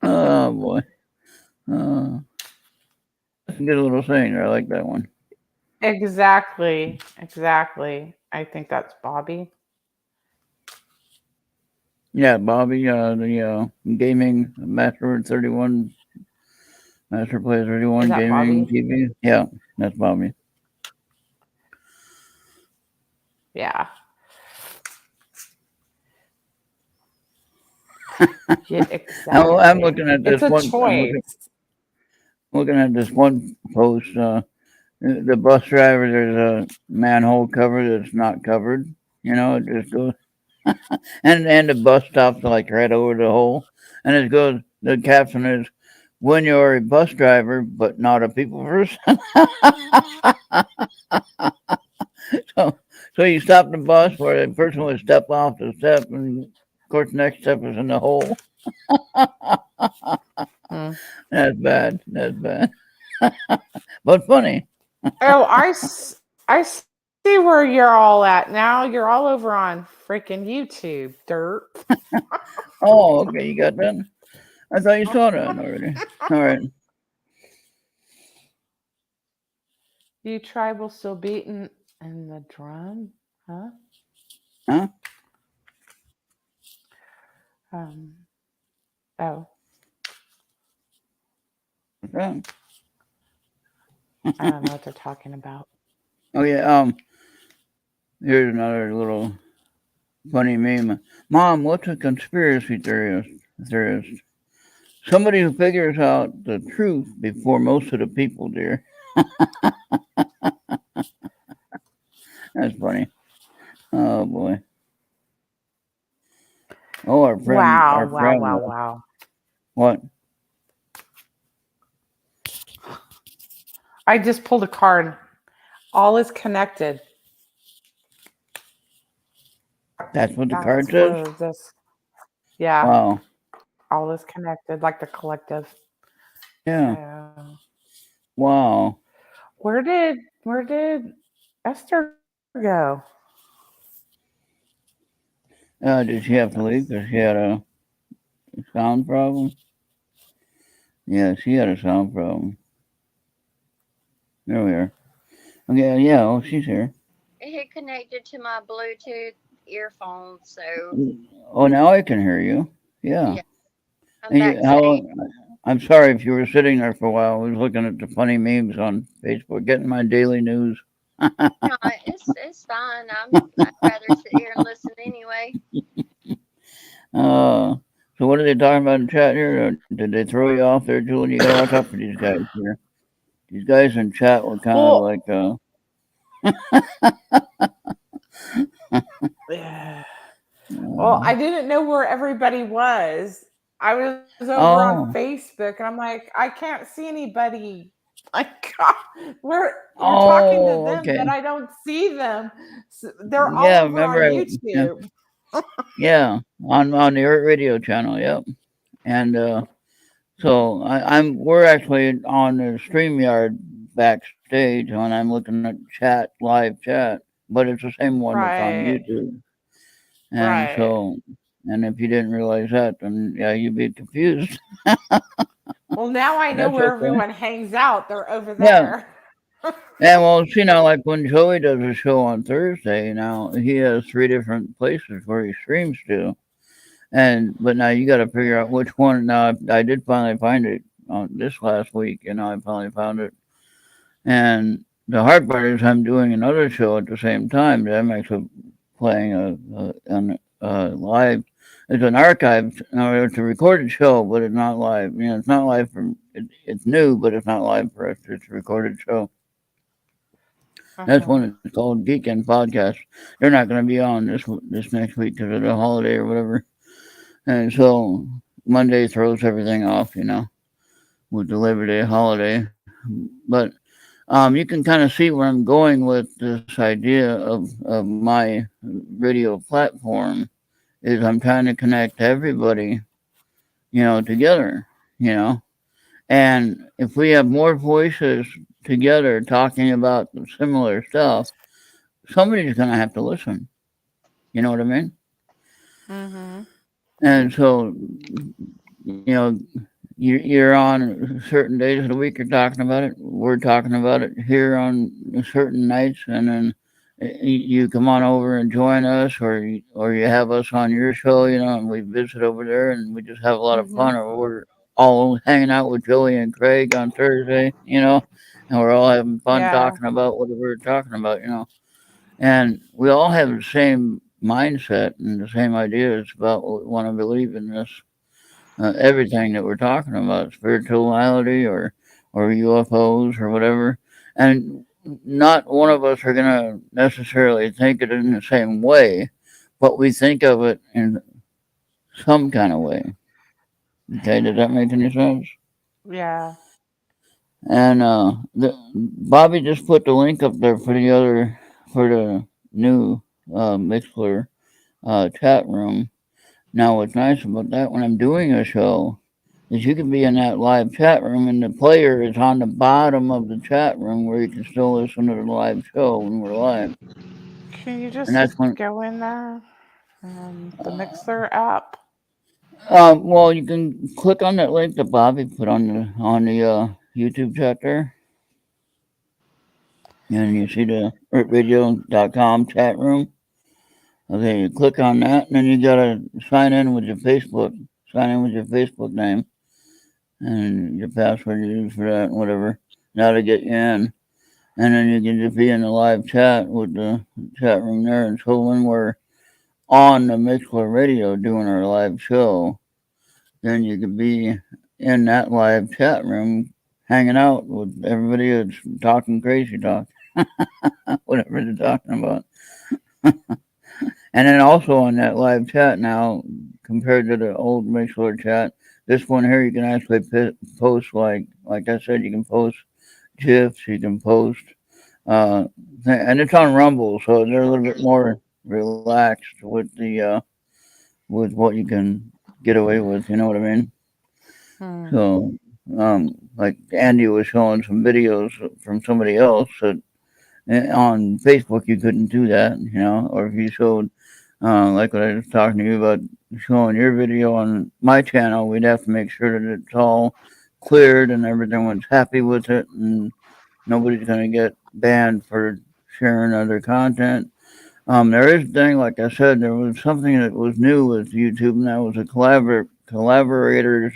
Oh boy. That's a good little saying there. I like that one. Exactly. I think that's Bobby. Yeah, Bobby, the gaming Master 31, Master Play 31 gaming Bobby? TV. Yeah, that's Bobby. Yeah. Yeah, exactly. I'm looking at this it's a one. Choice. Looking at this one post. The bus driver, there's a manhole cover that's not covered. It just goes, and the bus stops like right over the hole, and it goes. The caption is, "When you're a bus driver, but not a people person." So you stop the bus where the person would step off the step, and of course, the next step is in the hole. That's bad. But funny. Oh, I see see where you're all at now. You're all over on freaking YouTube, dirt. Oh, okay, you got that? I thought you saw that already. All right. You tribal still beating in the drum, huh? Huh? Um. Oh, What's that? I don't know what they're talking about. Oh yeah. Here's another little funny meme. Mom, what's a conspiracy theorist? Theorist. Somebody who figures out the truth before most of the people, dear. That's funny. Oh boy. Oh, Wow, our wow, friend. wow, wow. What? I just pulled a card. All is connected. That's what the card That's says. where this. Yeah, Wow. all is connected, like the collective. Yeah. So, Wow. where did Esther go? Did she have to leave because she had a sound problem? Yeah, she had a sound problem. There we are. Okay. Yeah. Oh, she's here. It had connected to my Bluetooth earphones, so Oh, now I can hear you. Yeah. yeah, I'm And you, backstage. how? I'm sorry if you were sitting there for a while. I was looking at the funny memes on Facebook, getting my daily news. No, it's fine. I'd rather sit here and listen anyway. So what are they talking about in chat here? Did they throw you off there, Julian? You gotta watch out for these guys here. These guys in chat were kind of Well, like, yeah. Well, uh I didn't know where everybody was. I was over on oh, Facebook, and I'm like, I can't see anybody. Like, we're you're talking to oh, them, but okay, I don't see them. So they're all yeah. over Remember, on yeah, YouTube. yeah, on the Errt radio channel. Yep, and so we're actually on the StreamYard backstage when I'm looking at chat live chat, but it's the same one that's on Right, YouTube. And right. so, and if you didn't realize that, then yeah, you'd be confused. Well, now I know That's where okay. everyone hangs out. They're over Yeah. there. And well, see now, like when Joey does a show on Thursday, now he has three different places where he streams to, and but now you got to figure out which one. Now I did finally find it on this last week, and I finally found it. And the hard part is I'm doing another show at the same time. That I'm actually playing a live. It's an archived, no, it's a recorded show, but it's not live. You know, it's not live from. It's new, but it's not live for us. It's a recorded show. That's Uh-huh. one. It's called Geekend Podcast. They're not going to be on this next week because of the holiday or whatever. And so Monday throws everything off, with the Labor Day holiday. But you can kind of see where I'm going with this idea of my radio platform is I'm trying to connect everybody, together, you know. And if we have more voices together talking about similar stuff, somebody's going to have to listen. You know what I mean? Mm-hmm. And so, you know, you're on certain days of the week. You're talking about it. We're talking about it here on certain nights, and then you come on over and join us, or you have us on your show, and we visit over there, and we just have a lot of Mm-hmm. fun. Or we're all hanging out with Joey and Craig on Thursday, and we're all having fun Yeah. talking about what we're talking about. And we all have the same mindset and the same ideas about what we want to believe in this everything that we're talking about, spirituality or UFOs or whatever. And not one of us are going to necessarily think it in the same way, but we think of it in some kind of way. Okay, does that make any sense? Yeah. And Bobby just put the link up there for the new Mixler chat room. Now, what's nice about that when I'm doing a show, is you can be in that live chat room, and the player is on the bottom of the chat room where you can still listen to the live show when we're live. Can you And just that's when, go in there? The Mixer app? well, you can click on that link that Bobby put on the YouTube chat there, and you see the ertradio.com chat room. Okay, you click on that, and then you gotta sign in with your Facebook. Sign in with your Facebook name and your password you use for that, and whatever. Now to get you in, and then you can just be in the live chat with the chat room there. And so when we're on the Mixler Radio doing our live show, then you can be in that live chat room hanging out with everybody that's talking crazy talk, whatever they're talking about. And then also on that live chat now, compared to the old Mixler chat, this one here you can actually post like I said, you can post gifs, you can post, uh, and it's on Rumble, so they're a little bit more relaxed with what you can get away with. You know what I mean? Hmm. So, like Andy was showing some videos from somebody else that on Facebook you couldn't do that, or if you showed, like what I was talking to you about showing your video on my channel, we'd have to make sure that it's all cleared and everyone's happy with it, and nobody's going to get banned for sharing other content. There is a thing, like I said, there was something that was new with YouTube, and that was a collaborators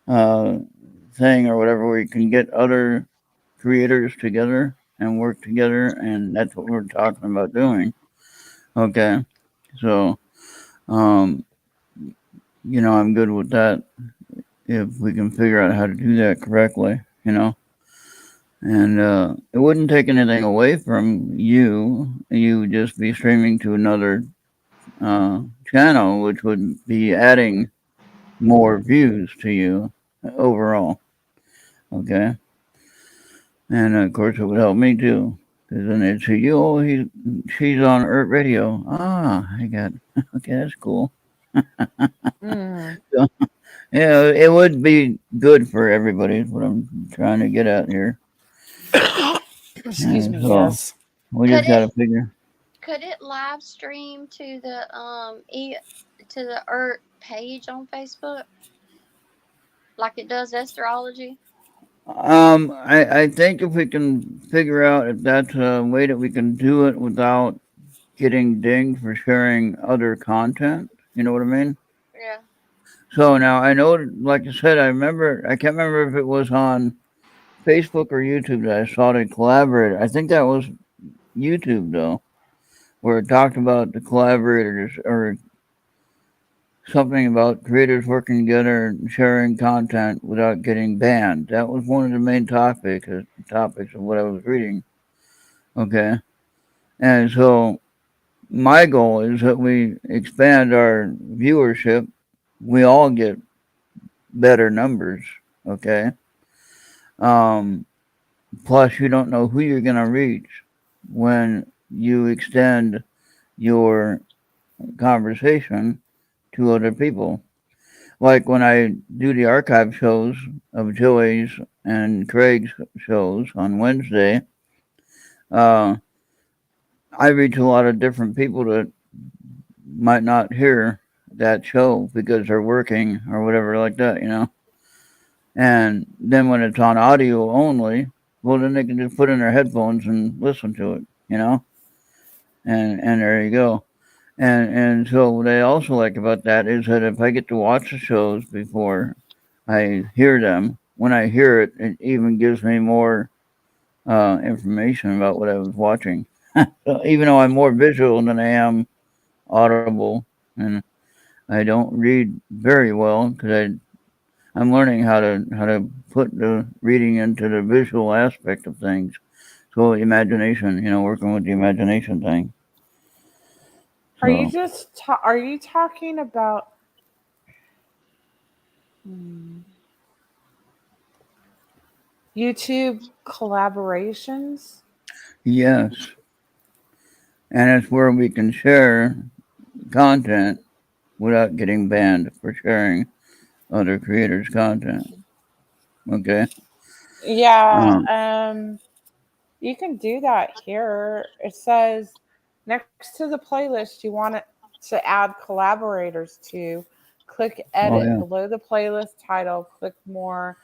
uh, thing or whatever, where you can get other creators together and work together, and that's what we're talking about doing. Okay, so um, I'm good with that if we can figure out how to do that correctly. And it wouldn't take anything away from you. You would just be streaming to another uh, channel, which would be adding more views to you overall. Okay, and of course it would help me too, because then they'd see you. Oh, she's on Errt Radio. Ah, I got okay. That's cool. Mm. So, yeah, it would be good for everybody. Is what I'm trying to get at here. Excuse And me. so Yes. we Could just got it to figure. could it live stream to the to the Earth page on Facebook like it does astrology? I think if we can figure out if that's a way that we can do it without getting dinged for sharing other content, you know what I mean? Yeah. So now I know, like I said, I can't remember if it was on Facebook or YouTube that I saw they collaborated. I think that was YouTube though, where it talked about the collaborators or something about creators working together and sharing content without getting banned. That was one of the main topics of what I was reading. Okay. And so my goal is that we expand our viewership. We all get better numbers. Okay. Um, Plus, you don't know who you're going to reach when you extend your conversation to other people. Like when I do the archive shows of Joey's and Craig's shows on Wednesday, uh, I reach a lot of different people that might not hear that show because they're working or whatever like that. And then when it's on audio only, well, then they can just put in their headphones and listen to it. And there you go. And so what I also like about that is that if I get to watch the shows before I hear them, when I hear it, it even gives me more information about what I was watching. So even though I'm more visual than I am audible, and I don't read very well because I'm learning how to put the reading into the visual aspect of things. So imagination, working with the imagination thing. Are you So just are you talking about hmm, YouTube collaborations? yes, and it's where we can share content without getting banned for sharing other creators' content. Okay. Yeah, Um, you can do that here. It says next to the playlist you want it to add collaborators to. Click oh edit yeah, below the playlist title. Click more,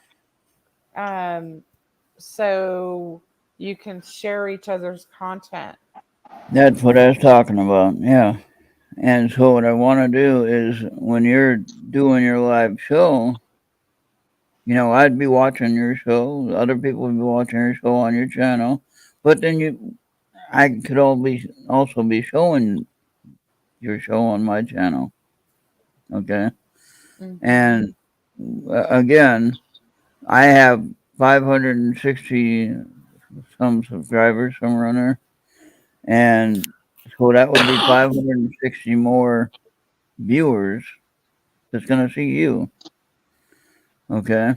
um, so you can share each other's content. that's what I was talking about. Yeah. And so what I want to do is when you're doing your live show, I'd be watching your show. Other people would be watching your show on your channel, but then I could also be showing your show on my channel. Okay. Mm-hmm. And again, I have 560 some subscribers somewhere on there, and so that would be 560 more viewers that's gonna see you. Okay.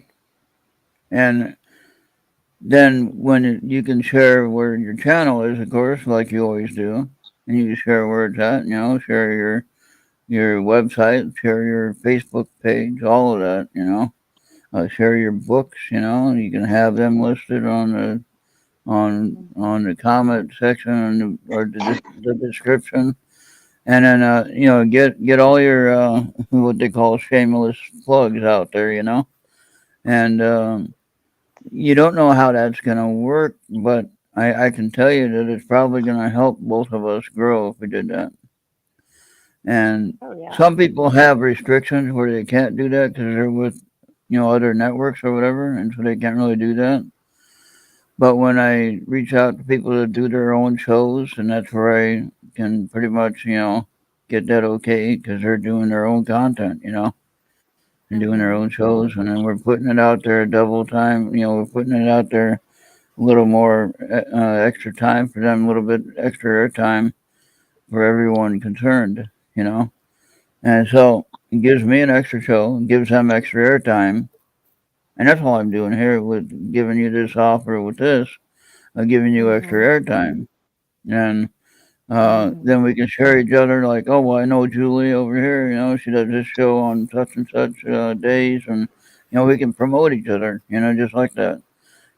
And then when you can share where your channel is, of course, like you always do, and you can share where it's at. Share your website, share your Facebook page, all of that. Share your books. And you can have them listed on the comment section or the description, and then get all your what they call shameless plugs out there. And you don't know how that's going to work, but I can tell you that it's probably going to help both of us grow if we did that. And Oh yeah. some people have restrictions where they can't do that because they're with other networks or whatever, and so they can't really do that. But when I reach out to people that do their own shows, and that's where I can pretty much get that okay because they're doing their own content, and doing their Mm-hmm. own shows, and then we're putting it out there double time. We're putting it out there a little more extra time for them, a little bit extra airtime for everyone concerned, And so it gives me an extra show, it gives them extra airtime, and that's all I'm doing here with giving you this offer with this. I'm giving you extra Mm-hmm. airtime, and Mm-hmm. then we can share each other. Like, oh well, I know Julie over here. She does this show on such and such days, and we can promote each other. Just like that.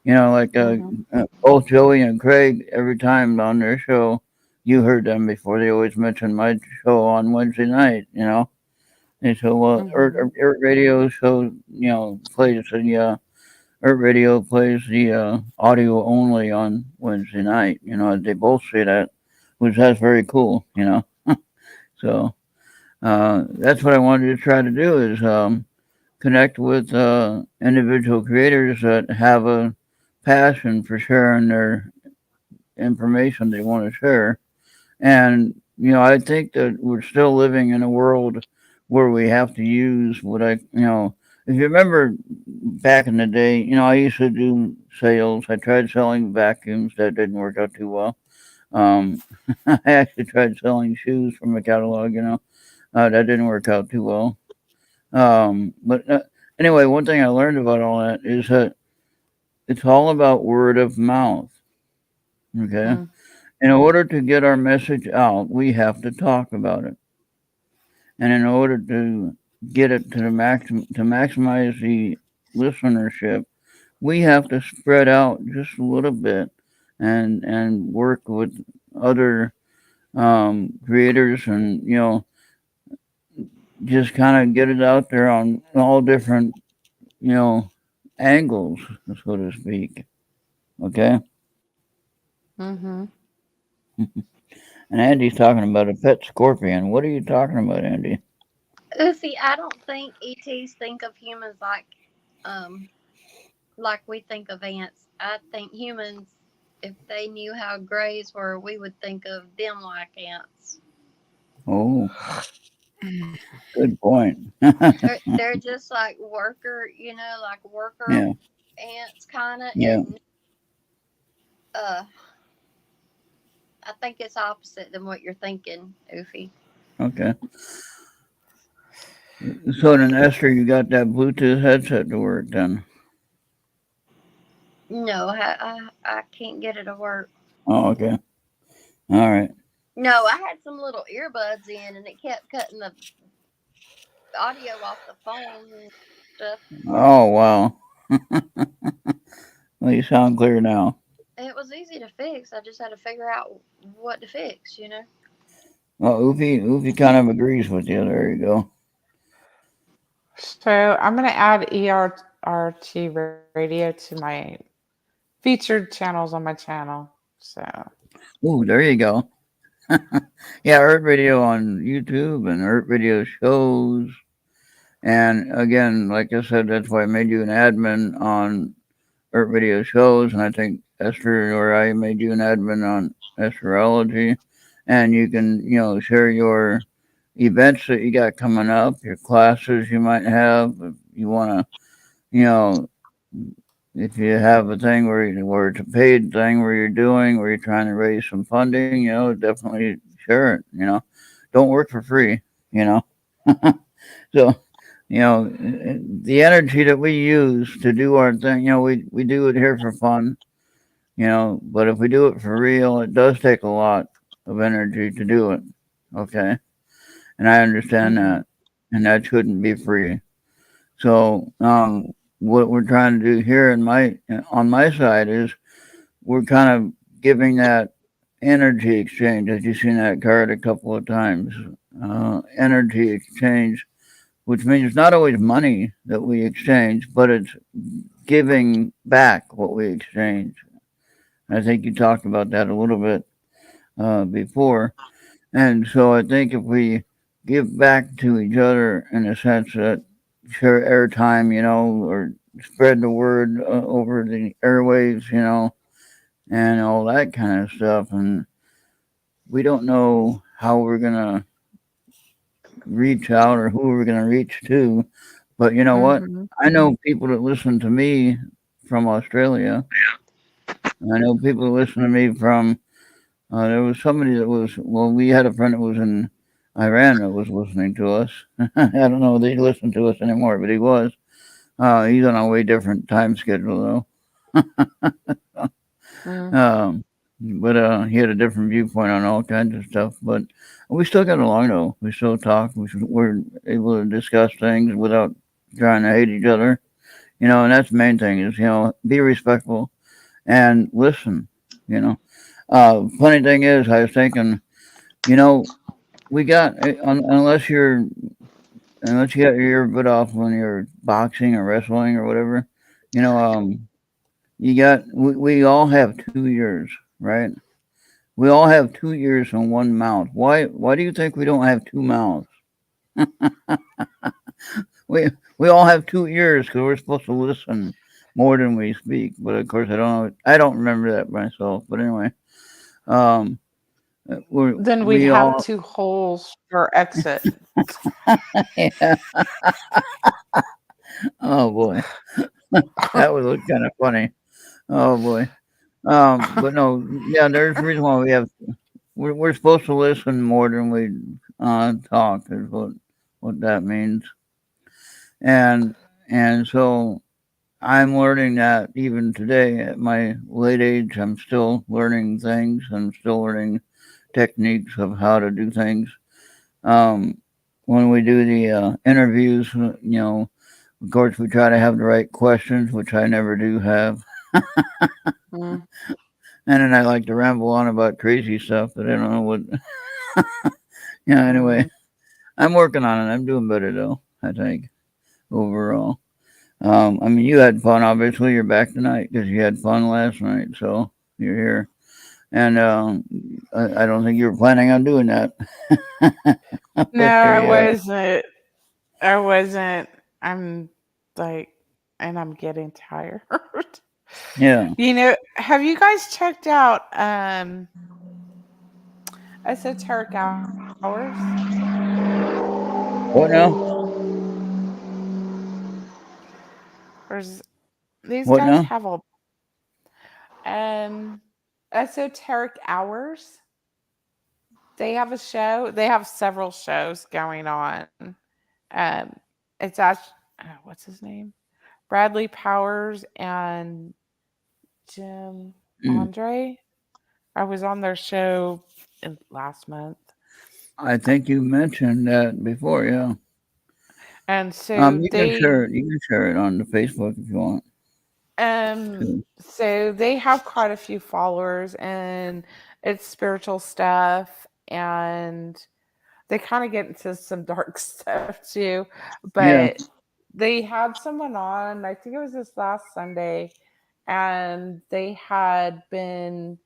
Like Mm-hmm. both Joey and Craig, every time on their show, you heard them before. They always mention my show on Wednesday night. They said, well, Mm-hmm. Errt Radio show, plays the Errt Radio plays the audio only on Wednesday night. They both say that, which that's very cool. So that's what I wanted to try to do is connect with individual creators that have a passion for sharing their information they want to share. And, I think that we're still living in a world where we have to use if you remember back in the day, I used to do sales. I tried selling vacuums. That didn't work out too well. Um, I actually tried selling shoes from a catalog, that didn't work out too well. But anyway, one thing I learned about all that is that it's all about word of mouth. Okay. In order to get our message out, we have to talk about it. And in order to get it to maximize the listenership, we have to spread out just a little bit and work with other creators and just kind of get it out there on all different you know angles, so to speak. Okay. Mm-hmm. And Andy's talking about a pet scorpion. What are you talking about, Andy? Oofy, I don't think ETs think of humans um like we think of ants. I think humans, if they knew how grays were, we would think of them like ants. Oh, good point. They're just like worker, like worker Yeah, ants kind of, yeah, and uh, I think it's opposite than what you're thinking, Oofy. okay. So then, Esther, you got that Bluetooth headset to work then? No, I can't get it to work. Oh, okay. All right. No, I had some little earbuds in, and it kept cutting the audio off the phone. stuff. Oh, wow. Well, you sound clear now. It was easy to fix. I just had to figure out what to fix, you know? Well, Oofy kind of agrees with you. There you go. So I'm going to add ERT radio to my featured channels on my channel. So, Ooh, there you go. Yeah, Earth Radio on YouTube and Earth Radio shows. And again, like I said, that's why I made you an admin on Earth Video shows. And I think Esther or I made you an admin on astrology. And you can, share your events that you got coming up, your classes you might have. If you want to, you know, if you have a thing where it's a paid thing where you're doing, where you're trying to raise some funding, definitely share it. Don't work for free. You know, so the energy that we use to do our thing, we do it here for fun. But if we do it for real, it does take a lot of energy to do it. Okay, and I understand mhm. that, and that shouldn't be free. So, what we're trying to do here on my side is we're kind of giving that energy exchange. As you've seen that card a couple of times, energy exchange, which means it's not always money that we exchange, but it's giving back what we exchange. I think you talked about that a little bit before, and so I think if we give back to each other in a sense that share airtime, or spread the word over the airwaves, and all that kind of stuff. And we don't know how we're going to reach out or who we're going to reach to. But you know what? Mhm. I know people that listen to me from Australia. I know people that listen to me from, there was somebody that was, well, we had a friend that was in Iran that was listening to us. I don't know if they listen to us anymore, but he was. He's on a way different time schedule, though. Mm. But he had a different viewpoint on all kinds of stuff. But we still got along though. We still talk. We're able to discuss things without trying to hate each other. And that's the main thing is be respectful and listen. You know. Funny thing is, I was thinking, you know, we got unless you got your earbud off when you're boxing or wrestling or whatever, you know, we all have 2 years, right? We all have 2 ears and one mouth. Why do you think we don't have two mouths? We all have 2 ears because we're supposed to listen more than we speak. But of course, I don't remember that myself. But anyway, um, Then we'd we have all. two holes for exit. Yeah. Oh boy, that was kind of funny. Oh boy. But no, yeah, there's a reason why we're supposed to listen more than we talk is what that means. And and so I'm learning that even today at my late age, I'm still learning things. I'm still learning techniques of how to do things. Um, when we do the interviews, of course, we try to have the right questions, which I never do have. Mm, And then I like to ramble on about crazy stuff that I don't know what. Anyway, mm. I'm working on it. I'm doing better, though, I think, overall. I mean, you had fun. Obviously, you're back tonight because you had fun last night, so you're here. And I don't think you were planning on doing that, No, but here I you are. wasn't. I wasn't. I'm like, and I'm getting tired. Yeah. Have you guys checked out Esoteric Hours? What now? There's these What guys now? have a um Esoteric Hours. They have a show. They have several shows going on. Um, it's actually what's his name? Bradley Powers and Jim Mm. Andre. I was on their show last month. I think you mentioned that before, yeah. And so You can they share it. You can share it on the Facebook if you want to. so they have quite a few followers, and it's spiritual stuff, and they kind of get into some dark stuff too. Yeah. But they had someone on, I think it was this last Sunday, and they had been,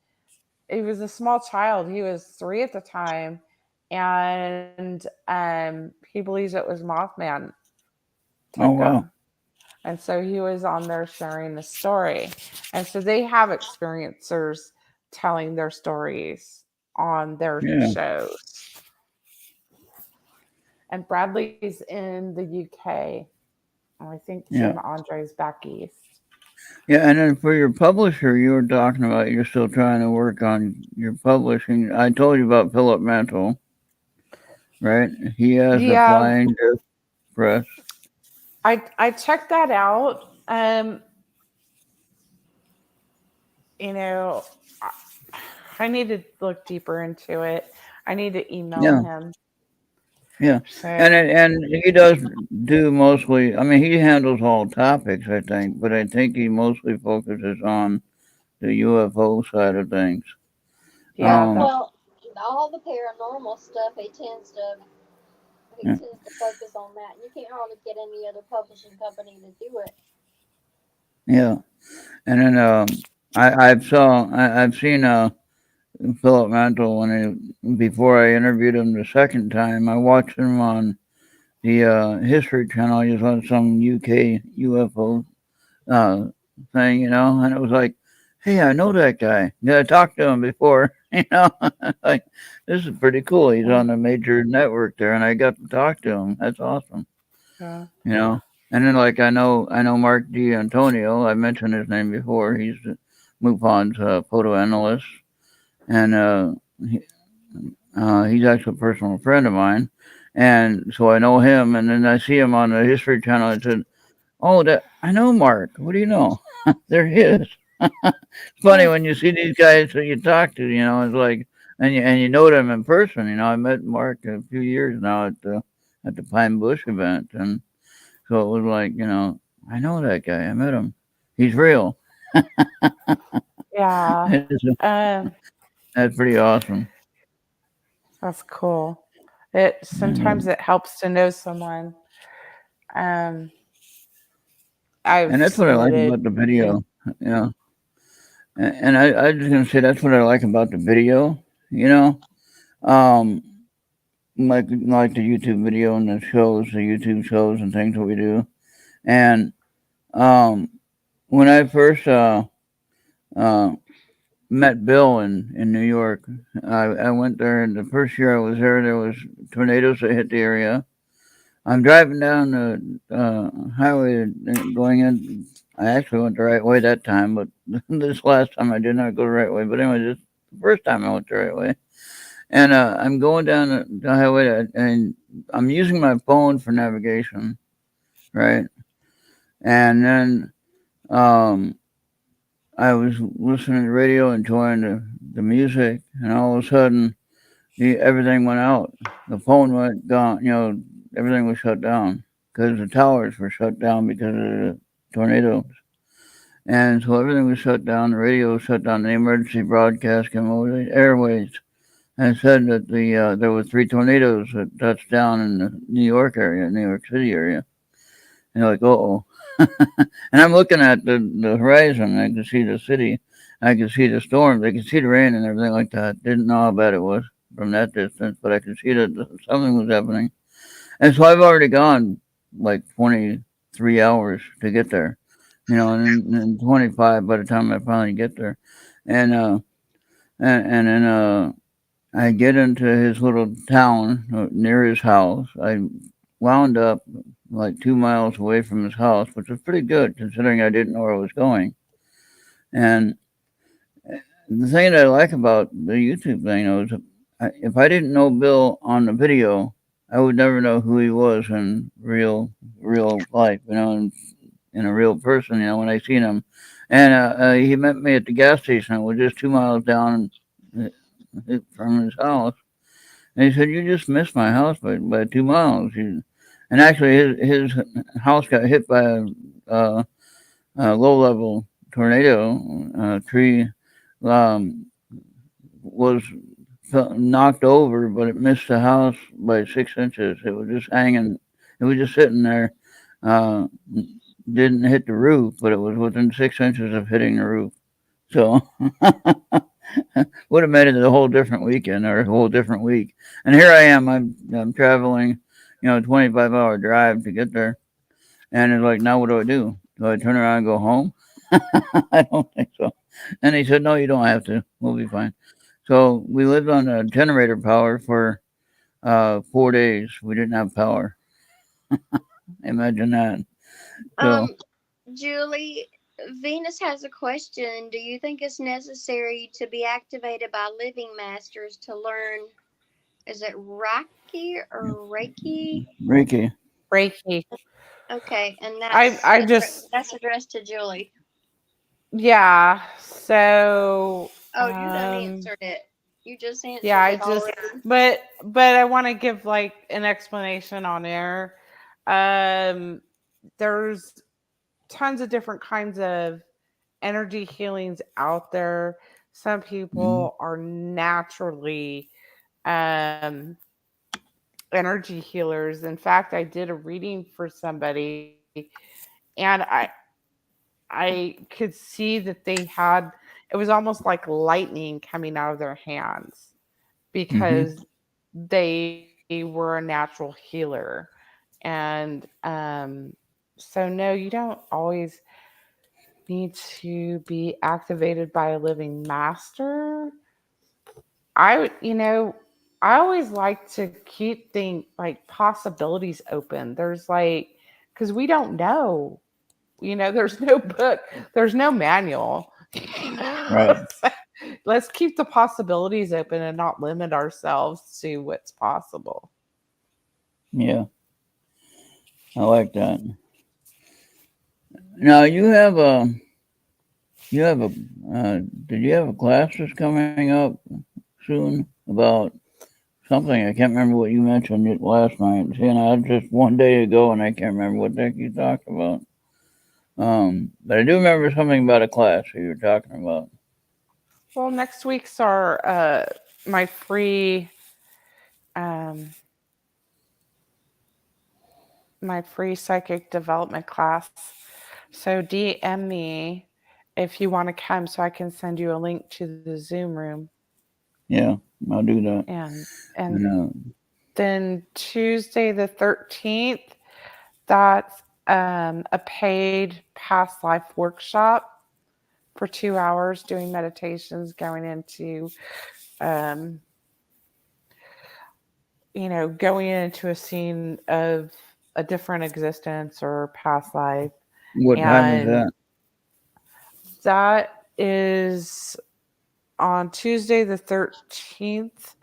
he was a small child. He was 3 at the time, and he believes it was Mothman Oh took wow. him. And so he was on there sharing the story. And so they have experiencers telling their stories on their Yeah. shows. And Bradley's in the UK. And I think Yeah. Jim Andre's back east. Yeah. And then for your publisher, you were talking about you're still trying to work on your publishing. I told you about Philip Mantle, right? He has the Yeah, Flying Disc Press. I checked that out. You know, I, I need to look deeper into it. I need to email Yeah. him. Yeah. And So and he does do mostly. I mean, he handles all topics, I think, but I think he mostly focuses on the UFO side of things. yeah, that Well, all the paranormal stuff, he Yeah. tends to focus on that. You can't hardly get any other publishing company to do it. Yeah. And then I've seen Philip Mantle before I interviewed him the second time. I watched him on the History Channel. He was on some UK UFO uh, thing, and it was like, hey, I know that guy. Yeah, I talked to him before, like this is pretty cool. He's on a major network there, and I got to talk to him. That's awesome, yeah. you know. And then like I know Mark D. Antonio. I mentioned his name before. He's MUFON's photo analyst, and he, he's actually a personal friend of mine. And so I know him, and then I see him on the History Channel. I said, "Oh, that I know Mark. What do you know? There he is." It's funny Oh, when you see these guys that you talk to. It's like, and you know them in person. I met Mark a few years now at the Pine Bush event, and so it was like, I know that guy. I met him. He's real. yeah. Um, That's pretty awesome. that's cool. It And, sometimes it helps to know someone. Um, I've and that's what I like submitted about the in. video. Yeah. And I just gonna say that's what I like about the video. You know, um, like the YouTube video and the YouTube shows and things that we do. And um, when I first uh, met Bill in New York, I went there, and the first year I was there was tornadoes that hit the area. I'm driving down the highway going in. I actually went the right way that time, but this last time I did not go the right way. But anyway, this the first time I went the right way, and I'm going down the highway, and I'm using my phone for navigation, right? And then um, I was listening to the radio, enjoying the music, and all of a sudden, everything went out. The phone went gone. Everything was shut down because the towers were shut down because of the tornadoes. And so everything was shut down. The radio was shut down. The emergency broadcast came over the airways and said that there were 3 tornadoes that touched down in the New York area, New York City area. And you're like, oh. And I'm looking at the horizon. I could see the city. I could see the storms. I could see the rain and everything like that. Didn't know how bad it was from that distance, but I could see that something was happening. And so I've already gone like 23 hours to get there, and 25 by the time I finally get there. And then I get into his little town near his house. I wound up like 2 miles away from his house, which was pretty good considering I didn't know where I was going. And the thing that I like about the YouTube thing is if I didn't know Bill on the video, I would never know who he was in real life, in a real person, when I seen him. And he met me at the gas station. It was just 2 miles down from his house. And he said, "You just missed my house by 2 miles." And actually, his house got hit by uh, a low level tornado. Tree um, was knocked over, but it missed the house by 6 inches. It was just hanging. It was just sitting there. Uh, didn't hit the roof, but it was within 6 inches of hitting the roof. So would have made it a whole different weekend or a whole different week. And here I am. I'm traveling, 25-hour drive to get there. And it's like, now what do I do? Do I turn around and go home? I don't think so. And he said, no, you don't have to. We'll be fine. So we lived on generator power for 4 days. We didn't have power. Imagine that. So Um, Julie, Venus has a question. Do you think it's necessary to be activated by living masters to learn? Is it Reiki or Reiki? Ricky, Reiki. Okay, and I just that's addressed to Julie. yeah. So Oh, you done answered it. You just yeah, answered I it just already. but I want to give like an explanation on air. Um, there's tons of different kinds of energy healings out there. Some mm-hmm. people are naturally um, energy healers. In fact, I did a reading for somebody, and I could see that they had it was almost like lightning coming out of their hands Mm-hmm. because they were a natural healer. And so, no, you don't always need to be activated by a living master. I always like to keep things like possibilities open. There's like, because we don't know, there's no book, there's no manual. Right. So let's keep the possibilities open and not limit ourselves to what's possible. Yeah, I like that. Now you have a did you have a class that's coming up soon about something? I can't remember what you mentioned it last night. See, and I just one day ago, and I can't remember what the heck you talked about. But I do remember something about a class that you were talking about. Well, next week's our my free um my free psychic development class. So DM me if you want to come so I can send you a link to the Zoom room. Yeah, I'll do that. And And then Tuesday the 13th, that's a paid past life workshop for 2 hours doing meditations, going into um, going into a scene of a different existence or past life. what time is And that? that is on Tuesday the 13th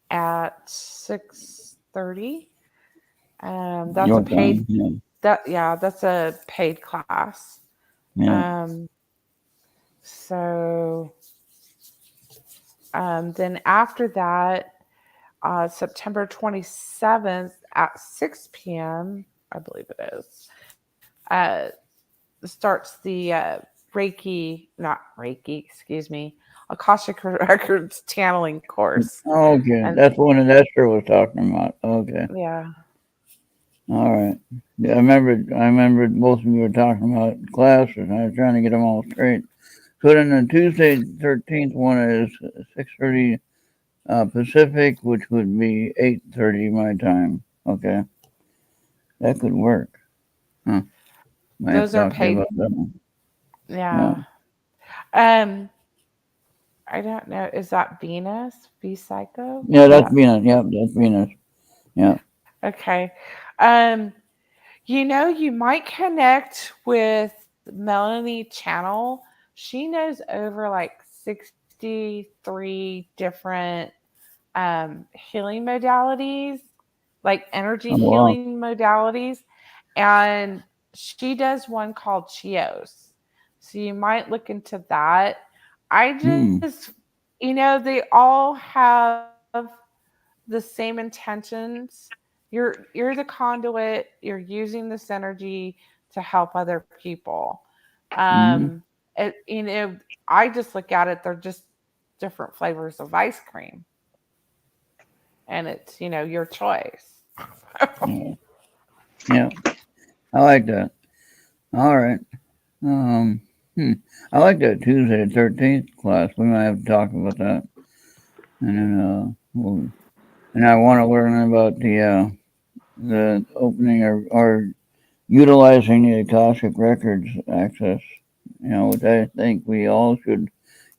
at 6:30. That's a Your paid time? Yeah, that's a paid class. yeah. Um, so then after that, September 27th at 6 p.m., I believe it is, starts the not Reiki, excuse me, Akashic Records channeling course. Okay, And that's one that Esther was talking about. Okay, yeah, all right. Yeah, I remembered. I remembered both of you were talking about classes, and I was trying to get them all straight. So then the Tuesday 13th one is 6:30 Pacific, which would be 8:30 my time. Okay, that could work. Huh. Might have to those are talk to you paid. about that one. Yeah. Yeah. Um, I don't know. Is that Venus? V Psycho? Yeah, Is that's that Venus. Yep, that's Venus. Yeah. okay? Um, you might connect with Melanie Channel. She knows over like 63 different healing modalities, like energy Oh wow. healing modalities. And she does one called Chios. So you might look into that. I Hmm. just, they all have the same intentions. you're the conduit. You're using this energy to help other people. Mm-hmm. Um, I just look at it. They're just different flavors of ice cream, and it's your choice. Yeah. Yeah. I like that. All right. Um. Hmm. I like that Tuesday the 13th class. We might have to talk about that. And then, and I want to learn about the opening or utilizing the Akashic Records access. Which I think we all should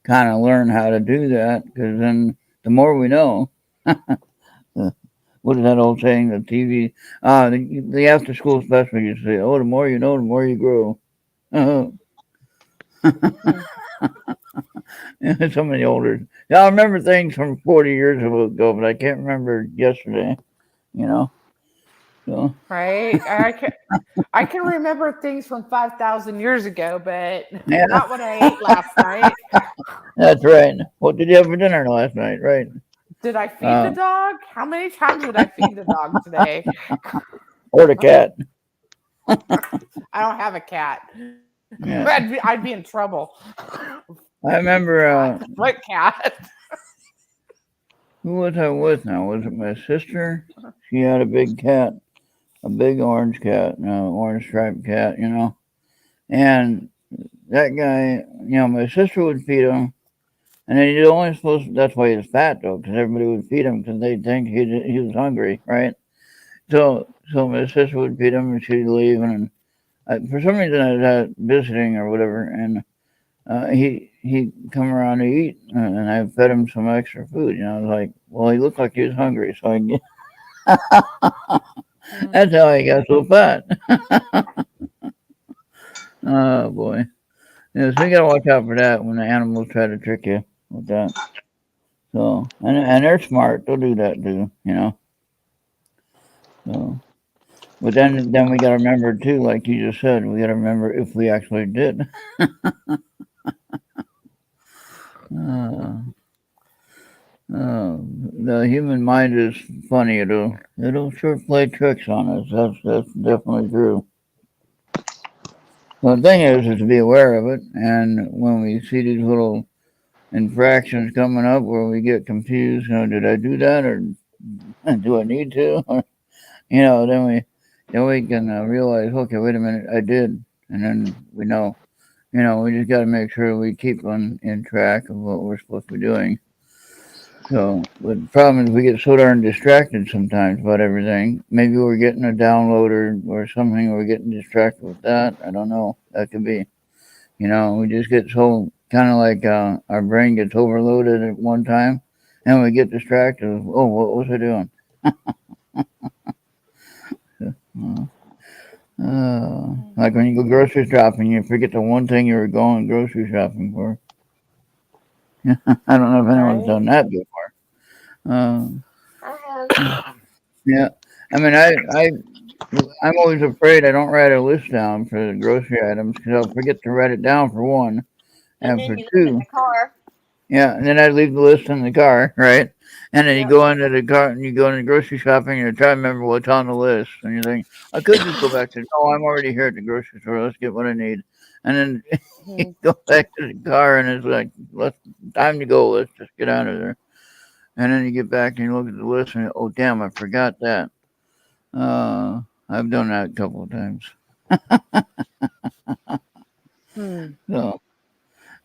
kind of learn how to do that because then the more we know, what is that old saying? The TV, the after school special used to say, "Oh, the more you know, the more you grow." Hmm. So many older. Yeah, I remember things from 40 years ago, but I can't remember yesterday. You know, so Right? I can remember things from 5,000 years ago, but yeah, not what I ate last night. that's right. What did you have for dinner last night? Right. Did I feed the Uh, dog? How many times would I feed the dog today? or the cat. I don't have a cat. Yeah, I'd be in trouble. I remember. Cat. What cat? Who was I with now? Was it my sister? She had a big cat, a big orange cat, orange striped cat. And that guy, my sister would feed him, and then he's only supposed. That's why he's fat though, because everybody would feed him because they think he was hungry, right? So my sister would feed him, and she'd leave, and for some reason I was out visiting or whatever, and he come around to eat, and I fed him some extra food. I was like, well, he looked like he was hungry, so Hmm. that's how he got so fat. Oh boy. So you gotta watch out for that when the animals try to trick you with that. So and they're smart. They'll do that too. So but then we gotta remember too, like you just said, we gotta remember if we actually did. Uh, the human mind is funny. It'll sure play tricks on us. That's definitely true. The thing is to be aware of it, and when we see these little infractions coming up where we get confused, did I do that or do I need to? Then we can realize, okay, wait a minute, I did, and then we know. We just got to make sure we keep on in track of what we're supposed to be doing. So, but the problem is we get so darn distracted sometimes about everything. Maybe we're getting a download or something, or we're getting distracted with that. I don't know. That could be. We just get so kind of like our brain gets overloaded at one time, and we get distracted. Oh, what was I doing? Like when you go grocery shopping, you forget the one thing you were going grocery shopping for. I don't know if anyone's Right? done that before. Um, I have. yeah, I mean, I'm always afraid I don't write a list down for the grocery items because I'll forget to write it down for one, And and then for you leave it in two, the car. yeah, and then I leave the list in the car, right? And then you Yep. go into the car and you go into grocery shopping and you try to remember what's on the list, and you think I could just go back to, no, I'm already here at the grocery store. Let's get what I need, and then you Hmm. go back to the car and it's like, let's time to go. Let's just get out of there. And then you get back and you look at the list and oh damn, I forgot that. Uh, I've done that a couple of times. Hmm. So,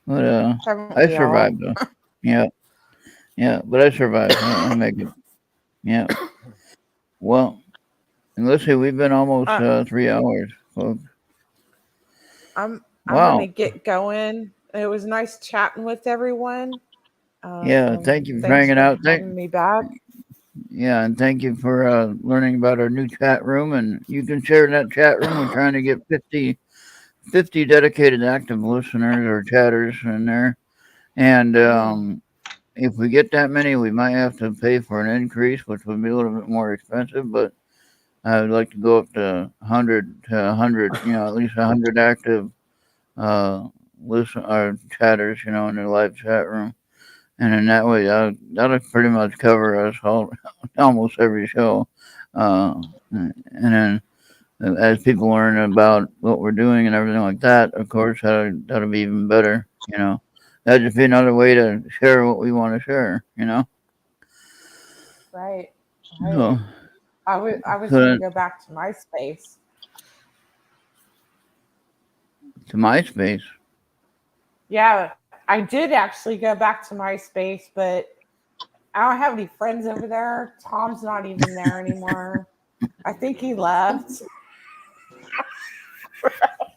but Haven't I we all? survived though. Yeah, yeah, but I survived. I make it. Yeah. Well, and let's see, we've been almost Uh, 3 hours, folks. I'm Wow. gonna get going. It was nice chatting with everyone. Yeah. Thank you for Thanks hanging for out. having me back. Yeah, and thank you for learning about our new chat room. And you can share in that chat room. We're trying to get 50 dedicated active listeners or chatters in there. And Hmm. if we get that many, we might have to pay for an increase, which would be a little bit more expensive. But I would like to go up to 100 to 100, at least 100 active uh, listen or chatters, in the live chat room. And in that way, that'll pretty much cover us all, almost every show. Uh, and then as people learn about what we're doing and everything like that, of course, that'll be even better. That'd just be another way to share what we want to share. Right. Right. So, I was so gonna then go back to MySpace. to MySpace. Yeah, I did actually go back to MySpace, but I don't have any friends over there. Tom's not even there anymore. I think he left.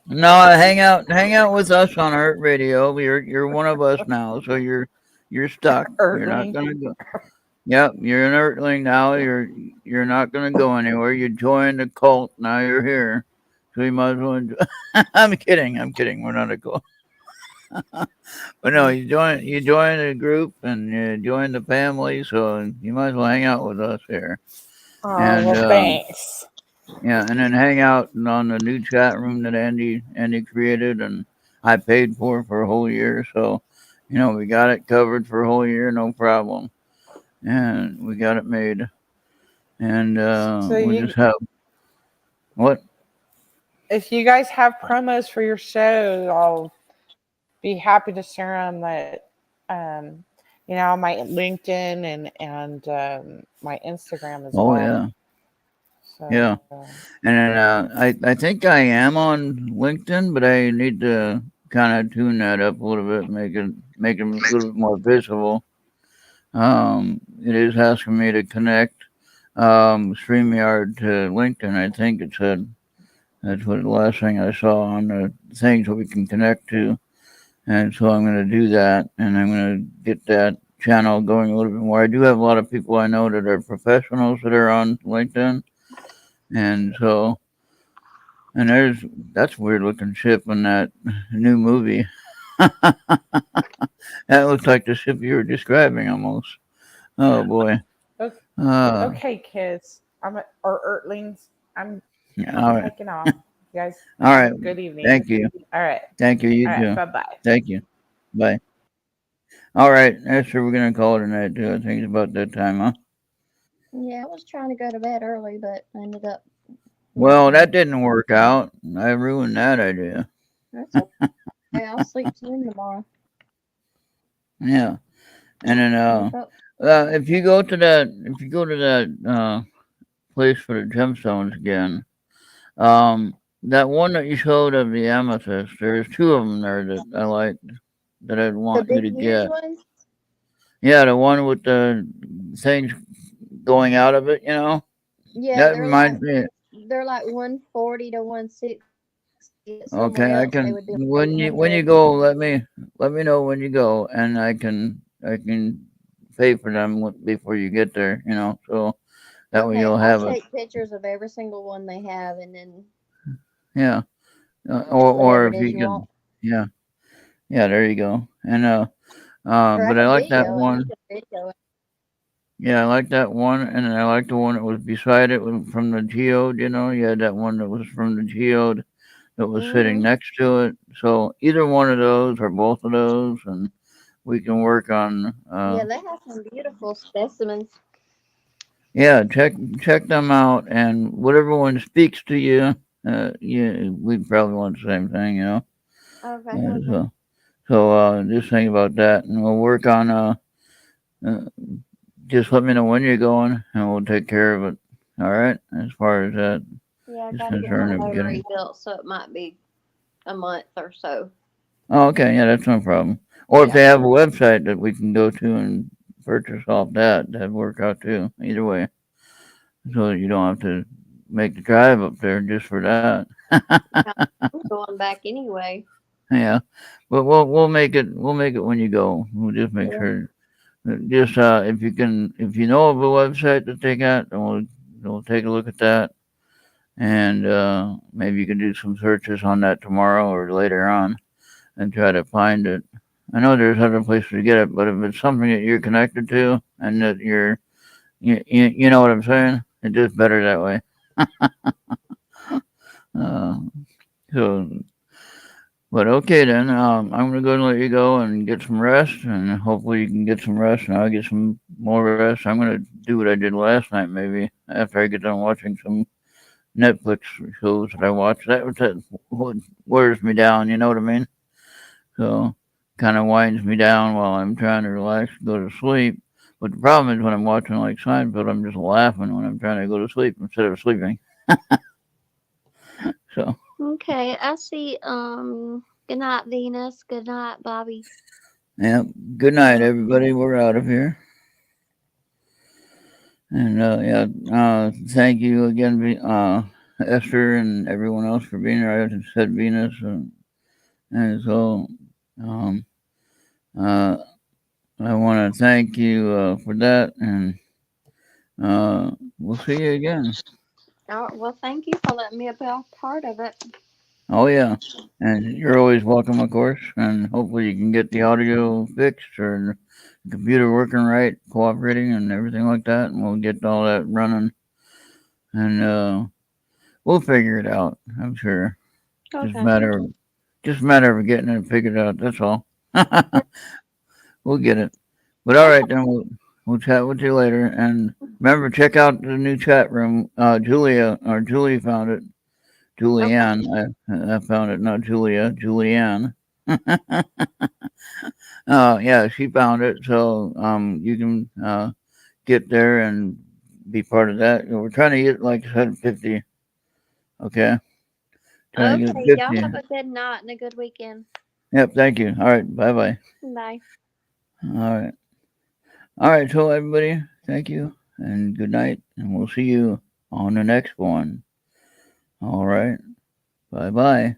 No, hang out with us on Art Radio. You're one of us now, so you're stuck. You're not Earthling. gonna go. Yep, you're an Earthling now. You're not gonna go anywhere. You joined the cult. Now you're here, so you might as well. Enjoy. I'm kidding. I'm kidding. We're not a cult. But no, you join a group and you join the family, so you might as well hang out with us here. Oh And well, thanks. yeah, and then hang out on the new chat room that Andy created, and I paid for a whole year. So, we got it covered for a whole year, no problem, and we got it made. And So we'll you, just have what? if you guys have promos for your show, I'll be happy to share them at, um, my LinkedIn and my Instagram as Oh well. yeah, yeah. So And then I think I am on LinkedIn, but I need to kind of tune that up a little bit, make it a little bit more visible. It is asking me to connect StreamYard to LinkedIn. I think it said that's what the last thing I saw on the things that we can connect to, and so I'm going to do that, and I'm going to get that channel going a little bit more. I do have a lot of people I know that are professionals that are on LinkedIn, and so and that's a weird looking ship in that new movie. That looks like the ship you were describing almost. Oh boy. o- Uh, okay, kids. Or Earthlings. I'm all right. taking off. You guys All have right. a good evening. Thank you. All right. Thank you. You All right. too. Bye bye. Thank you. Bye. All right. Esther, we're going to call it a night too. I think it's about that time, huh? Yeah, I was trying to go to bed early, but I ended up Well, not. that didn't work out. I ruined that idea. That's okay. I'll sleep soon tomorrow. Yeah. And then Wake up. if you go to that place for the gemstones again, that one that you showed of the amethyst, there's two of them there that I like that I'd The want you big, to huge get. ones? Yeah, the one with the things going out of it, Yeah, that reminds me. they're like 140 to 160. Somewhere Okay, I else they can would be like when you 800. go, let me know when you go, and I can pay for them before you get there, so that way Okay, you'll I'll have it. take pictures of every single one they have, and then Yeah, or whatever it if is you you want, can, yeah, yeah, there you go. And or I but I can like that video it. You one. can video it. Yeah, I like that one, and I like the one that was beside it from the geode. You had that one that was from the geode that was sitting Mhm. next to it. So either one of those or both of those, and we can work on. Yeah, they have some beautiful specimens. Yeah, check them out, and whatever one speaks to you, we probably want the same thing. Okay. So just think about that, and we'll work on. Uh, just let me know when you're going, and we'll take care of it. All right, as far as that Yeah, I is got to get my concerned, of motor getting. rebuilt, so it might be a month or so. Oh, okay, yeah, that's no problem. Or if Yeah. they have a website that we can go to and purchase off that'd work out too. Either way, so that you don't have to make the drive up there just for that. Yeah, I'm going back anyway. Yeah, but we'll make it when you go. We'll just make Yeah. sure. Just if you know of a website to take out, then we'll take a look at that, and maybe you can do some searches on that tomorrow or later on and try to find it. I know there's other places to get it, but if it's something that you're connected to and that you know what I'm saying, it's just better that way. Uh, so But okay then, I'm gonna go and let you go and get some rest, and hopefully you can get some rest, and I'll get some more rest. I'm gonna do what I did last night, maybe after I get done watching some Netflix shows that I watch. That what wears me down. You know what I mean? So kind of winds me down while I'm trying to relax and go to sleep. But the problem is when I'm watching like Seinfeld, I'm just laughing when I'm trying to go to sleep instead of sleeping. So Okay, I see. Good night, Venus. Good night, Bobby. yeah, good night, everybody. We're out of here. And yeah, thank you again, Esther and everyone else for being here. I said Venus, and so um, uh, I want to thank you for that, and we'll see you again. Oh, well, thank you for letting me be a part of it. Oh yeah, and you're always welcome, of course. And hopefully you can get the audio fixed or the computer working right, cooperating, and everything like that, and we'll get all that running, and we'll figure it out. I'm sure. Just Okay. matter of just matter of getting it figured out. That's all. We'll get it. But all right, then we'll chat with you later. And remember, check out the new chat room. Julie found it. Okay. Julianne, I found it, not Julia. Julianne. Yeah, she found it. So you can get there and be part of that. We're trying to get like 750. Okay, trying to get Okay. Y'all 50. have a good night and a good weekend. Yep. Thank you. All right. Bye bye. Bye. All right. All right. So everybody, thank you and good night, and we'll see you on the next one. All right. Bye bye.